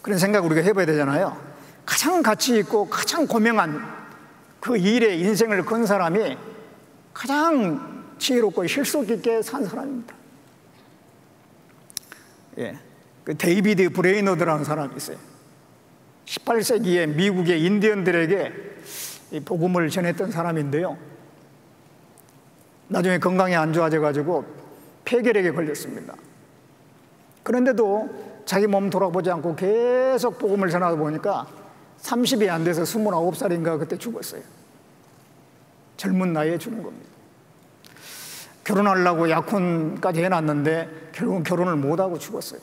그런 생각을 우리가 해봐야 되잖아요. 가장 가치 있고 가장 고명한 그 일에 인생을 건 사람이 가장 지혜롭고 실속 있게 산 사람입니다. 예, 그 데이비드 브레이너드라는 사람이 있어요. 18세기에 미국의 인디언들에게 이 복음을 전했던 사람인데요. 나중에 건강이 안 좋아져가지고 폐결핵에 걸렸습니다. 그런데도 자기 몸 돌아보지 않고 계속 복음을 전하다 보니까 30이 안 돼서 29살인가 그때 죽었어요. 젊은 나이에 죽은 겁니다. 결혼하려고 약혼까지 해놨는데 결국은 결혼을 못하고 죽었어요.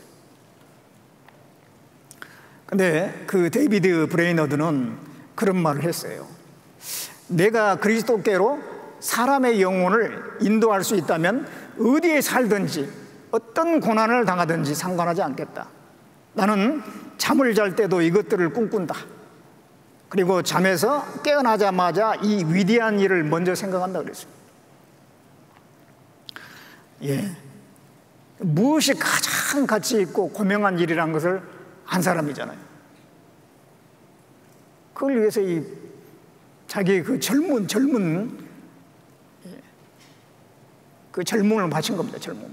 근데 그 데이비드 브레이너드는 그런 말을 했어요. 내가 그리스도께로 사람의 영혼을 인도할 수 있다면 어디에 살든지 어떤 고난을 당하든지 상관하지 않겠다. 나는 잠을 잘 때도 이것들을 꿈꾼다. 그리고 잠에서 깨어나자마자 이 위대한 일을 먼저 생각한다 그랬습니다. 예, 무엇이 가장 가치 있고 고명한 일이란 것을 안 사람이잖아요. 그걸 위해서 자기 그 젊음을 바친 겁니다. 젊음을.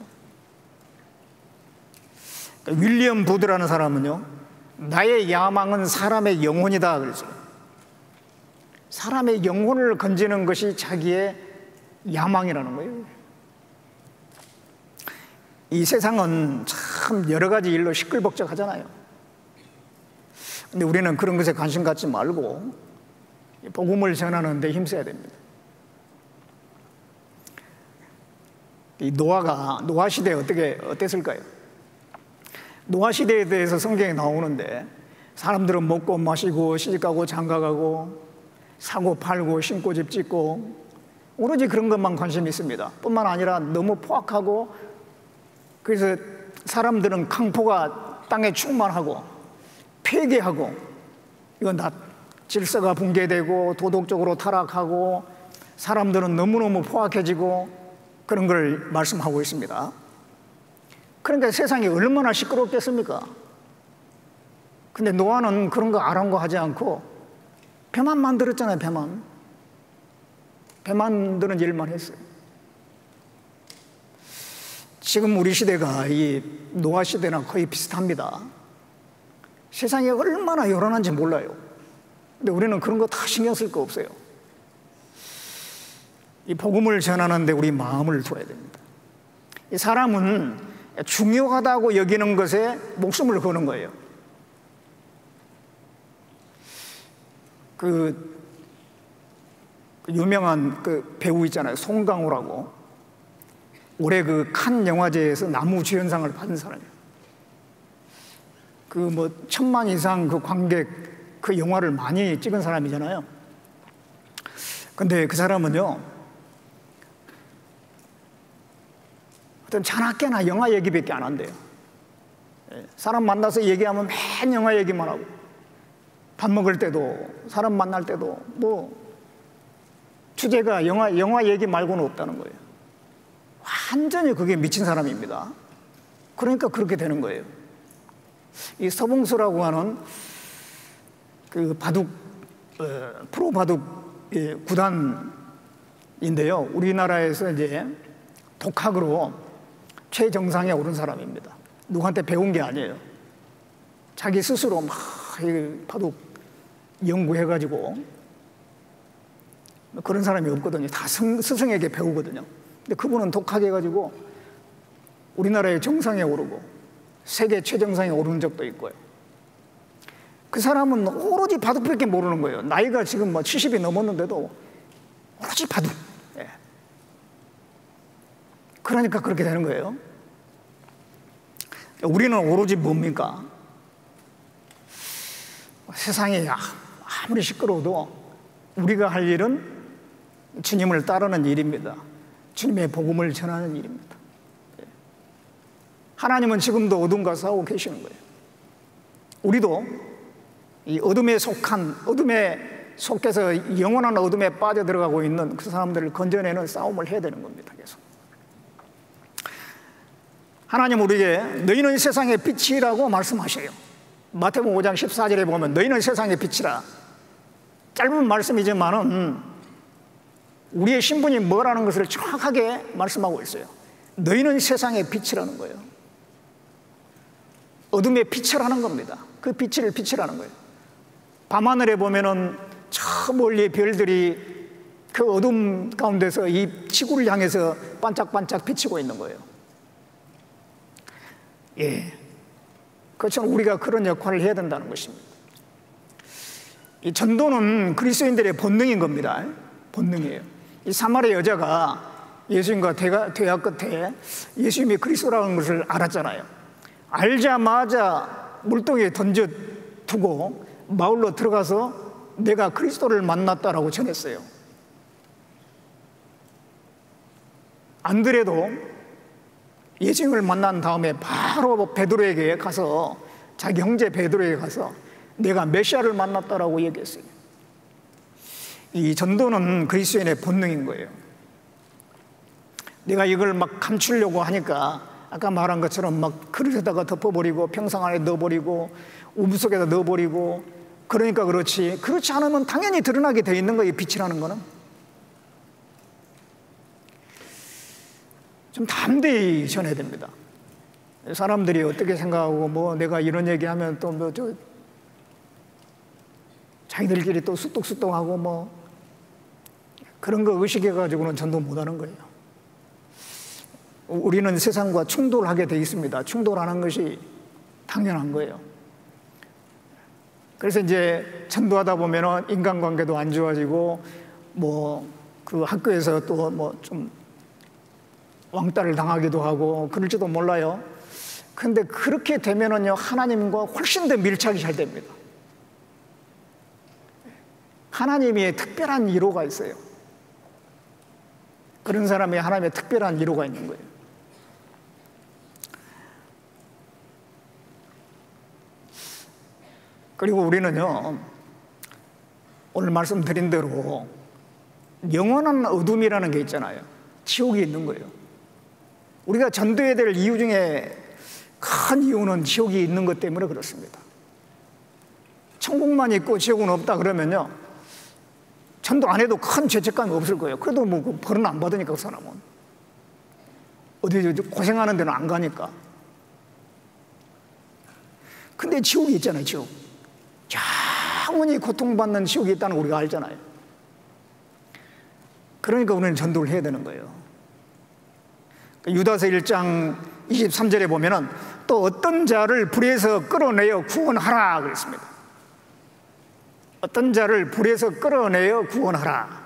그러니까 윌리엄 부드라는 사람은요, 나의 야망은 사람의 영혼이다 그랬어요. 사람의 영혼을 건지는 것이 자기의 야망이라는 거예요. 이 세상은 참 여러 가지 일로 시끌벅적하잖아요. 근데 우리는 그런 것에 관심 갖지 말고 복음을 전하는 데 힘써야 됩니다. 이 노아 시대에 어땠을까요? 노아 시대에 대해서 성경에 나오는데 사람들은 먹고 마시고 시집가고 장가가고 사고 팔고 신고 집 짓고 오로지 그런 것만 관심이 있습니다. 뿐만 아니라 너무 포악하고, 그래서 사람들은 강포가 땅에 충만하고 폐괴하고, 이건 다 질서가 붕괴되고 도덕적으로 타락하고 사람들은 너무너무 포악해지고 그런 걸 말씀하고 있습니다. 그러니까 세상이 얼마나 시끄럽겠습니까? 근데 노아는 그런 거 아랑거하지 않고 배만 만들었잖아요. 배만 만드는 일만 했어요. 지금 우리 시대가 이 노아 시대나 거의 비슷합니다. 세상이 얼마나 요란한지 몰라요. 근데 우리는 그런 거 다 신경 쓸 거 없어요. 이 복음을 전하는데 우리 마음을 둬야 됩니다. 이 사람은 중요하다고 여기는 것에 목숨을 거는 거예요. 그 유명한 그 배우 있잖아요. 송강호라고. 올해 그 칸 영화제에서 남우주연상을 받은 사람이에요. 그 뭐 1000만 이상 그 관객 그 영화를 많이 찍은 사람이잖아요. 근데 그 사람은요, 어떤 자나깨나 영화 얘기밖에 안 한대요. 사람 만나서 얘기하면 맨 영화 얘기만 하고, 밥 먹을 때도 사람 만날 때도 뭐 주제가 영화 얘기 말고는 없다는 거예요. 완전히 그게 미친 사람입니다. 그러니까 그렇게 되는 거예요. 이 서봉수라고 하는 그 바둑 프로 바둑 구단인데요. 우리나라에서 이제 독학으로 최정상에 오른 사람입니다. 누구한테 배운 게 아니에요. 자기 스스로 막 바둑 연구해가지고, 그런 사람이 없거든요. 다 스승에게 배우거든요. 근데 그분은 독학해가지고 우리나라의 정상에 오르고 세계 최정상에 오른 적도 있고요. 그 사람은 오로지 바둑밖에 모르는 거예요. 나이가 지금 뭐 70이 넘었는데도 오로지 바둑. 그러니까 그렇게 되는 거예요. 우리는 오로지 뭡니까? 세상이 아무리 시끄러워도 우리가 할 일은 주님을 따르는 일입니다. 주님의 복음을 전하는 일입니다. 하나님은 지금도 어둠과 싸우고 계시는 거예요. 우리도 이 어둠에 속해서 영원한 어둠에 빠져들어가고 있는 그 사람들을 건져내는 싸움을 해야 되는 겁니다. 계속. 하나님 우리에게 너희는 세상의 빛이라고 말씀하셔요. 마태복음 5장 14절에 보면 너희는 세상의 빛이라. 짧은 말씀이지만은 우리의 신분이 뭐라는 것을 정확하게 말씀하고 있어요. 너희는 세상의 빛이라는 거예요. 어둠의 빛을 하는 겁니다. 그 빛을 빛이라는 거예요. 밤하늘에 보면은 저 멀리 별들이 그 어둠 가운데서 이 지구를 향해서 반짝반짝 비치고 있는 거예요. 그렇지만 우리가 그런 역할을 해야 된다는 것입니다. 이 전도는 그리스도인들의 본능인 겁니다. 본능이에요. 이 사마리아 여자가 예수님과 대화 끝에 예수님이 그리스도라는 것을 알았잖아요. 알자마자 물동이에 던져두고 마을로 들어가서 내가 그리스도를 만났다라고 전했어요. 안드레도 예수님을 만난 다음에 바로 베드로에게 가서, 자기 형제 베드로에게 가서 내가 메시아를 만났다라고 얘기했어요. 이 전도는 그리스도인의 본능인 거예요. 내가 이걸 막 감추려고 하니까 아까 말한 것처럼 막 그릇에다가 덮어버리고 평상 안에 넣어버리고 우물 속에다 넣어버리고, 그러니까 그렇지 않으면 당연히 드러나게 돼 있는 거예요. 빛이라는 거는 좀 담대히 전해야 됩니다. 사람들이 어떻게 생각하고 뭐 내가 이런 얘기하면 또 뭐 자기들끼리 또 수뚝수뚝하고 뭐 그런 거 의식해가지고는 전도 못하는 거예요. 우리는 세상과 충돌하게 돼 있습니다. 충돌하는 것이 당연한 거예요. 그래서 이제 전도하다 보면은 인간관계도 안 좋아지고 뭐 그 학교에서 또 뭐 좀 왕따를 당하기도 하고 그럴지도 몰라요. 근데 그렇게 되면은요, 하나님과 훨씬 더 밀착이 잘 됩니다. 하나님의 특별한 위로가 있어요. 그런 사람이 하나님의 특별한 위로가 있는 거예요. 그리고 우리는요, 오늘 말씀드린 대로 영원한 어둠이라는 게 있잖아요. 지옥이 있는 거예요. 우리가 전도해야 될 이유 중에 큰 이유는 지옥이 있는 것 때문에 그렇습니다. 천국만 있고 지옥은 없다 그러면요, 전도 안 해도 큰 죄책감이 없을 거예요. 그래도 뭐 벌은 안 받으니까 그 사람은 어디 고생하는 데는 안 가니까. 근데 지옥이 있잖아요. 지옥, 영원히 고통받는 지옥이 있다는 거 우리가 알잖아요. 그러니까 우리는 전도를 해야 되는 거예요. 유다서 1장 23절에 보면은 또 어떤 자를 불에서 끌어내어 구원하라 그랬습니다. 어떤 자를 불에서 끌어내어 구원하라.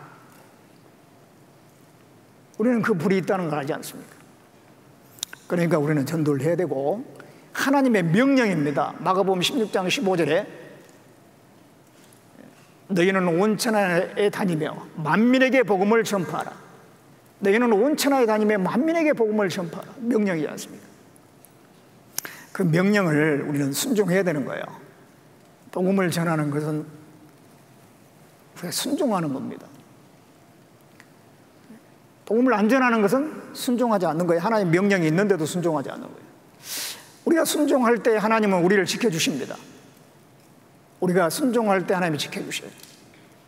우리는 그 불이 있다는 걸 알지 않습니까? 그러니까 우리는 전도를 해야 되고, 하나님의 명령입니다. 마가복음 16장 15절에 너희는 온 천하에 다니며 만민에게 복음을 전파하라. 너희는 온 천하에 다니며 만민에게 복음을 전파하라. 명령이지 않습니까? 그 명령을 우리는 순종해야 되는 거예요. 복음을 전하는 것은 우리가 순종하는 겁니다. 복음을 안 전하는 것은 순종하지 않는 거예요. 하나님 명령이 있는데도 순종하지 않는 거예요. 우리가 순종할 때 하나님은 우리를 지켜주십니다. 우리가 순종할 때 하나님이 지켜주셔요.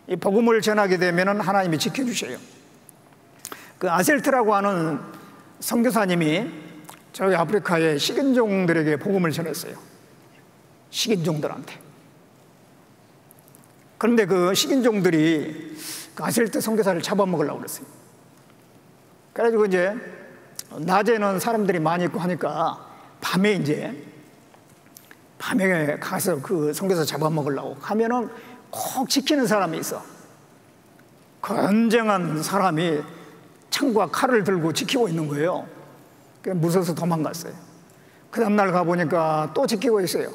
이 복음을 전하게 되면 하나님이 지켜주셔요. 그 아셀트라고 하는 선교사님이 저기 아프리카의 식인종들에게 복음을 전했어요. 식인종들한테. 그런데 그 식인종들이 그 아셀트 선교사를 잡아먹으려고 그랬어요. 그래가지고 이제 낮에는 사람들이 많이 있고 하니까 밤에 가서 그 선교사 잡아먹으려고 하면은 꼭 지키는 사람이 있어. 건장한 사람이 창과 칼을 들고 지키고 있는 거예요. 그래서 무서워서 도망갔어요. 그 다음날 가보니까 또 지키고 있어요.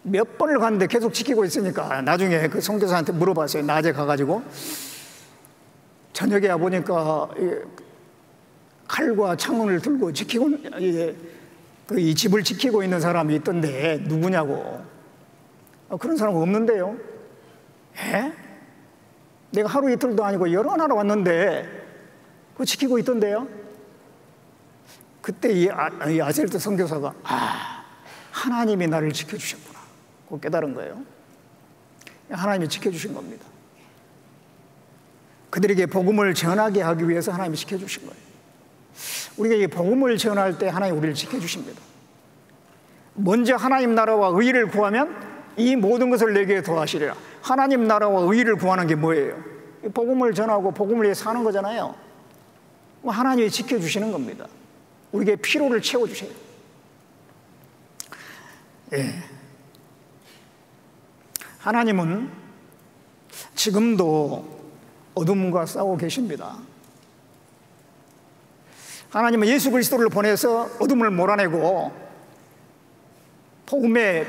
몇 번을 갔는데 계속 지키고 있으니까 나중에 그 선교사한테 물어봤어요. 낮에 가가지고 저녁에 와보니까 칼과 창문을 들고 지키고 이 집을 지키고 있는 사람이 있던데 누구냐고. 그런 사람 없는데요. 에? 내가 하루 이틀도 아니고 여러 날 왔는데 그거 지키고 있던데요. 그때 이 아셀트 선교사가 하나님이 나를 지켜주셨구나 그거 깨달은 거예요. 하나님이 지켜주신 겁니다. 그들에게 복음을 전하게 하기 위해서 하나님이 지켜주신 거예요. 우리가 이 복음을 전할 때 하나님 우리를 지켜주십니다. 먼저 하나님 나라와 의를 구하면 이 모든 것을 내게 더하시리라. 하나님 나라와 의를 구하는 게 뭐예요? 복음을 전하고 복음을 위해 사는 거잖아요. 하나님이 지켜주시는 겁니다. 우리에게 피로를 채워주세요. 예. 하나님은 지금도 어둠과 싸우고 계십니다. 하나님은 예수 그리스도를 보내서 어둠을 몰아내고 복음의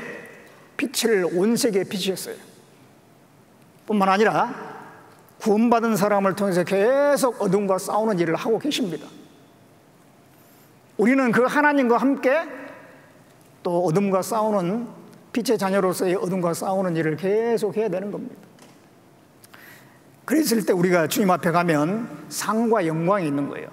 빛을 온 세계에 비추셨어요. 뿐만 아니라 구원받은 사람을 통해서 계속 어둠과 싸우는 일을 하고 계십니다. 우리는 그 하나님과 함께 또 어둠과 싸우는 빛의 자녀로서의 어둠과 싸우는 일을 계속 해야 되는 겁니다. 그랬을 때 우리가 주님 앞에 가면 상과 영광이 있는 거예요.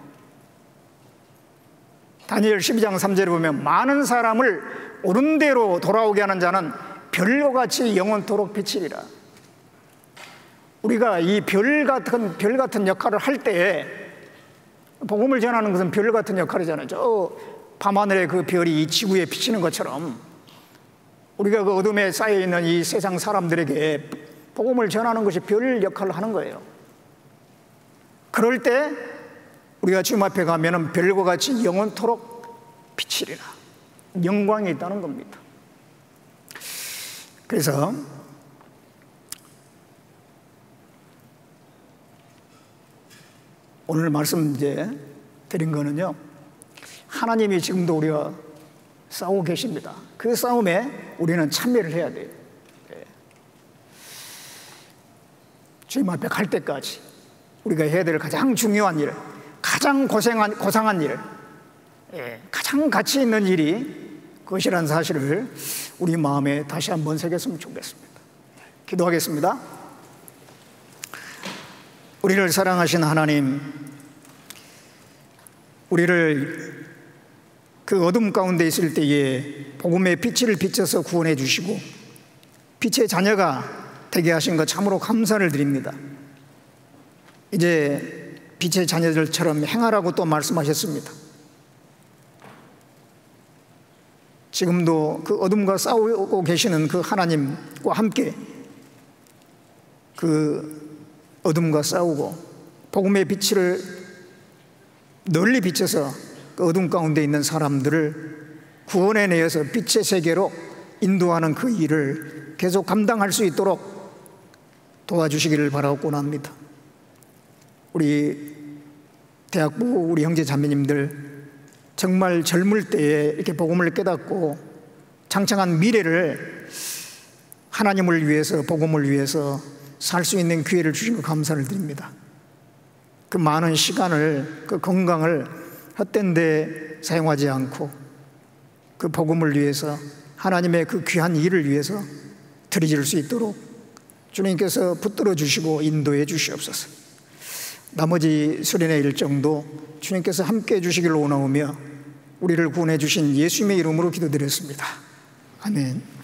다니엘 12장 3절에 보면 많은 사람을 옳은 대로 돌아오게 하는 자는 별과 같이 영원토록 비치리라. 우리가 이 별 같은 역할을 할 때, 복음을 전하는 것은 별 같은 역할이잖아요. 저 밤하늘의 그 별이 이 지구에 비치는 것처럼 우리가 그 어둠에 쌓여있는 이 세상 사람들에게 복음을 전하는 것이 별 역할을 하는 거예요. 그럴 때 우리가 주님 앞에 가면은 별과 같이 영원토록 비치리라. 영광이 있다는 겁니다. 그래서 오늘 말씀 드린 거는요, 하나님이 지금도 우리가 싸우고 계십니다. 그 싸움에 우리는 참여를 해야 돼요. 주님 앞에 갈 때까지 우리가 해야 될 가장 중요한 일, 가장 고상한 일, 가장 가치 있는 일이 그것이라는 사실을 우리 마음에 다시 한번 새겼으면 좋겠습니다. 기도하겠습니다. 우리를 사랑하신 하나님, 우리를 그 어둠 가운데 있을 때에 복음의 빛을 비춰서 구원해 주시고 빛의 자녀가 되게 하신 것 참으로 감사를 드립니다. 이제 빛의 자녀들처럼 행하라고 또 말씀하셨습니다. 지금도 그 어둠과 싸우고 계시는 그 하나님과 함께 그 어둠과 싸우고 복음의 빛을 널리 비춰서 그 어둠 가운데 있는 사람들을 구원해 내어서 빛의 세계로 인도하는 그 일을 계속 감당할 수 있도록 도와주시기를 바라곤 합니다. 우리 대학부 우리 형제 자매님들 정말 젊을 때에 이렇게 복음을 깨닫고 창창한 미래를 하나님을 위해서, 복음을 위해서 살 수 있는 기회를 주신 거 감사를 드립니다. 그 많은 시간을, 그 건강을 헛된 데 사용하지 않고 그 복음을 위해서, 하나님의 그 귀한 일을 위해서 들이질 수 있도록 주님께서 붙들어 주시고 인도해 주시옵소서. 나머지 수련의 일정도 주님께서 함께 해 주시기를 원하오며 우리를 구원해 주신 예수님의 이름으로 기도드렸습니다. 아멘.